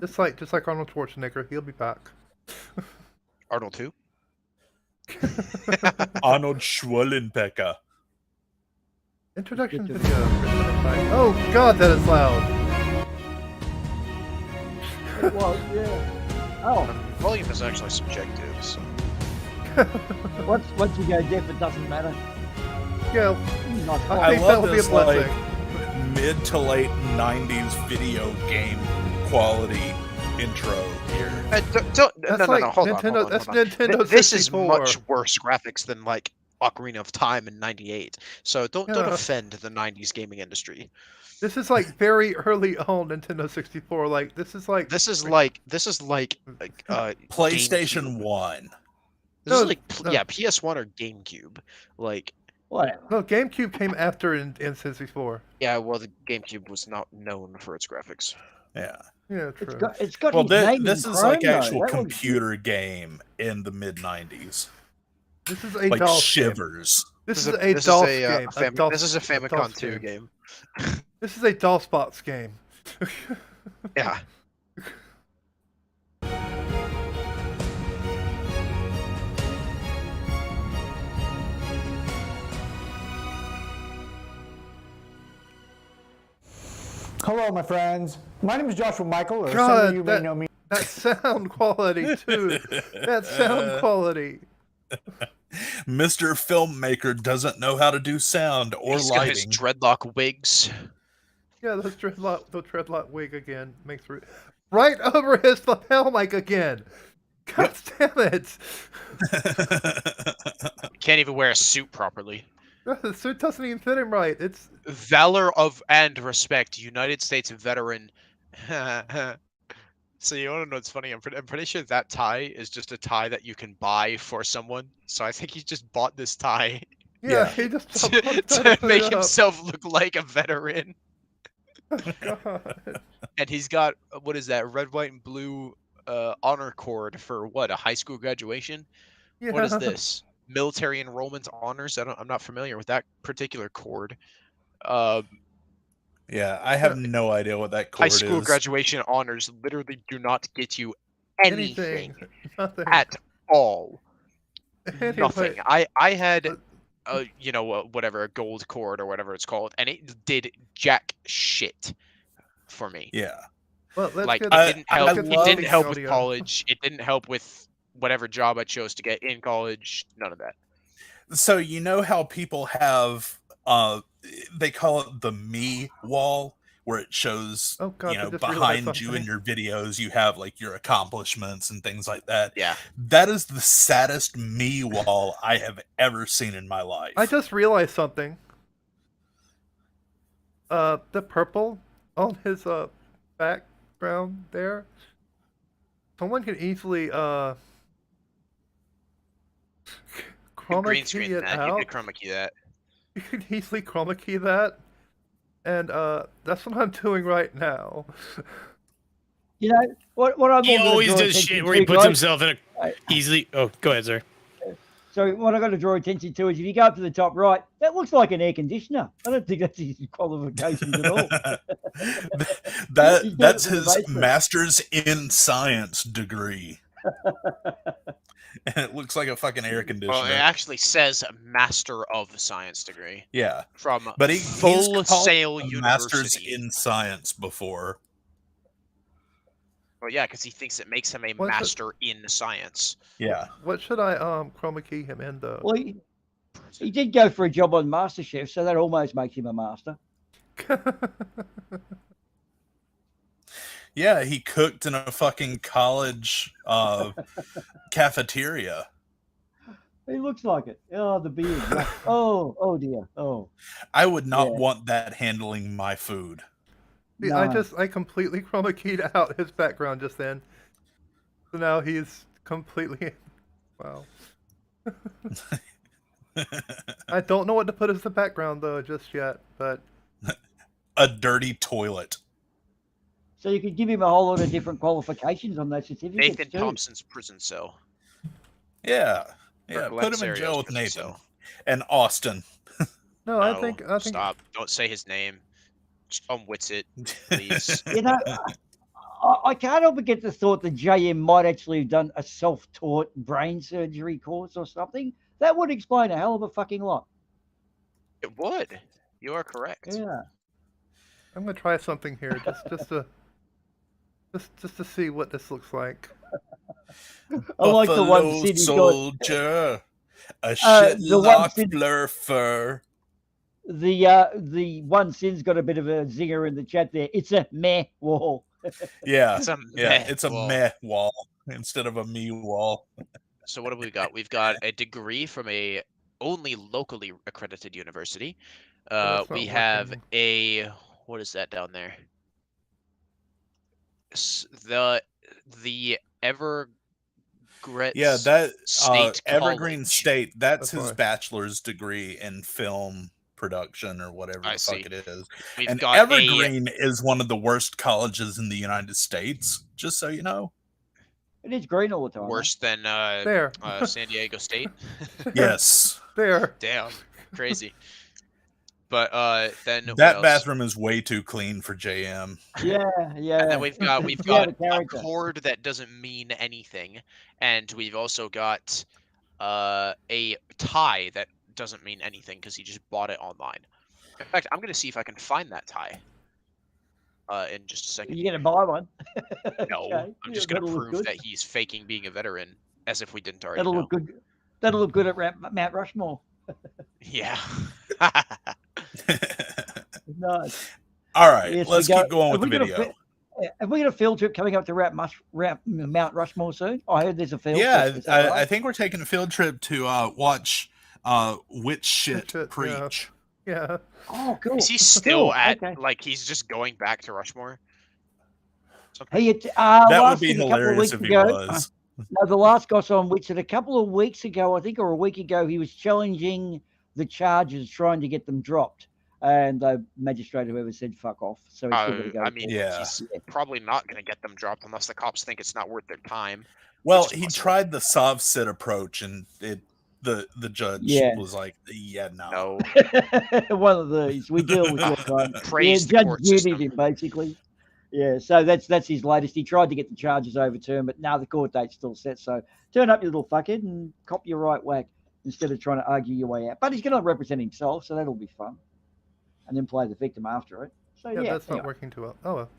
Just like Arnold Schwarzenegger, he'll be back. Arnold too? Arnold Schwarzenegger. Introduction video. Oh God, that is loud. It was, yeah. Oh. Volume is actually subjective, so. Once you go deaf, it doesn't matter. Yeah. I love this like mid to late 90s video game quality intro here. No, hold on. Nintendo 64. This is much worse graphics than like Ocarina of Time in '98. So don't offend the '90s gaming industry. This is like very early on Nintendo 64. Like this is like PlayStation 1. This is like PS1 or GameCube. Like what? No, GameCube came after in 64. Yeah, well, the GameCube was not known for its graphics. Yeah. Yeah, true. It's got well, his name this in is Chrome, like actual though. computer game in the mid 90s. This is a like DOS Shivers. Game. This is a DOS game. This is a Famicom 2 game. This is a DOSBox game. Yeah. Hello, my friends. My name is Joshua Michael, or some of you may know me. That sound quality, too. That sound quality. Mr. Filmmaker doesn't know how to do sound or He's lighting. got his dreadlock wigs. Yeah, the dreadlock wig again makes right over his lapel mic again. God damn it! Can't even wear a suit properly. The suit doesn't even fit him right. It's valor of and respect, United States veteran. So you want to know what's funny? I'm pretty sure that tie is just a tie that you can buy for someone. So I think he just bought this tie. Yeah, he just to make himself look like a veteran. Oh, God. And he's got what is that? Red, white, and blue honor cord for what? A high school graduation? Yeah. What is this? Military enrollment honors? I'm not familiar with that particular cord. Yeah, I have no idea what that cord is. High school graduation honors literally do not get you anything Nothing. at all. Anyway. Nothing. I had whatever, a gold cord or whatever it's called, and it did jack shit for me. Yeah. Well, like it didn't help. It didn't help with audio. college. It didn't help with whatever job I chose to get in college. None of that. So you know how people have they call it the me wall, where it shows behind you in your videos you have like your accomplishments and things like that. Yeah. That is the saddest me wall I have ever seen in my life. I just realized something. The purple on his background there. Someone can easily chroma Green key screen it that. out. You could chroma key that. You can easily chroma key that, and that's what I'm doing right now. You know what? I'm He always does shit where he puts himself in a easily. Oh, go ahead, sir. So what I got to draw attention to is if you go up to the top right, that looks like an air conditioner. I don't think that's his qualifications at all. That's his master's in science degree. And it looks like a fucking air conditioner. Well, it actually says Master of Science degree. Yeah, from but he's Full called Sail a University. master's in science before. Well, yeah, because he thinks it makes him a master in science. Yeah. What should I chroma key him in though? Well, he did go for a job on MasterChef, so that almost makes him a master. Yeah, he cooked in a fucking college cafeteria. He looks like it. Oh, the beard. Oh dear. Oh. I would not want that handling my food. See, No. I completely chroma keyed out his background just then. So now he's completely wow. I don't know what to put as the background though just yet, but a dirty toilet. So you could give him a whole lot of different qualifications on those certificates. Nathan too. Thompson's prison cell. Yeah. Or Put him in Glenn jail with Serio's Nathan cell. and Austin. No, I think Stop. Don't say his name. Just unwits it, please. You know, I can't help but get the thought that JM might actually have done a self-taught brain surgery course or something. That would explain a hell of a fucking lot. It would. You are correct. Yeah. I'm gonna try something here just to see what this looks like. I like the one Buffalo Sid soldier, a the one shitlock Sid- blur fur. The one Sid's got a bit of a zinger in the chat there. It's a meh wall. Yeah, It's a it's a wall. meh wall instead of a me wall. So what have we got? We've got a degree from a only locally accredited university. that's not We have working. a what is that down there? The Evergreen Yeah, that State Evergreen College. State. That's That's his why. bachelor's degree in film production or whatever I the fuck see. it is. We've And got Evergreen is one of the worst colleges in the United States. Just so you know. It is green all the time. Worse than There. San Diego State. Yes. There. Damn, crazy. But then what That else? bathroom is way too clean for JM. Yeah. And then we've got Yeah, the a character. cord that doesn't mean anything, and we've also got a tie that doesn't mean anything because he just bought it online. In fact, I'm gonna see if I can find that tie. In just a second. You're gonna buy one. No, Okay. I'm just Yeah, gonna that'll look prove good. that he's faking being a veteran, as if we didn't already That'll know. look good. That'll look good at Mount Rushmore. Yeah. Nice. All right, Yes, let's we go- keep going with have the we got a video. Have we got a field trip coming up to Mount Rushmore soon? I heard there's a field Yeah, trip. Is that I right? think we're taking a field trip to watch witch shit Shit, preach. Yeah. Oh, cool. Is he still Cool, at okay. like he's just going back to Rushmore? Hey, That would last be thing a couple of hilarious weeks if he ago. was. No, the last guy's on Witch that a couple of weeks ago, I think, or a week ago, he was challenging the charges, trying to get them dropped, and the magistrate, whoever, said fuck off. So he's still going to go. I mean, Yeah. he's probably not going to get them dropped unless the cops think it's not worth their time. Well, which is he possible. tried the soft sit approach, and the judge Yeah. was like, "Yeah, no." One of these. We deal with your kind. Praise the Judge court duty system. him, basically. Yeah, so that's his latest. He tried to get the charges overturned, but now the court date's still set. So turn up, you little fuckhead, and cop your right whack instead of trying to argue your way out. But he's going to represent himself, so that'll be fun. And then play the victim after it. So Yeah, yeah, that's not anyway. working too well. Oh well.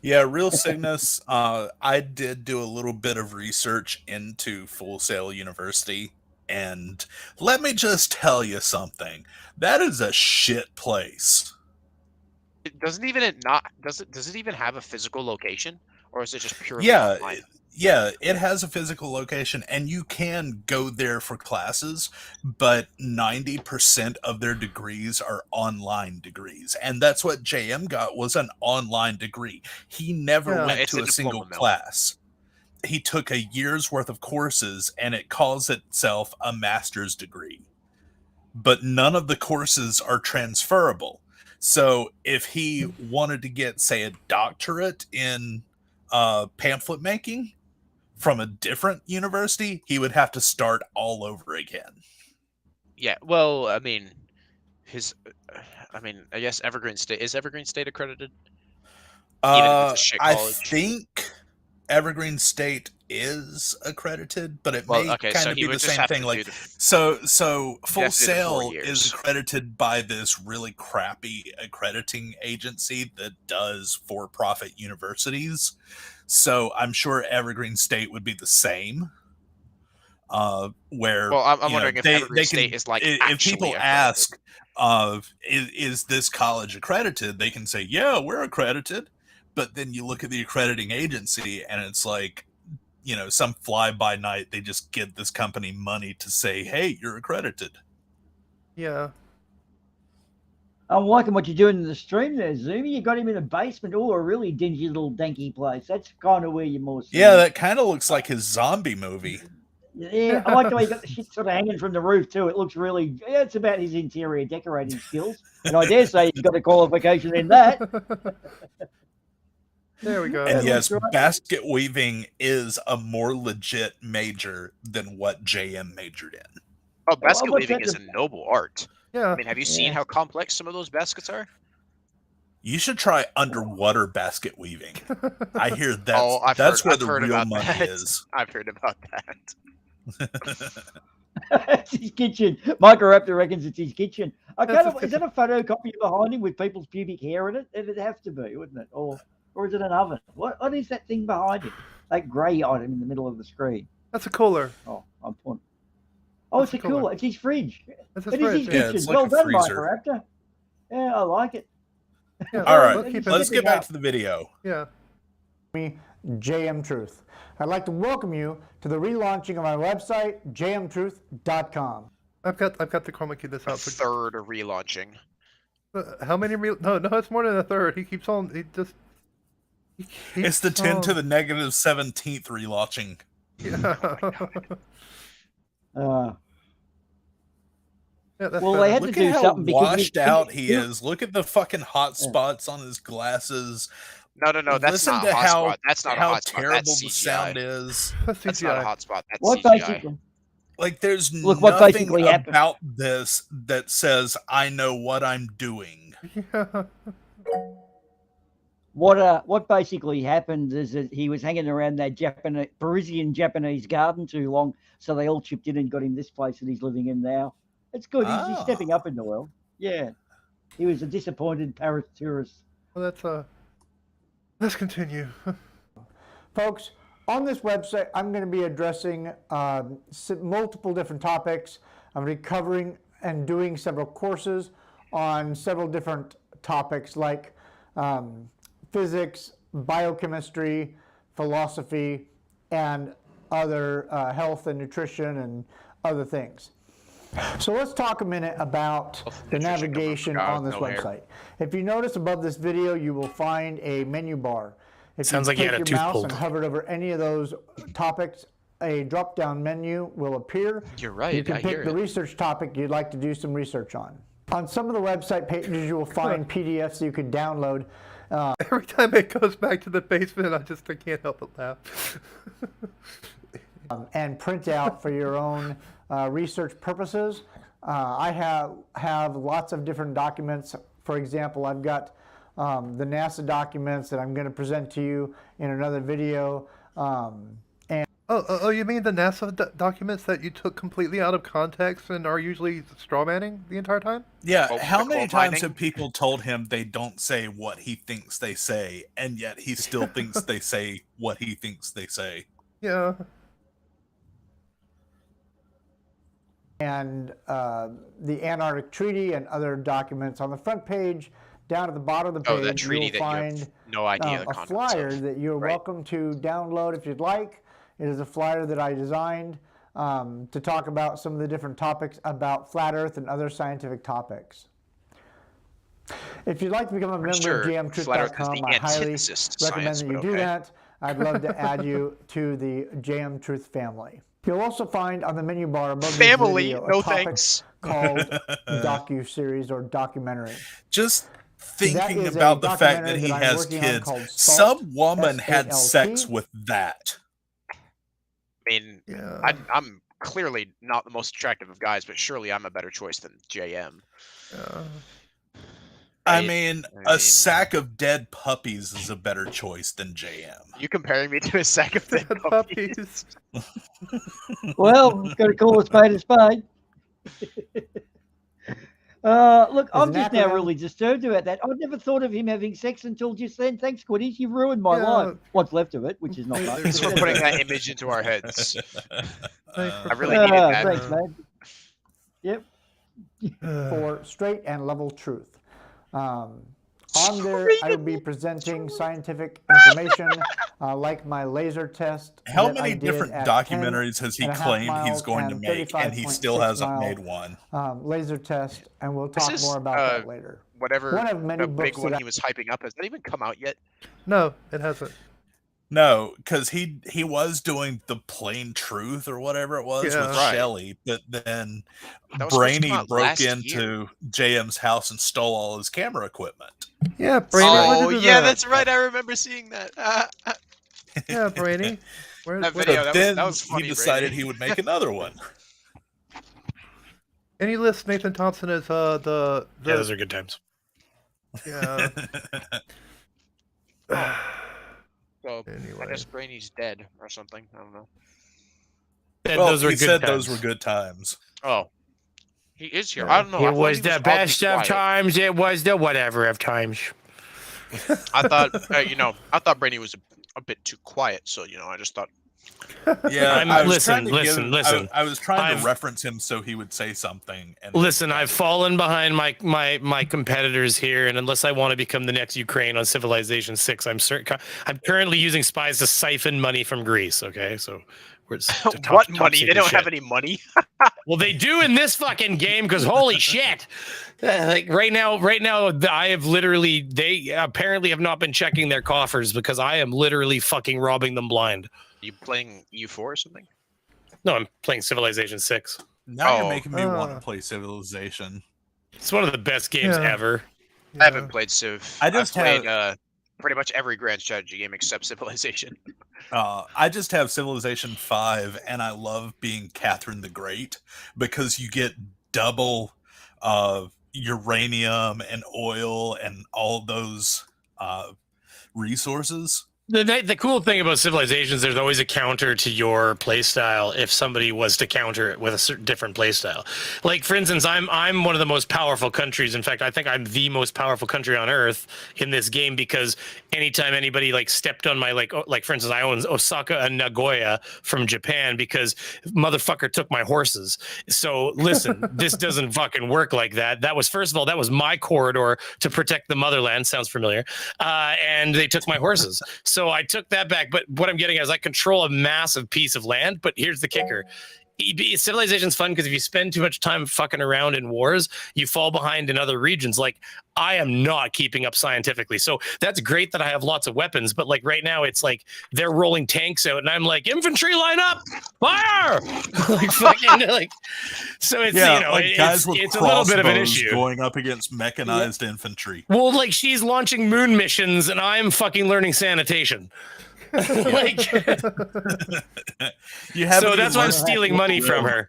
Yeah, Real Cygnus. I did do a little bit of research into Full Sail University, and let me just tell you something. That is a shit place. Does it even have a physical location, or is it just purely Yeah, online? it has a physical location, and you can go there for classes, but 90% of their degrees are online degrees, and that's what JM got, was an online degree. He never Yeah. went It's to a a single diploma mill. class. He took a year's worth of courses, and it calls itself a master's degree. But none of the courses are transferable. So if he wanted to get, say, a doctorate in pamphlet making, from a different university, he would have to start all over again. Yeah, well, I mean, I guess Evergreen State is Evergreen State accredited. Even if it's a shit I college. think Evergreen State is accredited, but it may okay, kind so of he be would the just same have thing. to Like, do the- so Full have to do the 4 Sail is years. accredited by this really crappy accrediting agency that does for-profit universities. So I'm sure Evergreen State would be the same. Where Well, I'm you know, wondering if they Evergreen can, State is like if actually people accredited. ask, is this college accredited? They can say, yeah, we're accredited. But then you look at the accrediting agency, and it's like, you know, some fly-by-night. They just give this company money to say, hey, you're accredited. Yeah. I'm liking what you're doing in the stream there, Zoomy. You got him in a basement, or a really dingy little danky place. That's kind of where you're more. Yeah, that kind of looks like his zombie movie. Yeah, I like the way you got the shit sort of hanging from the roof too. It looks really. Yeah, it's about his interior decorating skills, and I dare say he's got a qualification in that. There we go. And yes, basket weaving is a more legit major than what JM majored in. Oh, basket weaving is a noble art. Yeah. I mean, have you seen how complex some of those baskets are? You should try underwater basket weaving. I hear that's where the real money is. I've heard about that. It's his kitchen. Microraptor reckons it's his kitchen. Is that a photocopy behind him with people's pubic hair in it? It'd have to be, wouldn't it? Or is it an oven? What is that thing behind him? That grey item in the middle of the screen. That's a cooler. Oh, I'm pulling. Oh, it's a cooler. It's his fridge. It's It is his kitchen. it's like Well a done, freezer. Microraptor. Yeah, I like it. Yeah, All right, let's get back to the video. Yeah. Me, JM Truth. I'd like to welcome you to the relaunching of my website, jmtruth.com. I've got the chroma key this out. Third relaunching. How many? No, it's more than a third. He keeps on. It's the 10 to the negative 17th relaunching. Yeah. Well, they had to Look do at how something because washed out he is. Look at the fucking hot spots on his glasses. No, that's Listen not to a hot spot. That's not a how hot spot. terrible That's the CGI. sound is. That's not a hot spot. That's What CGI. basically? Like, there's Look what nothing basically happened. about this that says, I know what I'm doing. What basically happened is that he was hanging around that Parisian Japanese garden too long, so they all chipped in and got him this place that he's living in now. It's good. He's stepping up in the world. Yeah, he was a disappointed Paris tourist. Well, let's continue. Folks, on this website, I'm going to be addressing multiple different topics. I'm going to be covering and doing several courses on several different topics like physics, biochemistry, philosophy, and other health and nutrition and other things. So let's talk a minute about the navigation on this website. If you notice above this video, you will find a menu bar. If Sounds like you had a your tooth mouse pulled. and hovered over any of those topics, a drop-down menu will appear. You're right. You can I pick hear the it. research topic you'd like to do some research on. On some of the website pages, you will find PDFs you can download. Every time it goes back to the basement, I can't help but laugh. And print out for your own research purposes. I have lots of different documents. For example, I've got the NASA documents that I'm going to present to you in another video. Oh, you mean the NASA documents that you took completely out of context and are usually strawmanning the entire time? Yeah, how many times have people told him they don't say what he thinks they say, and yet he still thinks they say what he thinks they say? Yeah. And the Antarctic Treaty and other documents. On the front page, down at the bottom of the Oh, page, that treaty you'll that you have find no idea the a contents flyer of. that you're welcome to download if you'd like. It is a flyer that I designed to talk about some of the different topics about flat Earth and other scientific topics. If you'd like to become a member of jmtruth.com, I highly recommend that you do that. I'd love to add you to the JM Truth family. You'll also find on the menu bar above this video a topic called docu-series or documentary. Just thinking about the fact that he has kids, some woman had sex with that. mean, I'm clearly not the most attractive of guys, but surely I'm a better choice than JM. I mean, a sack of dead puppies is a better choice than JM. You comparing me to a sack of dead puppies? Well, got to call a spade a spade. Look, I'm just now really disturbed about that. I never thought of him having sex until just then. Thanks, Quiddies. You've ruined my life. What's left of it, which is not much. Thanks for putting that image into our heads. I really needed that. Thanks, man. Yep. For straight and level truth. On there, I will be presenting scientific information like my laser test. How many different documentaries has he claimed he's going to make, and he still hasn't made one? Laser test, and we'll talk more about that later. Whatever One of many the big books one that he was hyping up, has that even come out yet? No, it hasn't. No, because he was doing the plain truth or whatever it was with Shelley, but then Brainy broke into JM's house and stole all his camera equipment. Yeah, Brainy. Oh, yeah, that's right. I remember seeing that. Yeah, Brainy. That video, that was funny, he decided Brady. he would make another one. Any list Nathan Thompson as the Yeah, those are good times. Yeah. So I guess Brainy's dead or something. I don't know. Well, those were he good said times. those were good times. Oh, he is here. I don't know. I It thought was he the oddly best of quiet. times. It was the whatever of times. I thought, I thought Brainy was a bit too quiet. So I just thought. Yeah, I was trying to reference him so he would say something. And listen, I've fallen behind my competitors here, and unless I want to become the next Ukraine on Civilization 6, I'm currently using spies to siphon money from Greece. Okay, so What money? They don't have any money. Well, they do in this fucking game because holy shit! Like right now, I have literally. They apparently have not been checking their coffers because I am literally fucking robbing them blind. Are you playing EU4 or something? No, I'm playing Civilization 6. Now you're making me want to play Civilization. It's one of the best games ever. I haven't played Civ. I just I've played pretty much every grand strategy game except Civilization. I just have Civilization 5, and I love being Catherine the Great because you get double uranium and oil and all those resources. The cool thing about Civilizations, there's always a counter to your playstyle if somebody was to counter it with a certain different playstyle. Like, for instance, I'm one of the most powerful countries. In fact, I think I'm the most powerful country on Earth in this game because anytime anybody stepped on my like for instance, I own Osaka and Nagoya from Japan because motherfucker took my horses. So listen, this doesn't fucking work like that. That was, first of all, that was my corridor to protect the motherland. Sounds familiar. And they took my horses. So I took that back, but what I'm getting at is I control a massive piece of land, but here's the kicker. Civilization's fun because if you spend too much time fucking around in wars, you fall behind in other regions. Like, I am not keeping up scientifically. So that's great that I have lots of weapons, but like right now it's like they're rolling tanks out and I'm like, infantry line up, fire! Like fucking like, so it's, guys with it's a little bit of an crossbows issue. going up against mechanized infantry. Well, like she's launching moon missions and I'm fucking learning sanitation. Like, you have so that's why I'm stealing money from her.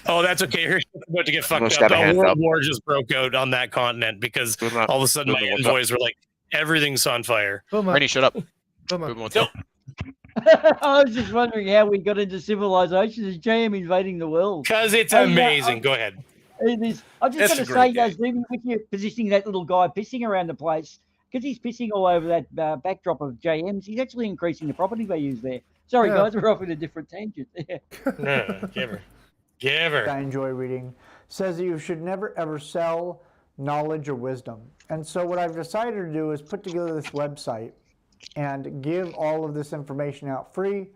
Oh, that's okay. Her shit's about to get fucked up. A world war just broke out on that continent because all of a sudden my envoys were like, everything's on fire. Randy, shut up. I was just wondering how we got into Civilization. Is JM invading the world? Because it's amazing. Go ahead. It is. I'm just going to say, Zoom, with you positioning that little guy pissing around the place, because he's pissing all over that backdrop of JM's, he's actually increasing the property values there. Sorry, guys, we're off in a different tangent. No, give her. I enjoy reading. Says that you should never ever sell knowledge or wisdom. And so what I've decided to do is put together this website and give all of this information out free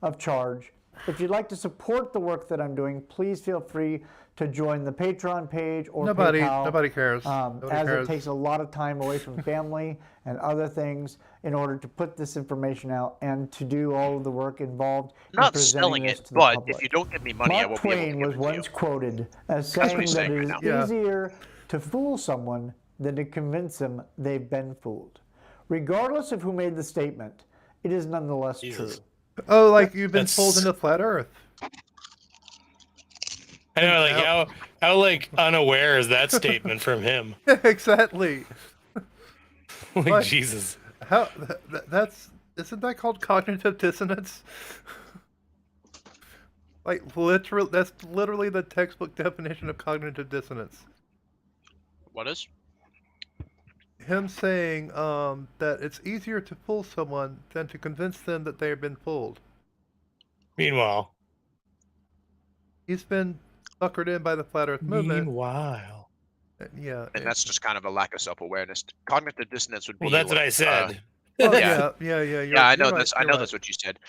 of charge. If you'd like to support the work that I'm doing, please feel free to join the Patreon page or PayPal. Nobody cares. It takes a lot of time away from family and other things in order to put this information out and to do all of the work involved I'm not in presenting selling this it, to the but public. if you don't give me money, I Mark won't be able to Twain give was it to once you. quoted as That's what saying he's that saying it right is now. easier to fool someone than to convince them they've been fooled. Regardless of who made the statement, it is nonetheless true. Oh, like you've been pulled into flat Earth. I know, like how like unaware is that statement from him? Exactly. Like Jesus. How isn't that called cognitive dissonance? Like literal, that's literally the textbook definition of cognitive dissonance. What is? Him saying that it's easier to fool someone than to convince them that they have been fooled. Meanwhile, he's been suckered in by the flat Earth movement. Meanwhile, yeah, and that's just kind of a lack of self-awareness. Cognitive dissonance would be. Well, that's what I said. Yeah. I know that's that's what you said.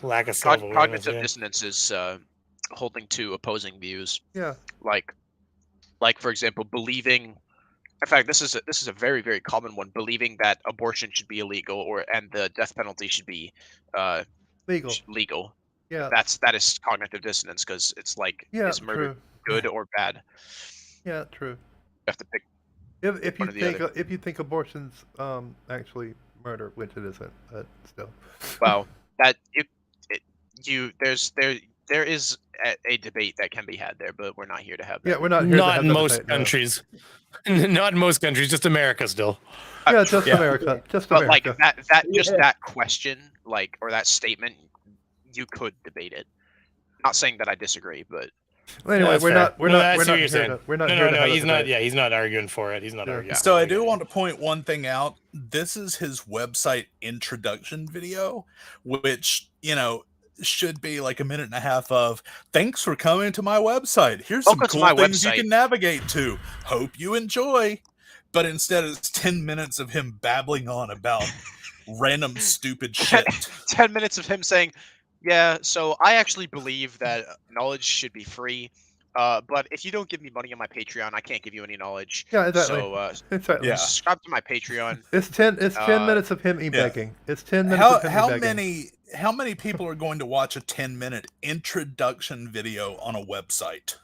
Lack of self-awareness. Cognitive dissonance is holding to opposing views. Yeah. Like for example, believing. In fact, this is a very, very common one. Believing that abortion should be illegal, and the death penalty should be legal. Yeah. That is cognitive dissonance, because it's like, is murder good or bad? Yeah, true. You have to pick. If you think abortion's actually murder, which it isn't, but still. Well, there is a debate that can be had there, but we're not here to have that. Yeah, we're not here Not to have in that most debate, no. countries. Not in most countries, just America still. Yeah, just America. Just but America. like that question, or that statement, you could debate it. Not saying that I disagree, but well, anyway, we're not here to have he's a not. debate. Yeah, he's not arguing for it. He's not arguing. So I do want to point one thing out. This is his website introduction video, which, should be like a minute and a half of, thanks for coming to my website. Here's some cool things you can navigate to. Hope you enjoy. But instead it's 10 minutes of him babbling on about random stupid shit. 10 minutes of him saying, yeah, so I actually believe that knowledge should be free. But if you don't give me money on my Patreon, I can't give you any knowledge. Yeah, exactly. So Exactly. subscribe to my Patreon. It's 10 minutes of him e-begging. It's 10 minutes of him e-begging. How many people are going to watch a 10-minute introduction video on a website?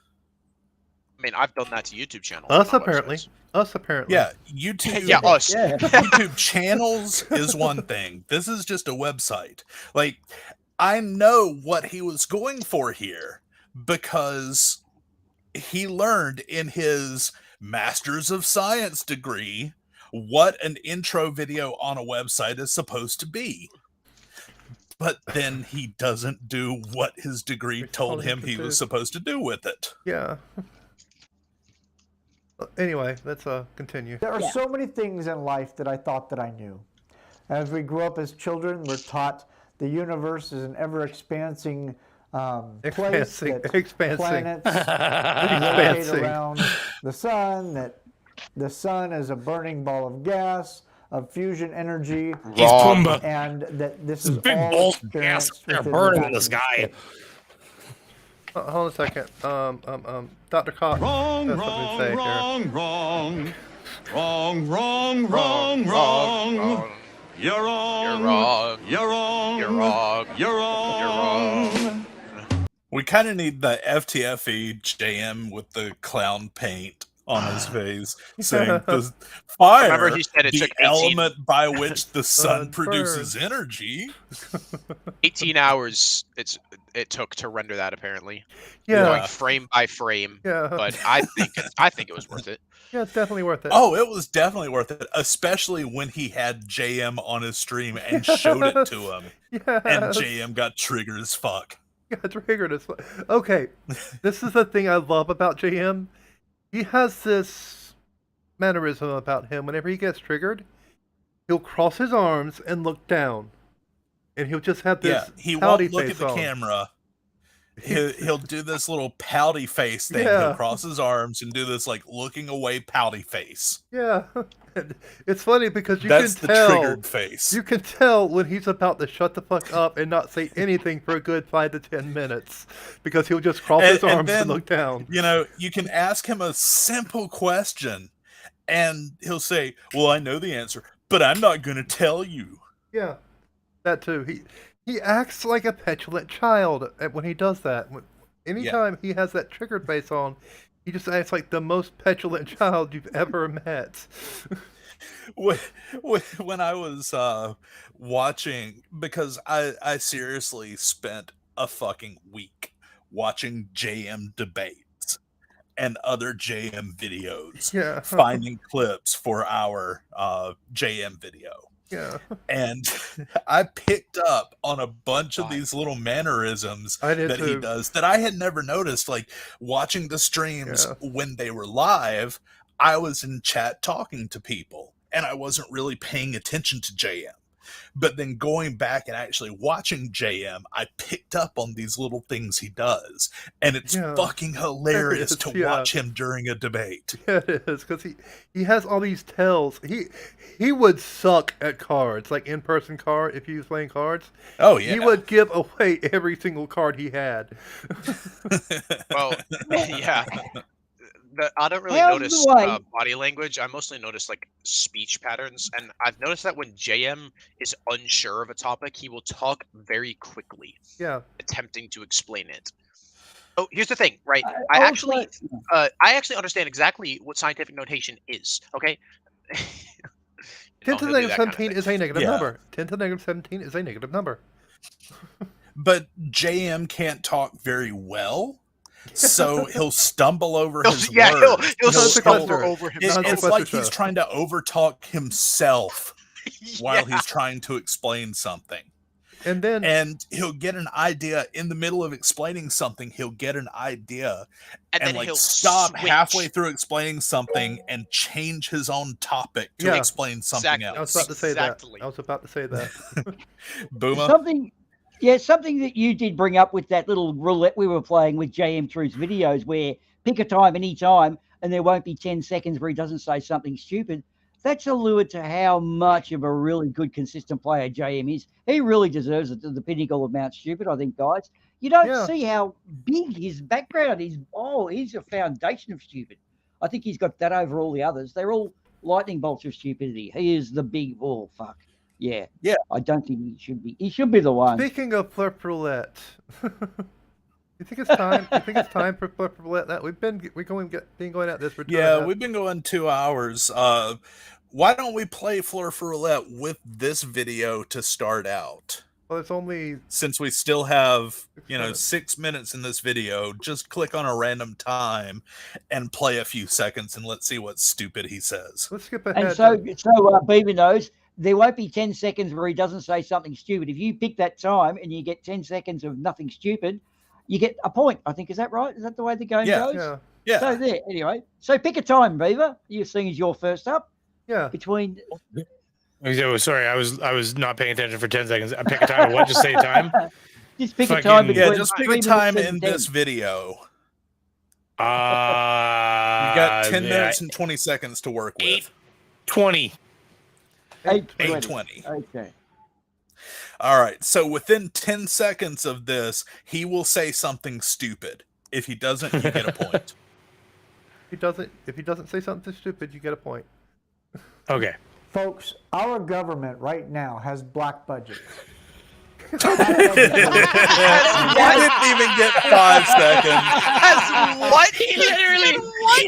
I mean, I've done that to YouTube channels. Us apparently. Yeah, YouTube. Yeah, us. YouTube channels is one thing. This is just a website. Like, I know what he was going for here, because he learned in his Masters of Science degree what an intro video on a website is supposed to be. But then he doesn't do what his degree told him he was supposed to do with it. Yeah. Anyway, let's continue. There are so many things in life that I thought that I knew. As we grow up as children, we're taught the universe is an ever-expanding place, that planets rotate around the sun, that the sun is a burning ball of gas, of fusion energy, and that this is big all balls of gas they're burning in the sky. Hold on a second. Dr. Cox. Wrong. You're wrong. You're wrong. We kind of need the FTFE JM with the clown paint on his face, saying the fire, Remember he said it the took 18 element by which the sun produces energy. 18 hours it took to render that, apparently. Yeah. Going frame by frame. Yeah. But I think it was worth it. Yeah, it's definitely worth it. Oh, it was definitely worth it, especially when he had JM on his stream and showed it to him. Yes. And JM got triggered as fuck. Got triggered as fuck. Okay, this is the thing I love about JM. He has this mannerism about him. Whenever he gets triggered, he'll cross his arms and look down. And he'll just have this he pouty won't look face at the on. camera. He'll do this little pouty face thing. Yeah. He'll cross his arms and do this like looking away pouty face. Yeah. It's funny because That's can the tell. triggered face. You can tell when he's about to shut the fuck up and not say anything for a good 5 to 10 minutes. Because he'll just cross his arms and look down. You can ask him a simple question and he'll say, well, I know the answer, but I'm not going to tell you. Yeah. That too. He acts like a petulant child when he does that. Anytime he has that triggered face on, You just act like the most petulant child you've ever met. When I was watching, because I seriously spent a fucking week watching JM debates and other JM videos, Yeah. finding clips for our JM video. Yeah. And I picked up on a bunch of these little mannerisms that he does that I had never noticed. Like watching the streams when they were live, I was in chat talking to people and I wasn't really paying attention to JM. But then going back and actually watching JM, I picked up on these little things he does. And it's fucking hilarious to watch him during a debate. Yeah, it is, because he has all these tells. He would suck at cards, like in-person card, if he was playing cards. Oh, yeah. He would give away every single card he had. Well, yeah. I don't really notice body language. I mostly notice like speech patterns, and I've noticed that when JM is unsure of a topic, he will talk very quickly. Yeah. Attempting to explain it. Oh, here's the thing, right? I actually understand exactly what scientific notation is. Okay. 10 to the negative 17 is a negative number. 10 to the negative 17 is a negative number. But JM can't talk very well. So he'll stumble over his words. He'll stumble over himself. It's like he's trying to overtalk himself while he's trying to explain something. And he'll get an idea in the middle of explaining something. He'll get an idea and like he'll stop switch. halfway through explaining something and change his own topic to explain something else. I was about to say that. I was about to say that. Boomer. Something that you did bring up with that little roulette we were playing with JM Truth's videos, where pick a time any time and there won't be 10 seconds where he doesn't say something stupid. That's a lure to how much of a really good, consistent player JM is. He really deserves it to the pinnacle of Mount Stupid, I think, guys. You don't see how big his background is. Oh, he's a foundation of stupid. I think he's got that over all the others. They're all lightning bolts of stupidity. He is the big, oh, fuck. Yeah. I don't think he should be. He should be the one. Speaking of Flip Roulette, you think it's time? You think it's time for Flip Roulette? That we've been going at this for 2 hours. We've been going 2 hours. Why don't we play Flip Roulette with this video to start out? Well, it's only since we still have 6 minutes in this video. Just click on a random time and play a few seconds, and let's see what stupid he says. Let's skip ahead. And so Beaver knows. There won't be 10 seconds where he doesn't say something stupid. If you pick that time and you get 10 seconds of nothing stupid, you get a point. I think, is that right? Is that the way the game goes? Yeah. So there, anyway. So pick a time, Beaver. You're seeing as you're first up. Yeah. Between. Sorry, I was not paying attention for 10 seconds. I pick a time. What? Just say a time. Just pick a time. Just pick a time in this video. You got 10 minutes and 20 seconds to work with. 8:20. 8:20. Okay. All right. So within 10 seconds of this, he will say something stupid. If he doesn't, you get a point. If he doesn't say something stupid, you get a point. Okay. Folks, our government right now has black budgets. I didn't even get 5 seconds. What? He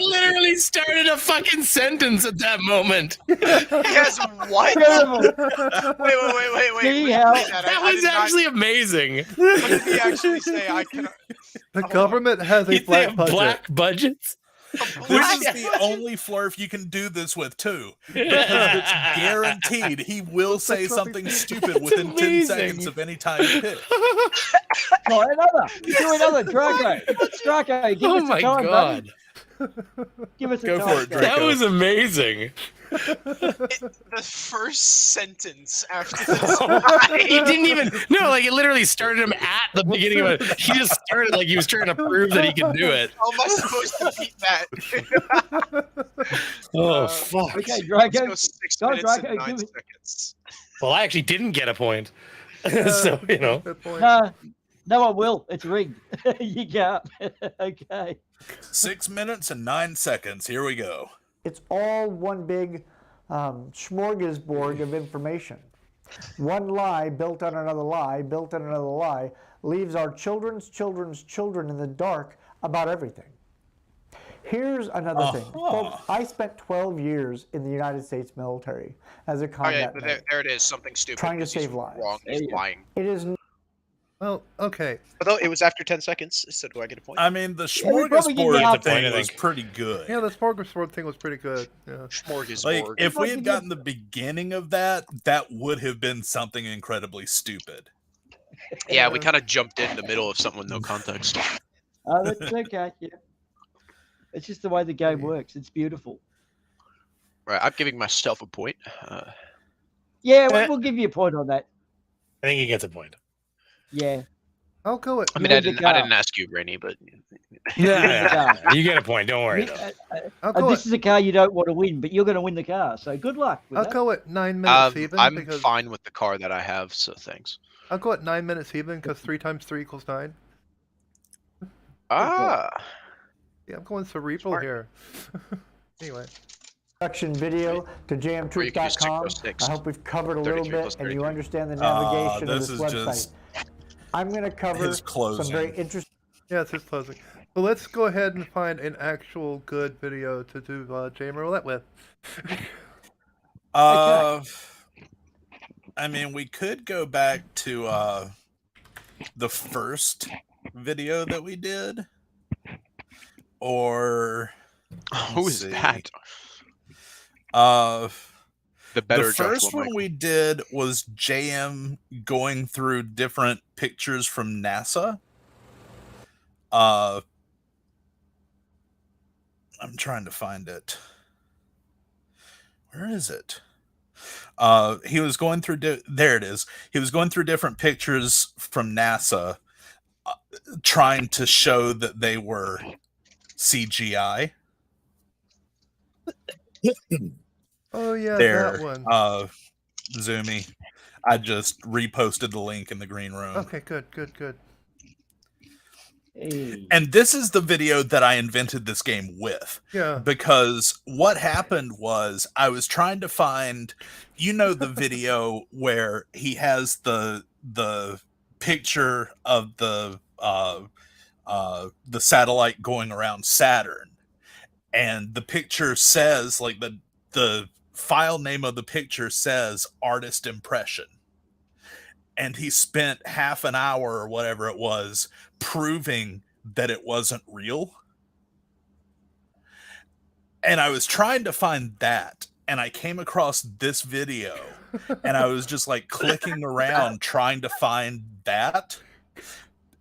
literally started a fucking sentence at that moment. He has what? Wait. That was actually amazing. What did he actually say? I cannot. The government has a black budget. Black budgets? This is the only flurf you can do this with, too. Because it's guaranteed he will say something stupid within 10 seconds of any time you pick. Do another. Draco, give us a time, God. Give us a Go time. for it, Draco. That was amazing. The first sentence after this. He didn't even it literally started him at the beginning of it. He just started like he was trying to prove that he could do it. How am I supposed to beat that? Fuck. Okay, Draco. Let's go 6 minutes and 9 seconds. Well, I actually didn't get a point. So, No one will. It's rigged. You can't. Okay. 6 minutes and 9 seconds. Here we go. It's all one big smorgasbord of information. One lie built on another lie, built on another lie, leaves our children's children in the dark about everything. Here's another thing. Folks, I spent 12 years in the United States military as a combat medic, there it is. Something stupid. trying to 'cause he's save lives. Wrong. He's lying. It is. Well, okay. Although it was after 10 seconds, so do I get a point? I mean, the we probably give you smorgasbord half thing point, I was think. pretty good. Yeah, the smorgasbord thing was pretty good. Yeah. Smorgasbord. Like, if we had Fucking gotten the beginning of that, that would have been something incredibly stupid. Yeah, we kind of jumped in the middle of something with no context. Oh, that's okay. Yeah. It's just the way the game works. It's beautiful. Right, I'm giving myself a point. Yeah, we'll give you a point on that. I think he gets a point. Yeah. I'll go with. I mean, I didn't ask you, Rennie, but Yeah, you get a point. Don't worry. This is a car you don't want to win, but you're going to win the car. So good luck. With I'll that. go at 9 minutes even. I'm because fine with the car that I have, so thanks. I'll go at 9 minutes even because 3 times 3 equals 9. Ah. Yeah, I'm going cerebral here. Anyway. Production video to jamtruth.com. I hope we've covered a little bit and you understand the navigation of this website. I'm going to cover some very interesting. Yeah, it's his closing. So let's go ahead and find an actual good video to do Jam Roulette with. I mean, we could go back to the first video that we did, or who is that? The first one we did was JM going through different pictures from NASA. I'm trying to find it. Where is it? He was going through. There it is. He was going through different pictures from NASA, trying to show that they were CGI. Oh yeah, there, that one. Zoomy. I just reposted the link in the green room. Okay, good. And this is the video that I invented this game with. Yeah. Because what happened was I was trying to find, the video where he has the picture of the satellite going around Saturn, and the picture says, like, the file name of the picture says artist impression. And he spent half an hour or whatever it was proving that it wasn't real. And I was trying to find that, and I came across this video, and I was just like clicking around trying to find that.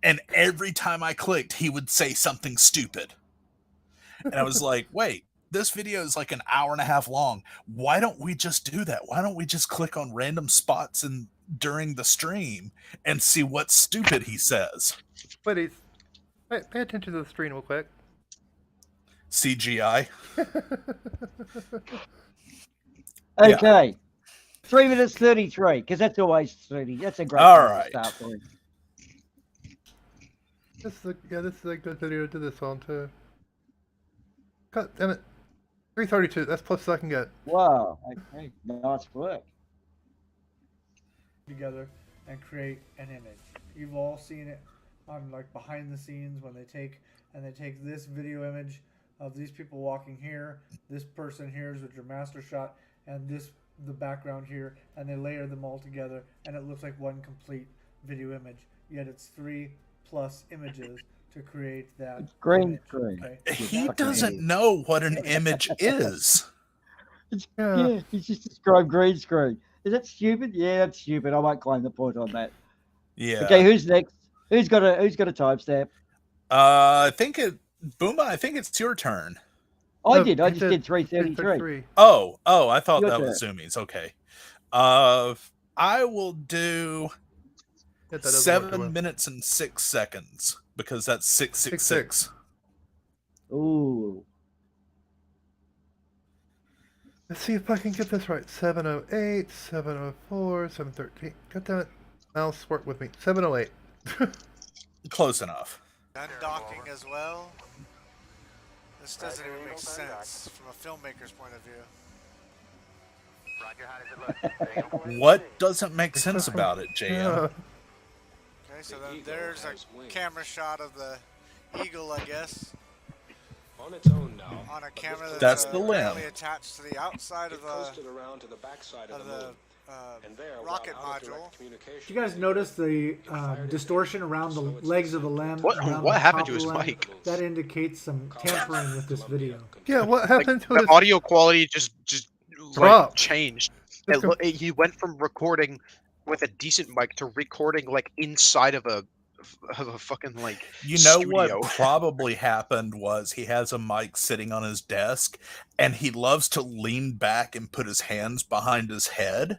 And every time I clicked, he would say something stupid. And I was like, wait, this video is like an hour and a half long. Why don't we just do that? Why don't we just click on random spots during the stream and see what stupid he says? Pay attention to the screen real quick. CGI. Okay. Yeah. 3 minutes 33, because that's always 30. That's a great to start for him. This is a good video to do this on too. God damn it. 332, that's plus I can get. Wow, okay. Nice work. Together and create an image. You've all seen it on like behind the scenes when they take this video image of these people walking here, this person here is with your master shot, and the background here, and they layer them all together and it looks like one complete video image. Yet it's 3+ images to create that green image. screen. Okay? He doesn't know what an image is. Yeah, he's just described green screen. Is that stupid? Yeah, that's stupid. I won't claim the point on that. Yeah. Okay, who's next? Who's got a timestamp? I think Boomba, I think it's your turn. I just did 3:33. Oh, I thought Your that turn. was Zoomies. Okay. I will do 7 minutes and 6 seconds because that's 666. Ooh. Let's see if I can get this right. 708, 704, 713. Got that mouse work with me. 708. Close enough. Undocking as well. This doesn't even make sense from a filmmaker's point of view. What doesn't make sense about it, JM? Okay, so then there's a camera shot of the eagle, I guess. On its own now. On a camera That's that's the limb. apparently attached to the outside of the backside of the moon. And there, rocket while out of module. direct communication, Did you guys notice the distortion around the legs of the limb? around What the happened top to of his the limb? mic? That indicates some tampering with this video. Yeah, what happened to the his audio quality? Just dropped. Changed. It's He went from recording with a decent mic to recording like inside of a fucking like studio. What probably happened was he has a mic sitting on his desk and he loves to lean back and put his hands behind his head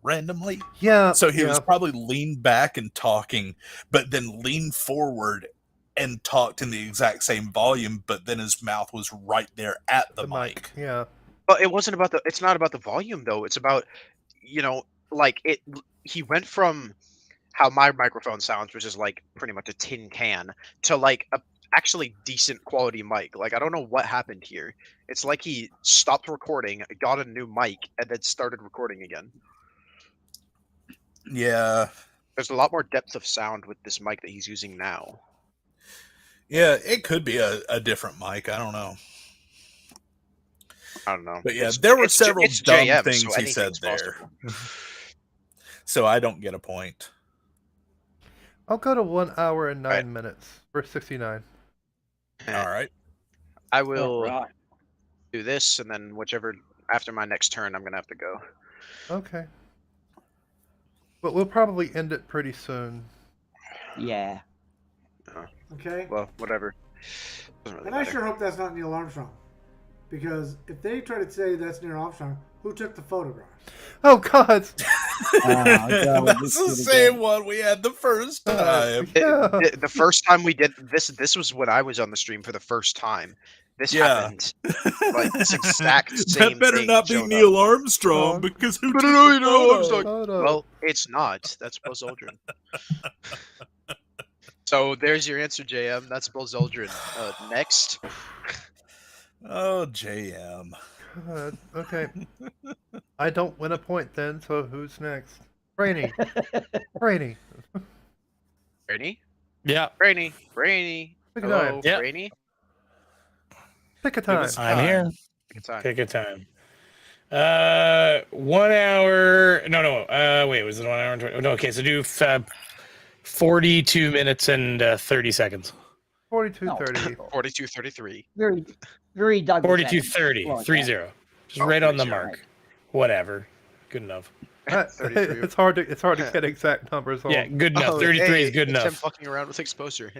randomly. Yeah. So he was probably leaned back and talking, but then leaned forward and talked in the exact same volume, but then his mouth was right there at the mic. Yeah. But it wasn't about it's not about the volume though. It's about, he went from how my microphone sounds, which is like pretty much a tin can, to like a actually decent quality mic. Like, I don't know what happened here. It's like he stopped recording, got a new mic, and then started recording again. Yeah. There's a lot more depth of sound with this mic that he's using now. Yeah, it could be a different mic. I don't know. But yeah, there were several dumb JM, things so he said there. possible. So I don't get a point. I'll go to 1 hour and 9 minutes for 69. All right. I will do this, and then after my next turn, I'm going to have to go. Okay. But we'll probably end it pretty soon. Yeah. Okay. Well, whatever. And I sure hope that's not Neil Armstrong. Because if they try to say that's Neil Armstrong, who took the photograph? Oh, God. That's the same one we had the first time. The first time we did this was when I was on the stream for the first time. This happened. Like this exact same That better thing not be showed Neil up. Armstrong because who took Better the not be Neil photo? Armstrong. Well, it's not. That's Buzz Aldrin. So there's your answer, JM. That's Buzz Aldrin. Next. Oh, JM. Okay. I don't win a point then, so who's next? Brainy. Brainy. Brainy? Yeah. Brainy. Brainy. Pick a Hello, time. Yep. Brainy. Pick a time. I'm here. Pick a time. Pick a time. 1 hour. No. Wait, was it 1 hour and 20? No, okay, so do 42 minutes and 30 seconds. 42:30. 42:33. Very, very Douglas. 42:30. Like 30. that. Just right on the mark. Whatever. Good enough. It's hard to get exact numbers. Yeah, good enough. 33 is good It's him enough. fucking around with exposure.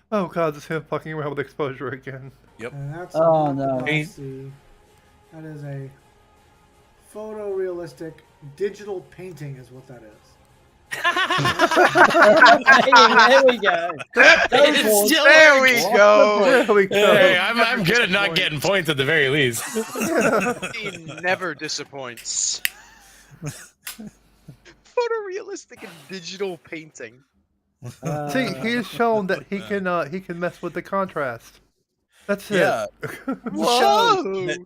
Oh God, it's him fucking around with exposure again. Yep. And that's Oh, no. Let's see. That is a photorealistic digital painting, is what that is. There we go. There we go. There we go. Hey, I'm good at not getting points at the very least. He never disappoints. Photorealistic and digital painting. See, he's shown that he can mess with the contrast. That's it. Yeah. Whoa. That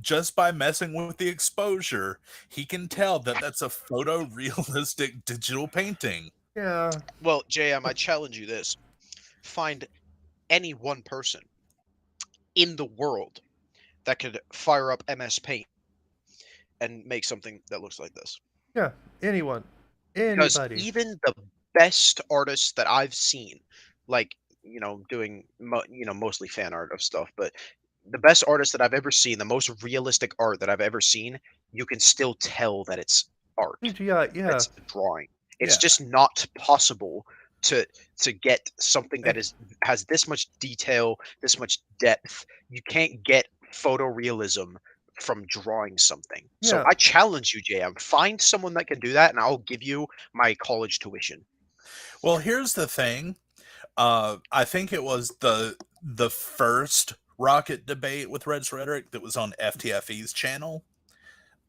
just by messing with the exposure, he can tell that that's a photorealistic digital painting. Yeah. Well, JM, I challenge you this. Find any one person in the world that could fire up MS Paint and make something that looks like this. Yeah. Anyone. Because Anybody. even the best artists that I've seen, like, doing, mostly fan art of stuff, but the best artists that I've ever seen, the most realistic art that I've ever seen, you can still tell that it's art. Yeah. It's a drawing. It's Yeah. just not possible to get something that has this much detail, this much depth. You can't get photorealism from drawing something. So Yeah. I challenge you, JM. Find someone that can do that, and I'll give you my college tuition. Well, here's the thing. I think it was the first Rocket debate with Red's Rhetoric that was on FTFE's channel.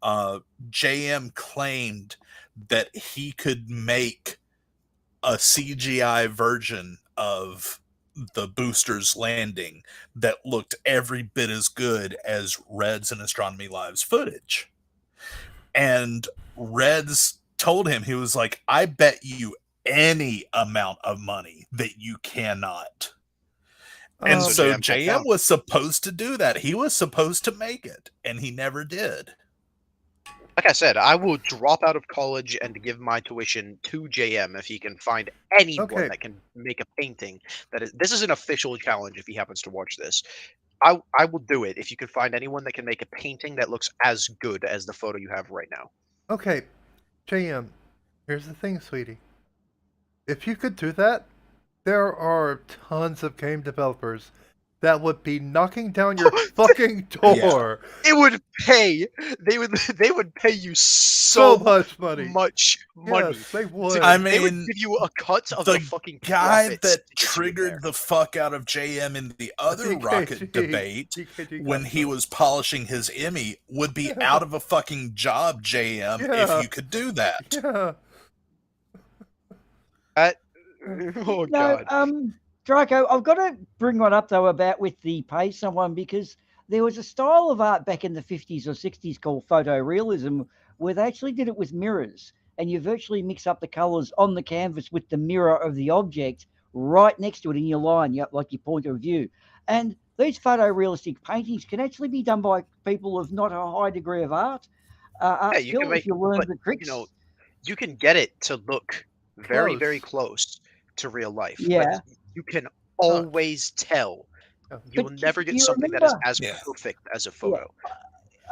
JM claimed that he could make a CGI version of the boosters landing that looked every bit as good as Red's and Astronomy Live's footage. And Red's told him, he was like, I bet you any amount of money that you cannot. And so JM was supposed to do that. He was supposed to make it, and he never did. Like I said, I will drop out of college and give my tuition to JM if he can find anyone that can make a painting. This is an official challenge if he happens to watch this. I will do it if you can find anyone that can make a painting that looks as good as the photo you have right now. Okay, JM, here's the thing, sweetie. If you could do that, there are tons of game developers that would be knocking down your fucking door. Yeah. It would pay. They would pay you so much money. Yes, they would. I mean, they would give you a cut of the fucking guy profits that triggered the fuck out of JM in the other rocket debate when he was polishing his Emmy would be out of a fucking job, JM, if you could do that. Oh god. Draco, I've got to bring one up though about with the pay someone, because there was a style of art back in the 50s or 60s called photorealism where they actually did it with mirrors, and you virtually mix up the colors on the canvas with the mirror of the object right next to it in your line, like your point of view. And these photorealistic paintings can actually be done by people of not a high degree of art skill if you learn the tricks. You can get it to look very, very close to real life. But you can always tell. You will never get something that is as perfect as a photo.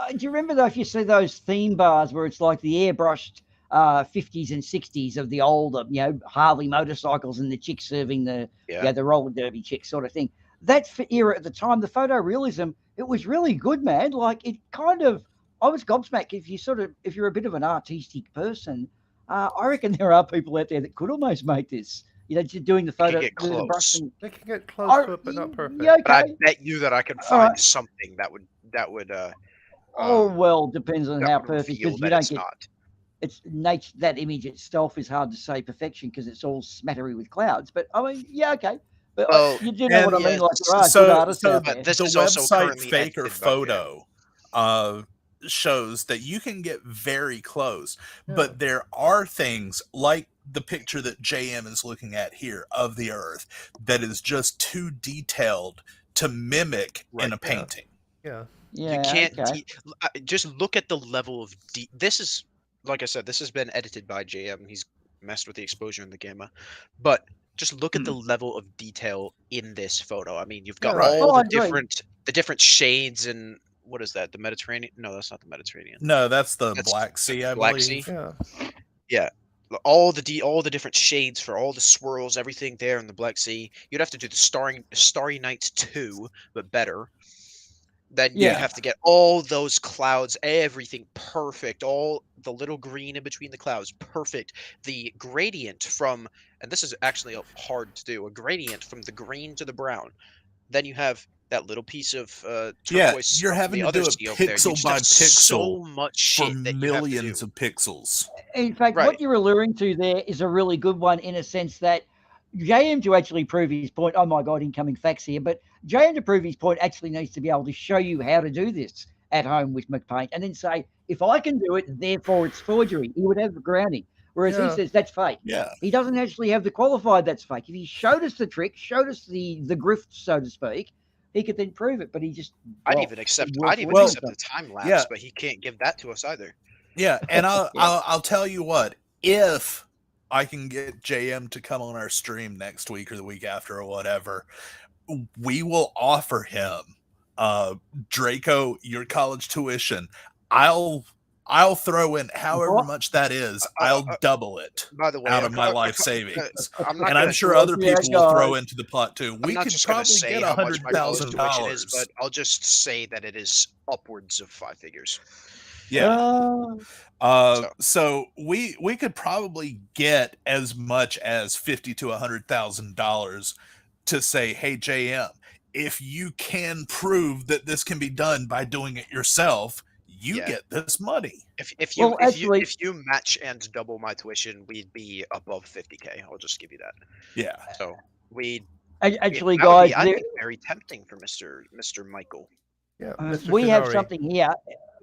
Do you remember though, if you see those theme bars where it's like the airbrushed 50s and 60s of the older, Harley motorcycles and the chicks serving the roller derby chick sort of thing? That era at the time, the photorealism, it was really good, man. Like it kind of, I was gobsmacked. If you're a bit of an artistic person, I reckon there are people out there that could almost make this. Just doing the photo. They can get close. They can get close to it, but not perfect. Yeah, okay. But I bet you that I can find something that would. Depends on how perfect. Because you don't get. It's nature. That image itself is hard to say perfection because it's all smattery with clouds. But I mean, okay. But you do know what I mean. Like there are good artists out there. The website Faker Photo shows that you can get very close, but there are things like the picture that JM is looking at here of the Earth that is just too detailed to mimic in a painting. You can't just look at the level of this is, like I said, this has been edited by JM. He's messed with the exposure in the gamma, but just look at the level of detail in this photo. I mean, you've got all the different shades and what is that? The Mediterranean? No, that's not the Mediterranean. No, that's the Black Sea, I Black believe. Sea. Yeah. All the different shades for all the swirls, everything there in the Black Sea. You'd have to do the Starry Night 2, but better. Then you'd have to get all those clouds, everything perfect, all the little green in between the clouds, perfect. The gradient from, and this is actually hard to do, a gradient from the green to the brown. Then you have that little piece of turquoise. You're having to do it pixel by pixel so much shit for that millions of pixels. In fact, what you're alluring to there is a really good one in a sense that JM, to actually prove his point, oh my God, incoming facts here, but JM to prove his point actually needs to be able to show you how to do this at home with McPaint and then say, if I can do it, therefore it's forgery. He would have the grounding. Whereas he says that's fake. He doesn't actually have the qualified that's fake. If he showed us the trick, showed us the grift, so to speak, he could then prove it, but he just. I'd even accept the time lapse, but he can't give that to us either. Yeah, and I'll tell you what, if I can get JM to come on our stream next week or the week after or whatever, we will offer him Draco your college tuition. I'll throw in however much that is. I'll double it by the way, out of my life savings. I'm sure other people will throw into the pot too. We could probably say get $100,000. But I'll just say that it is upwards of 5 figures. Yeah. So we could probably get as much as $50,000 to $100,000 to say, hey JM, if you can prove that this can be done by doing it yourself, you get this money. If you match and double my tuition, we'd be above 50K. I'll just give you that. Yeah. So actually, guys, I'd be very tempting for Mr. Michael. Yeah, we have something here.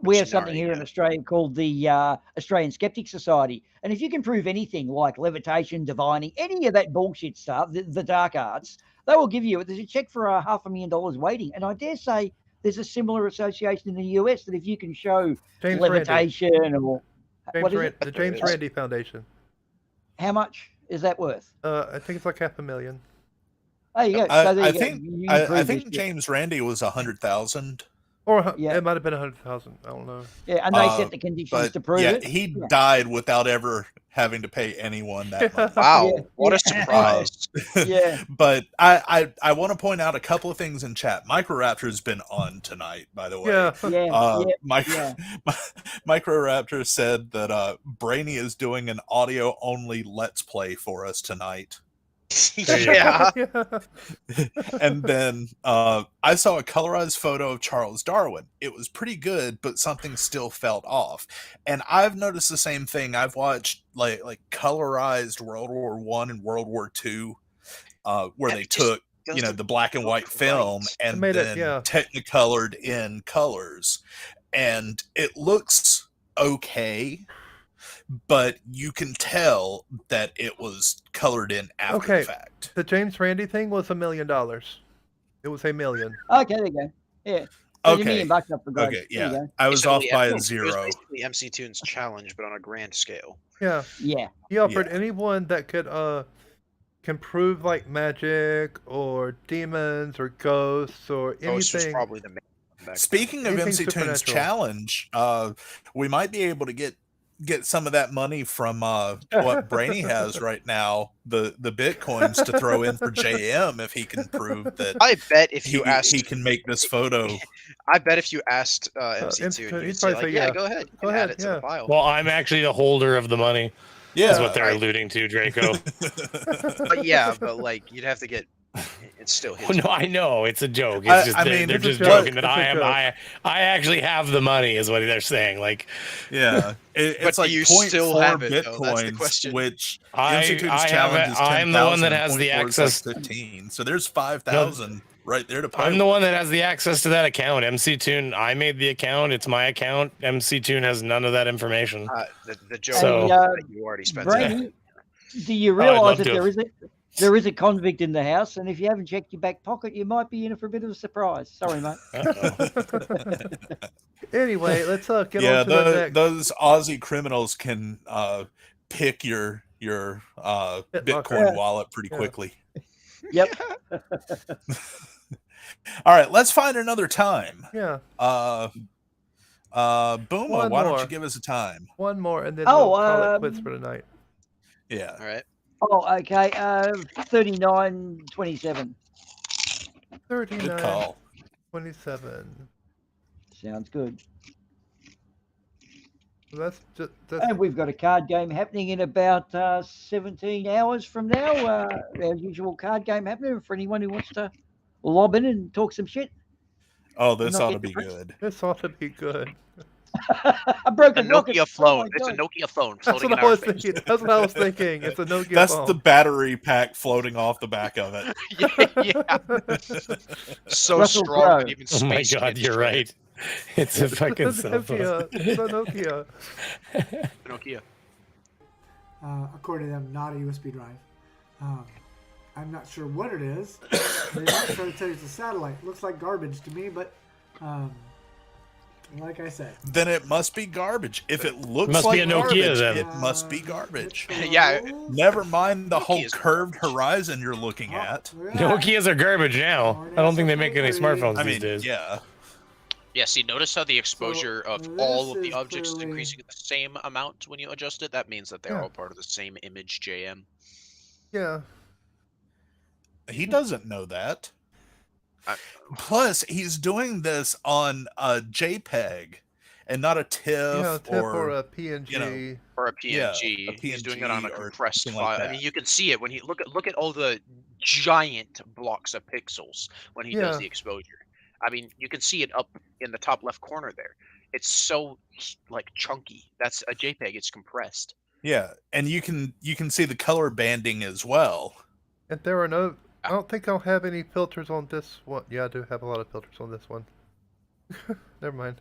we have something here in Australia called the Australian Skeptic Society. And if you can prove anything like levitation, divining, any of that bullshit stuff, the dark arts, they will give you, there's a check for $500,000 waiting. And I dare say there's a similar association in the US that if you can show James levitation or the James Randi Foundation. How much is that worth? I think it's like $500,000. There you go. I think James Randi was 100,000. Or it might have been 100,000. I don't know. Yeah, and they set the conditions to prove it. He died without ever having to pay anyone that money. Wow, what a surprise! Yeah. But I want to point out a couple of things in chat. Microraptor's been on tonight, by the way. Microraptor said that Brainy is doing an audio only Let's Play for us tonight. Yeah. And then I saw a colorized photo of Charles Darwin. It was pretty good, but something still felt off. And I've noticed the same thing. I've watched like colorized World War I and World War II, where they took the black and white film and then technicolored in colors, and it looks okay. But you can tell that it was colored in after the fact. The James Randi thing was $1 million. It was $1 million. Okay, there you go. Yeah. So $1 million up for grades. Okay, yeah. I was off by a zero. It was basically MC Toon's challenge, but on a grand scale. Yeah. Yeah. He offered anyone that could can prove like magic or demons or ghosts or anything. Ghosts was probably the main. Speaking of MC Toon's challenge, we might be able to get some of that money from what Brainy has right now, the bitcoins to throw in for JM if he can prove that. I bet if you asked, he can make this photo. I bet if you asked MC2, he'd say, like, yeah, go ahead, add it to the file. Well, I'm actually the holder of the money. Yeah, is what they're alluding to, Draco. but like you'd have to get. It's still his. No, I know it's a joke. It's just they're just joking that I actually have the money, is what they're saying. Like, yeah, it's like you still have it, bitcoins, which I'm the one that has the access. 15. So there's 5,000 right there to play. I'm the one that has the access to that account. MC Toon, I made the account. It's my account. MC Toon has none of that information. The joke that you already spent. Brady, do you realize that there is a convict in the house, and if you haven't checked your back pocket, you might be in for a bit of a surprise. Sorry, mate. Anyway, let's get on to the next. Those Aussie criminals can pick your Bitcoin wallet pretty quickly. Yep. All right, let's find another time. Yeah. Booma, why don't you give us a time? One more, and then we'll call it quits for tonight. Yeah. All right. Oh, okay. 39:27. 39. Good call. 27. Sounds good. That's and we've got a card game happening in about 17 hours from now. Our usual card game happening for anyone who wants to lob in and talk some shit. Oh, this ought to be good. This ought to be good. A broken Nokia phone. It's a Nokia phone floating in our face. That's what I was thinking. It's a Nokia That's phone. the battery pack floating off the back of it. Yeah. So strong that even Oh my space god, kids you're try it. right. It's a fucking It's cell phone. It's a Nokia. Nokia. According to them, not a USB drive. I'm not sure what it is. They might try to tell you it's a satellite. Looks like garbage to me, but like I said. Then it must be garbage. If it looks Must like be a Nokia, garbage, then. it must be garbage. Yeah. Never mind the whole curved horizon you're looking at. Nokias are garbage now. I don't think they make any smartphones these days. Yeah. Yeah, see, notice how the exposure of all of the objects is increasing at the same amount when you adjust it? That means that they're all part of the same image JM. Yeah. He doesn't know that. Plus, he's doing this on a JPEG and not a TIFF, or a PNG. Or a PNG. Yeah, He's doing it on a compressed something file. like I that. mean, you can see it when he look at all the giant blocks of pixels when he does the exposure. I mean, you can see it up in the top left corner there. It's so like chunky. That's a JPEG. It's compressed. Yeah, and you can see the color banding as well. And there are no. I don't think I'll have any filters on this one. Yeah, I do have a lot of filters on this one. Never mind.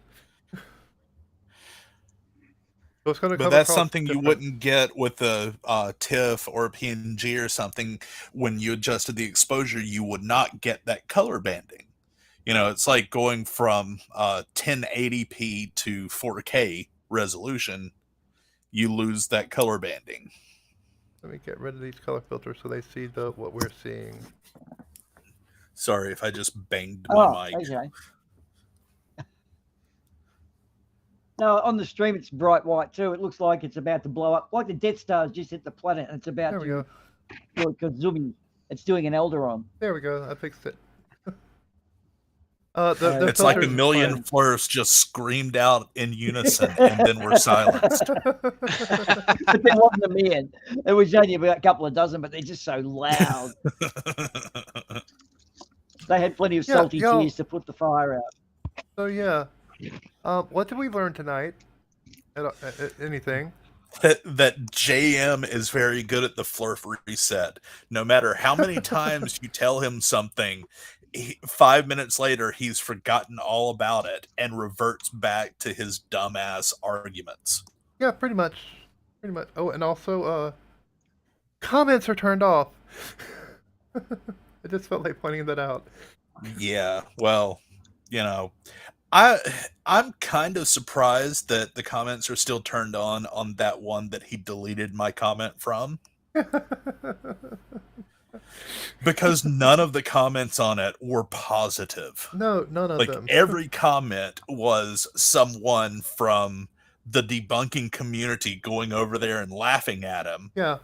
But that's something you wouldn't get with the TIFF or PNG or something. When you adjusted the exposure, you would not get that color banding. You know, it's like going from 1080p to 4K resolution. You lose that color banding. Let me get rid of these color filters so they see what we're seeing. Sorry if I just banged my mic. Okay. No, on the stream it's bright white too. It looks like it's about to blow up, like the Death Star's just hit the planet and it's about there we to. Go. Zooming. It's doing an Elderon. There we go. I fixed it. It's like a million flurfs just screamed out in unison and then were silenced. But there wasn't a man. It was only about a couple of dozen, but they're just so loud. They had plenty of salty tears to put the fire out. So yeah, what did we learn tonight? Anything? That JM is very good at the flurf reset. No matter how many times you tell him something, 5 minutes later he's forgotten all about it and reverts back to his dumbass arguments. Yeah, pretty much. Oh, and also comments are turned off. I just felt like pointing that out. Yeah, well, you know, I'm kind of surprised that the comments are still turned on that one that he deleted my comment from. Because none of the comments on it were positive. No, none of them. Like every comment was someone from the debunking community going over there and laughing at him. Yeah.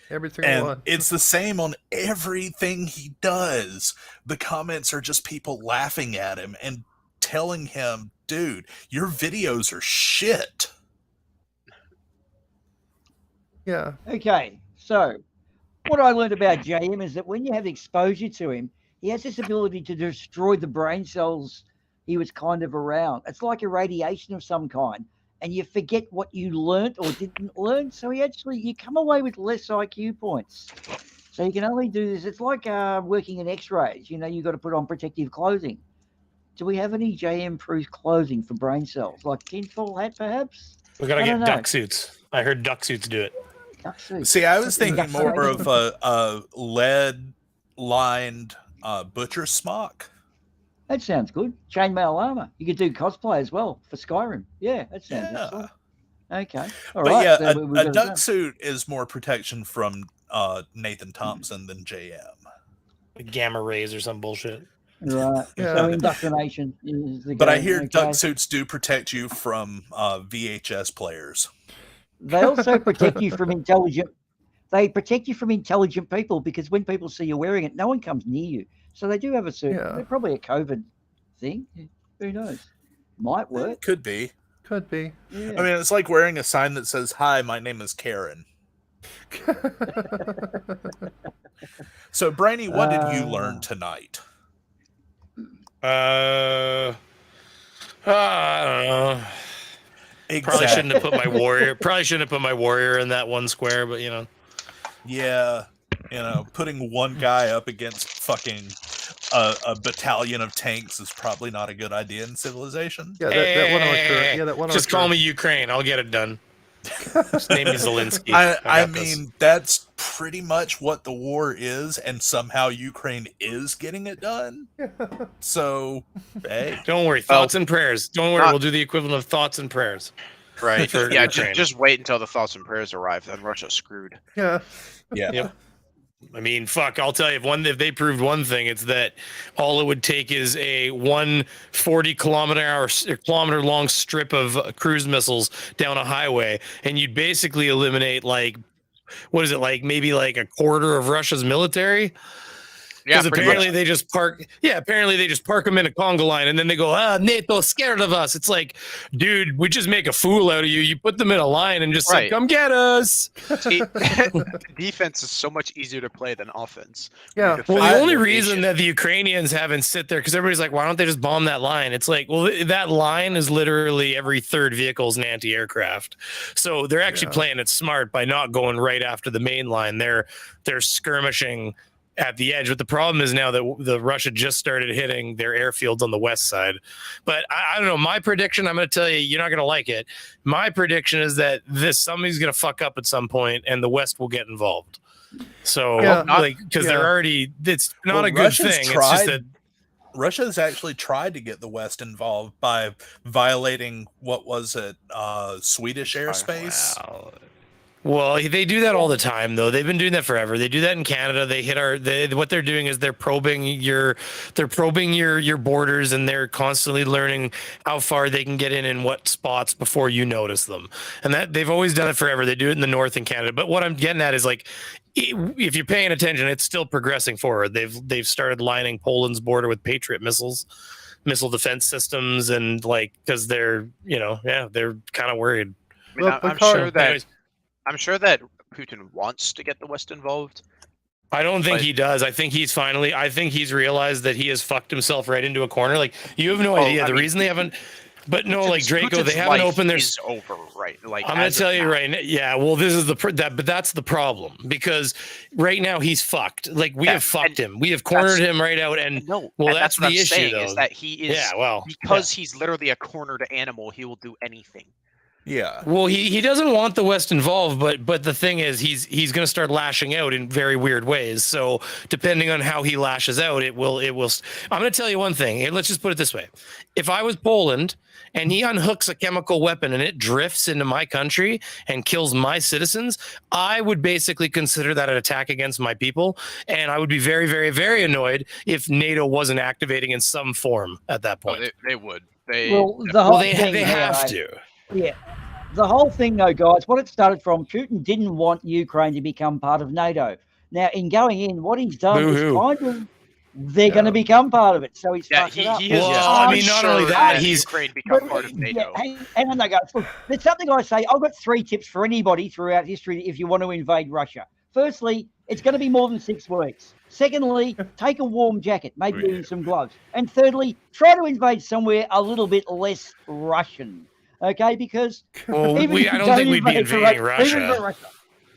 Every single one. It's the same on everything he does. The comments are just people laughing at him and telling him, dude, your videos are shit. Yeah. Okay, so what I learned about JM is that when you have exposure to him, he has this ability to destroy the brain cells he was kind of around. It's like a radiation of some kind, and you forget what you learnt or didn't learn. So you come away with less IQ points. So you can only do this. It's like working in X-rays. You know, you've got to put on protective clothing. Do we have any JM-proof clothing for brain cells, like tinfoil hat, perhaps? We gotta get duck suits. I heard duck suits do it. See, I was thinking more of a lead-lined butcher smock. That sounds good. Chainmail armor. You could do cosplay as well for Skyrim. Yeah, that sounds excellent. Okay. All right. Yeah, so a duck suit is more protection from Nathan Thompson than JM. Gamma rays or some bullshit. Right. Yeah. So indoctrination is the But game. I hear okay. duck suits do protect you from VHS players. They also protect you from intelligent. They protect you from intelligent people because when people see you wearing it, no one comes near you. So they do have a certain. Yeah. They're probably a COVID thing. Who knows? Might work. Could be. Could be. Yeah. I mean, it's like wearing a sign that says, "Hi, my name is Karen." So, Brainy, what did you learn tonight? I don't know. Exactly. Probably shouldn't have put my warrior in that one square, but you know. Yeah, you know, putting one guy up against fucking a battalion of tanks is probably not a good idea in Civilization. Yeah, that one I was sure. Yeah, that one. Just call me Ukraine. I'll get it done. Just name me Zelensky. I mean, that's pretty much what the war is, and somehow Ukraine is getting it done. So, hey. Don't worry. Thoughts and prayers. Don't worry. We'll do the equivalent of thoughts and prayers. Right. Yeah, just wait until the thoughts and prayers arrive, then Russia's screwed. Yeah. Yeah. Yep. I mean, fuck, I'll tell you, if they proved one thing, it's that all it would take is a 140 kilometer long strip of cruise missiles down a highway, and you'd basically eliminate maybe a quarter of Russia's military. Because apparently they just park them in a conga line, and then they go, NATO's scared of us. It's like, dude, we just make a fool out of you. You put them in a line and just say, come get us. Defense is so much easier to play than offense. Yeah. Well, the only reason that the Ukrainians haven't sit there, because everybody's like, why don't they just bomb that line? It's like, well, that line is literally every third vehicle is an anti-aircraft. So they're actually playing it smart by not going right after the main line. They're skirmishing at the edge. But the problem is now that the Russia just started hitting their airfields on the west side. But I don't know. My prediction, I'm going to tell you, you're not going to like it. My prediction is that somebody's going to fuck up at some point, and the West will get involved. So, because they're already, it's not a good Russia's thing. Tried, it's just that Russia's actually tried to get the West involved by violating what was it, Swedish airspace. Well, they do that all the time, though. They've been doing that forever. They do that in Canada. They hit what they're doing is they're probing your borders, and they're constantly learning how far they can get in what spots before you notice them. And that they've always done it forever. They do it in the north in Canada. But what I'm getting at is, like, if you're paying attention, it's still progressing forward. They've started lining Poland's border with Patriot missile defense systems, and because they're they're kind of worried. I mean, I'm sure that Putin wants to get the West involved. I don't think he does. I think he's realized that he has fucked himself right into a corner. Like, you have no idea. The reason they haven't, but no, like Draco, they haven't opened their. Is over, right? Like, I'm going to tell you right now. Yeah, well, this is but that's the problem, because right now he's fucked. Like, we have fucked him. We have cornered him right out, and that's the issue, though. Is that he is because he's literally a cornered animal. He will do anything. Yeah. Well, he doesn't want the West involved, but the thing is, he's going to start lashing out in very weird ways. So depending on how he lashes out, it will. I'm going to tell you one thing. Let's just put it this way: if I was Poland and he unhooks a chemical weapon and it drifts into my country and kills my citizens, I would basically consider that an attack against my people, and I would be very, very, very annoyed if NATO wasn't activating in some form at that point. Well, they would. They have to. Yeah. The whole thing, though, guys, what it started from, Putin didn't want Ukraine to become part of NATO. Now, in going in, what he's done is kind of, they're going to become part of it. So he's fucked it up. Not only that, he's Ukraine become part of NATO. Hang on, though, guys. Look, there's something I say. I've got 3 tips for anybody throughout history if you want to invade Russia. Firstly, it's going to be more than 6 weeks. Secondly, take a warm jacket, maybe even some gloves. And thirdly, try to invade somewhere a little bit less Russian. Okay, because I don't think we'd be invading Russia.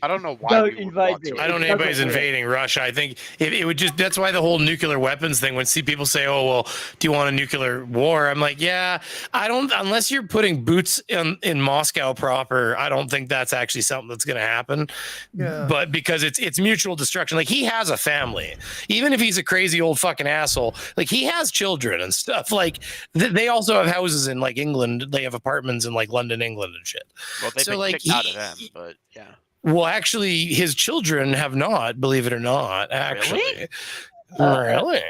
I don't know why. Don't invade them. I don't know anybody's invading Russia. I think it would just, that's why the whole nuclear weapons thing, when people say, oh, well, do you want a nuclear war? I'm like, yeah, I don't, unless you're putting boots in Moscow proper, I don't think that's actually something that's going to happen. Yeah. But because it's mutual destruction. Like, he has a family, even if he's a crazy old fucking asshole, like, he has children and stuff. Like, they also have houses in, like, England. They have apartments in, like, London, England and shit. Well, they've been kicked out of them, but yeah. Well, actually, his children have not, believe it or not, actually. Really?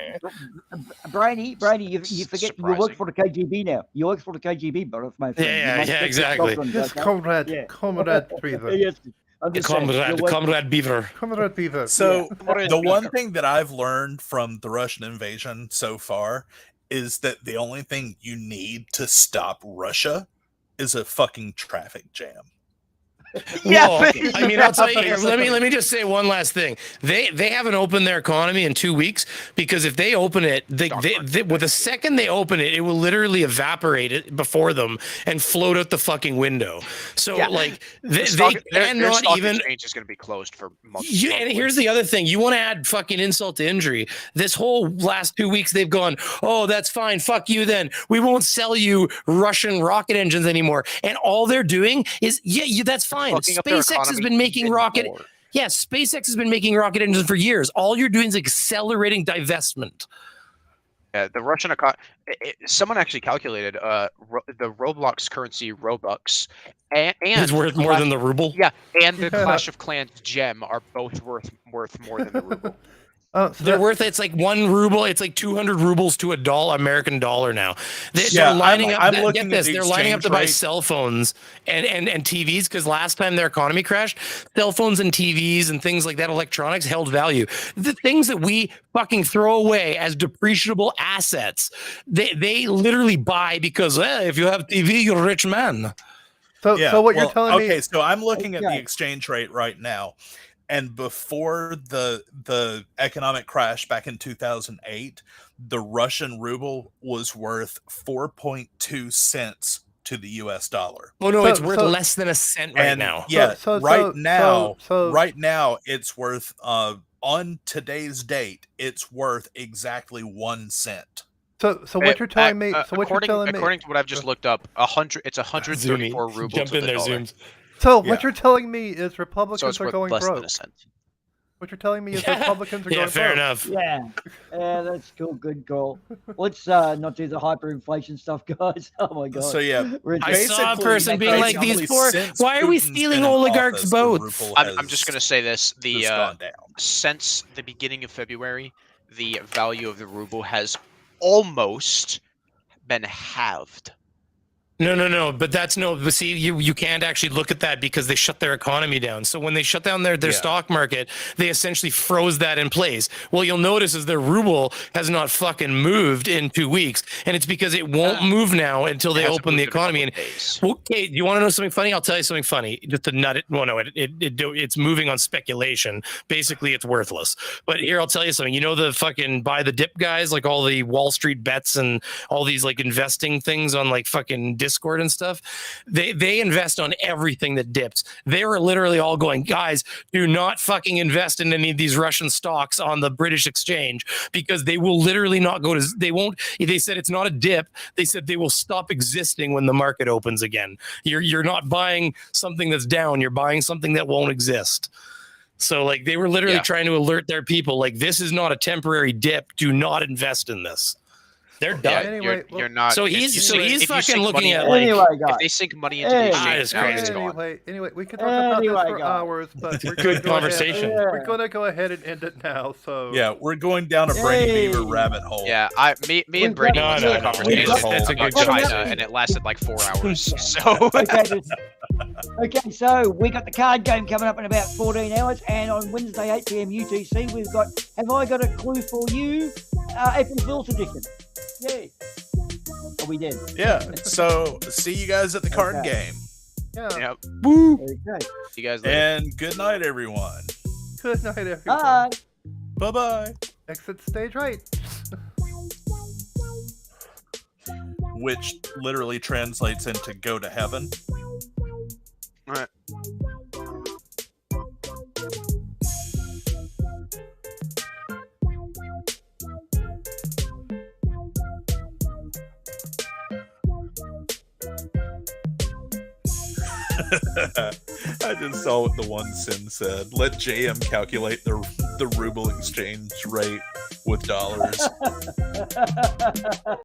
Brady, you forget you work for the KGB now. You work for the KGB, but my friend. Yeah, exactly. Yes, Comrade Beaver. Yes. Comrade Beaver. Comrade Beaver. So the one thing that I've learned from the Russian invasion so far is that the only thing you need to stop Russia is a fucking traffic jam. Well, I mean, I'll tell you. Let me just say one last thing. They haven't opened their economy in 2 weeks, because if they open it, with the second they open it, it will literally evaporate it before them and float out the fucking window. So like they cannot even. Exchange is going to be closed for months. And here's the other thing: you want to add fucking insult to injury. This whole last 2 weeks, they've gone, oh, that's fine. Fuck you. Then we won't sell you Russian rocket engines anymore. And all they're doing is, that's fine. SpaceX has been making rocket. Yeah, SpaceX has been making rocket engines for years. All you're doing is accelerating divestment. Yeah, the Russian economy. Someone actually calculated the Roblox currency Robux and it's worth more than the ruble. Yeah, and the Clash of Clans gem are both worth more than the ruble. They're worth, it's like 1 ruble. It's like 200 rubles to $1 dollar now. They're lining up. Get this. They're lining up to buy cell phones and TVs, because last time their economy crashed, cell phones and TVs and things like that, electronics, held value. The things that we fucking throw away as depreciable assets, they literally buy because if you have TV, you're a rich man. So what you're telling me? Okay, so I'm looking at the exchange rate right now. And before the economic crash back in 2008, the Russian ruble was worth 4.2 cents to the US dollar. Oh no, it's worth less than a cent right now. Yeah, right now it's worth on today's date, it's worth exactly 1 cent. So what you're telling me? So what you're telling me? According to what I've just looked up, it's 134 rubles. Jump in there, $1. Zooms. So what you're telling me is Republicans So it's are worth going less than broke. a cent. What you're telling me is Republicans are Yeah, going fair broke. enough. Yeah, that's cool. Good call. Let's not do the hyperinflation stuff, guys. Oh my god. So yeah, I saw a person being like, "These poor. Why are we stealing oligarchs' votes?" I'm just going to say this: since the beginning of February, the value of the ruble has almost been halved. No. But that's no. But see, you can't actually look at that because they shut their economy down. So when they shut down their stock market, they essentially froze that in place. Well, you'll notice is their ruble has not fucking moved in 2 weeks, and it's because it won't move now until they open the economy. And okay, you want to know something funny? I'll tell you something funny. Just to nut it. Well, no, it's moving on speculation. Basically, it's worthless. But here, I'll tell you something. You know the fucking buy the dip guys, like all the Wall Street bets and all these like investing things on like fucking Discord and stuff. They invest on everything that dips. They were literally all going, guys, do not fucking invest in any of these Russian stocks on the British exchange because they will literally not go to. They won't. They said it's not a dip. They said they will stop existing when the market opens again. You're not buying something that's down. You're buying something that won't exist. So like they were literally trying to alert their people, like this is not a temporary dip. Do not invest in this. They're done. Yeah, anyway, you're not. So he's fucking looking at like like if they sink money into the exchange, now it's gone. Anyway, we could talk about this for hours, but we're good conversation. We're gonna go ahead and end it now. So yeah, we're going down a Brady Beaver rabbit hole. Yeah, me and Brady went to the conversation That's a good China, and it lasted like 4 hours. So Okay, so we got the card game coming up in about 14 hours, and on Wednesday 8 p.m. UTC, we've got Have I Got a Clue for You? April Fool's edition. Yay! Oh, we did. Yeah. So see you guys at the card game. Yeah. Yep. Woo! Okay. See you guys later. And good night, everyone. Good night, everyone. Bye. Bye-bye. Exit stage right. Which literally translates into go to heaven. All right. I just saw what the one Sim said. Let JM calculate the ruble exchange rate with dollars.